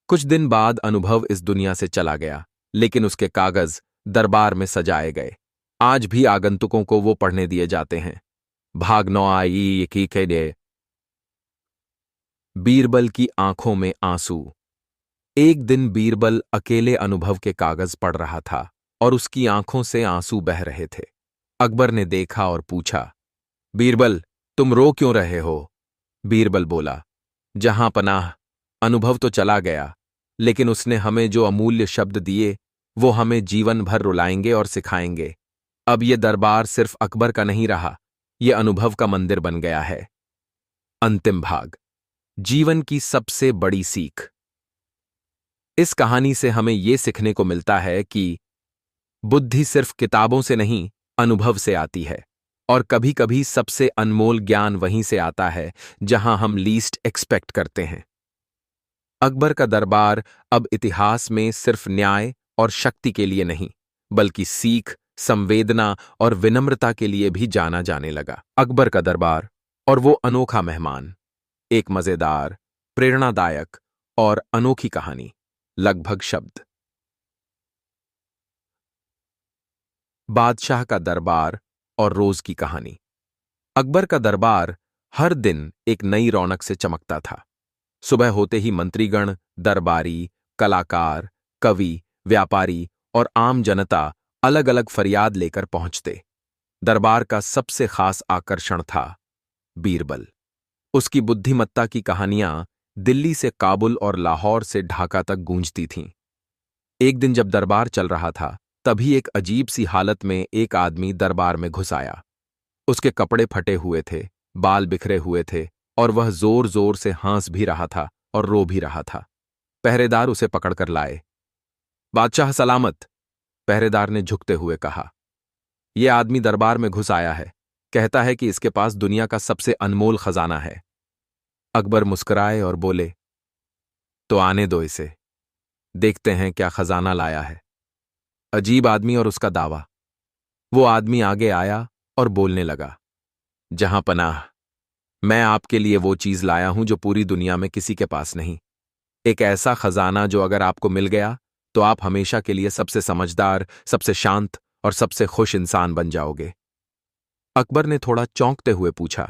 कुछ दिन बाद अनुभव इस दुनिया से चला गया, लेकिन उसके कागज दरबार में सजाए गए। आज भी आगंतुकों को वो पढ़ने दिए जाते हैं। भाग 9 आई की के लिए। बीरबल की आंखों में आंसू। एक दिन बीरबल अकेले अनुभव के कागज पढ़ रहा था और उसकी आंखों से आंसू बह रहे थे। अकबर ने देखा और पूछा, बीरबल, तुम रो क्यों रहे हो? बीरबल बोला, जहां पनाह, अनुभव तो चला गया, लेकिन उसने हमें जो अमूल्य शब्द दिए वो हमें जीवन भर रुलाएंगे और सिखाएंगे। अब ये दरबार सिर्फ अकबर का नहीं रहा, ये अनुभव का मंदिर बन गया है। अंतिम भाग, जीवन की सबसे बड़ी सीख। इस कहानी से हमें यह सीखने को मिलता है कि बुद्धि सिर्फ किताबों से नहीं, अनुभव से आती है। और कभी कभी सबसे अनमोल ज्ञान वहीं से आता है जहां हम लीस्ट एक्सपेक्ट करते हैं। अकबर का दरबार अब इतिहास में सिर्फ न्याय और शक्ति के लिए नहीं, बल्कि सीख, संवेदना और विनम्रता के लिए भी जाना जाने लगा। अकबर का दरबार और वो अनोखा मेहमान। एक मजेदार, प्रेरणादायक और अनोखी कहानी। लगभग शब्द। बादशाह का दरबार और रोज की कहानी। अकबर का दरबार हर दिन एक नई रौनक से चमकता था। सुबह होते ही मंत्रीगण, दरबारी, कलाकार, कवि, व्यापारी और आम जनता अलग अलग फरियाद लेकर पहुंचते। दरबार का सबसे खास आकर्षण था बीरबल। उसकी बुद्धिमत्ता की कहानियां दिल्ली से काबुल और लाहौर से ढाका तक गूंजती थीं। एक दिन जब दरबार चल रहा था, तभी एक अजीब सी हालत में एक आदमी दरबार में घुस आया। उसके कपड़े फटे हुए थे, बाल बिखरे हुए थे और वह जोर जोर से हंस भी रहा था और रो भी रहा था। पहरेदार उसे पकड़कर लाए। बादशाह सलामत, पहरेदार ने झुकते हुए कहा। यह आदमी दरबार में घुस आया है, कहता है कि इसके पास दुनिया का सबसे अनमोल खजाना है। अकबर मुस्कुराए और बोले, तो आने दो इसे। देखते हैं क्या खजाना लाया है। अजीब आदमी और उसका दावा। वो आदमी आगे आया और बोलने लगा, जहां पनाह, मैं आपके लिए वो चीज लाया हूं जो पूरी दुनिया में किसी के पास नहीं। एक ऐसा खजाना जो अगर आपको मिल गया तो आप हमेशा के लिए सबसे समझदार, सबसे शांत और सबसे खुश इंसान बन जाओगे। अकबर ने थोड़ा चौंकते हुए पूछा,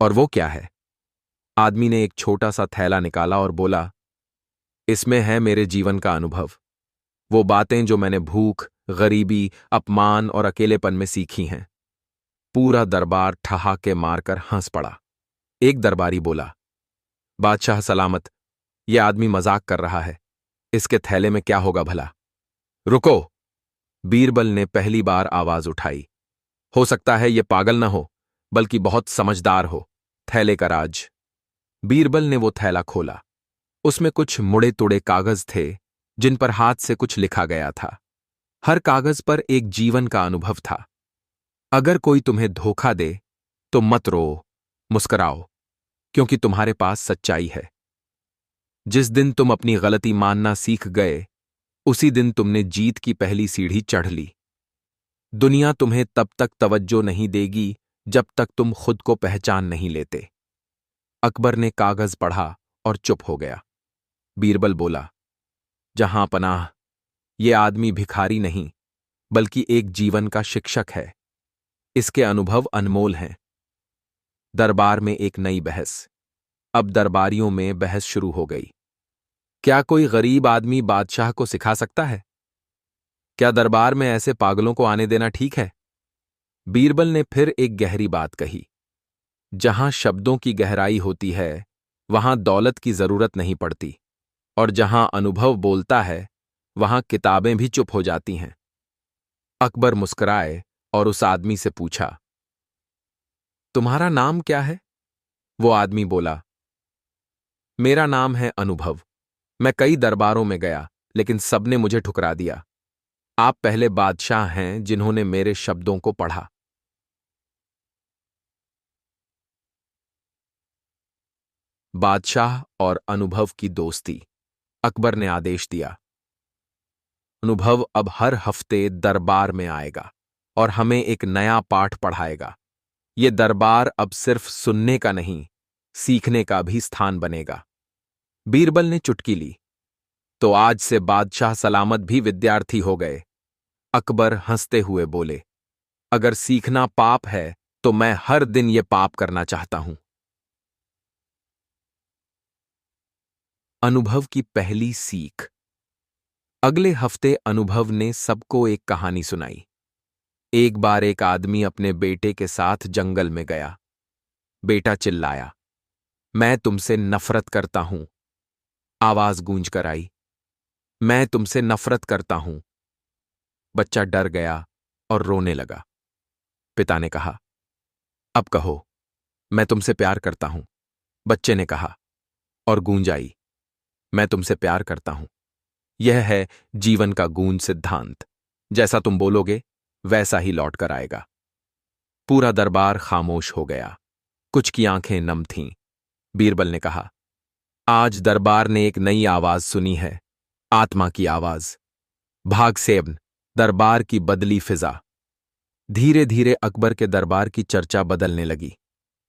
और वो क्या है? आदमी ने एक छोटा सा थैला निकाला और बोला, इसमें है मेरे जीवन का अनुभव, वो बातें जो मैंने भूख, गरीबी, अपमान और अकेलेपन में सीखी हैं। पूरा दरबार ठहाके मारकर हंस पड़ा। एक दरबारी बोला, बादशाह सलामत, ये आदमी मजाक कर रहा है, इसके थैले में क्या होगा भला? रुको! बीरबल ने पहली बार आवाज उठाई। हो सकता है ये पागल न हो, बल्कि बहुत समझदार हो। थैले का राज। बीरबल ने वो थैला खोला। उसमें कुछ मुड़े तुड़े कागज थे जिन पर हाथ से कुछ लिखा गया था। हर कागज पर एक जीवन का अनुभव था। अगर कोई तुम्हें धोखा दे तो मत रो, मुस्कुराओ, क्योंकि तुम्हारे पास सच्चाई है। जिस दिन तुम अपनी गलती मानना सीख गए, उसी दिन तुमने जीत की पहली सीढ़ी चढ़ ली। दुनिया तुम्हें तब तक तवज्जो नहीं देगी जब तक तुम खुद को पहचान नहीं लेते। अकबर ने कागज पढ़ा और चुप हो गया। बीरबल बोला, जहां पनाह, ये आदमी भिखारी नहीं, बल्कि एक जीवन का शिक्षक है। इसके अनुभव अनमोल हैं। दरबार में एक नई बहस। अब दरबारियों में बहस शुरू हो गई। क्या कोई गरीब आदमी बादशाह को सिखा सकता है? क्या दरबार में ऐसे पागलों को आने देना ठीक है? बीरबल ने फिर एक गहरी बात कही, जहां शब्दों की गहराई होती है वहां दौलत की जरूरत नहीं पड़ती, और जहां अनुभव बोलता है वहां किताबें भी चुप हो जाती हैं। अकबर मुस्कुराए और उस आदमी से पूछा, तुम्हारा नाम क्या है? वो आदमी बोला, मेरा नाम है अनुभव। मैं कई दरबारों में गया, लेकिन सबने मुझे ठुकरा दिया। आप पहले बादशाह हैं जिन्होंने मेरे शब्दों को पढ़ा। बादशाह और अनुभव की दोस्ती। अकबर ने आदेश दिया, अनुभव अब हर हफ्ते दरबार में आएगा और हमें एक नया पाठ पढ़ाएगा। ये दरबार अब सिर्फ सुनने का नहीं, सीखने का भी स्थान बनेगा। बीरबल ने चुटकी ली, तो आज से बादशाह सलामत भी विद्यार्थी हो गए। अकबर हंसते हुए बोले, अगर सीखना पाप है तो मैं हर दिन ये पाप करना चाहता हूं। अनुभव की पहली सीख। अगले हफ्ते अनुभव ने सबको एक कहानी सुनाई। एक बार एक आदमी अपने बेटे के साथ जंगल में गया। बेटा चिल्लाया, मैं तुमसे नफरत करता हूं। आवाज गूंज कर आई, मैं तुमसे नफरत करता हूं। बच्चा डर गया और रोने लगा। पिता ने कहा, अब कहो, मैं तुमसे प्यार करता हूं। बच्चे ने कहा, और गूंज आई, मैं तुमसे प्यार करता हूं। यह है जीवन का गूंज सिद्धांत। जैसा तुम बोलोगे वैसा ही लौट कर आएगा। पूरा दरबार खामोश हो गया। कुछ की आंखें नम थीं। बीरबल ने कहा, आज दरबार ने एक नई आवाज सुनी है, आत्मा की आवाज। भाग सेब्न, दरबार की बदली फिजा। धीरे धीरे अकबर के दरबार की चर्चा बदलने लगी।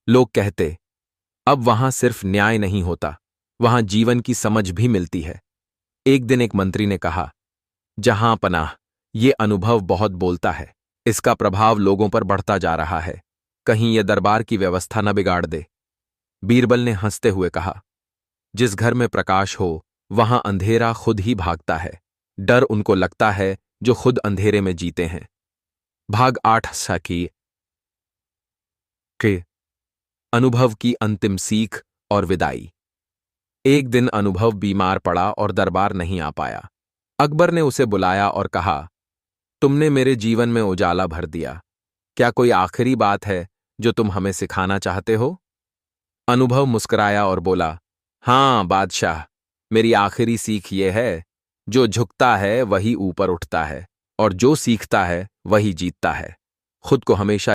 लोग कहते, अब वहां सिर्फ न्याय नहीं होता, वहां जीवन की समझ भी मिलती है। एक दिन एक मंत्री ने कहा, जहां पनाह, ये अनुभव बहुत बोलता है। इसका प्रभाव लोगों पर बढ़ता जा रहा है। कहीं यह दरबार की व्यवस्था न बिगाड़ दे। बीरबल ने हंसते हुए कहा, जिस घर में प्रकाश हो वहां अंधेरा खुद ही भागता है। डर उनको लगता है जो खुद अंधेरे में जीते हैं। भाग 8 सकी के अनुभव की अंतिम सीख और विदाई। एक दिन अनुभव बीमार पड़ा और दरबार नहीं आ पाया। अकबर ने उसे बुलाया और कहा, तुमने मेरे जीवन में उजाला भर दिया। क्या कोई आखिरी बात है जो तुम हमें सिखाना चाहते हो? अनुभव मुस्कुराया और बोला, हां बादशाह, मेरी आखिरी सीख ये है, जो झुकता है वही ऊपर उठता है, और जो सीखता है वही जीतता है। खुद को हमेशा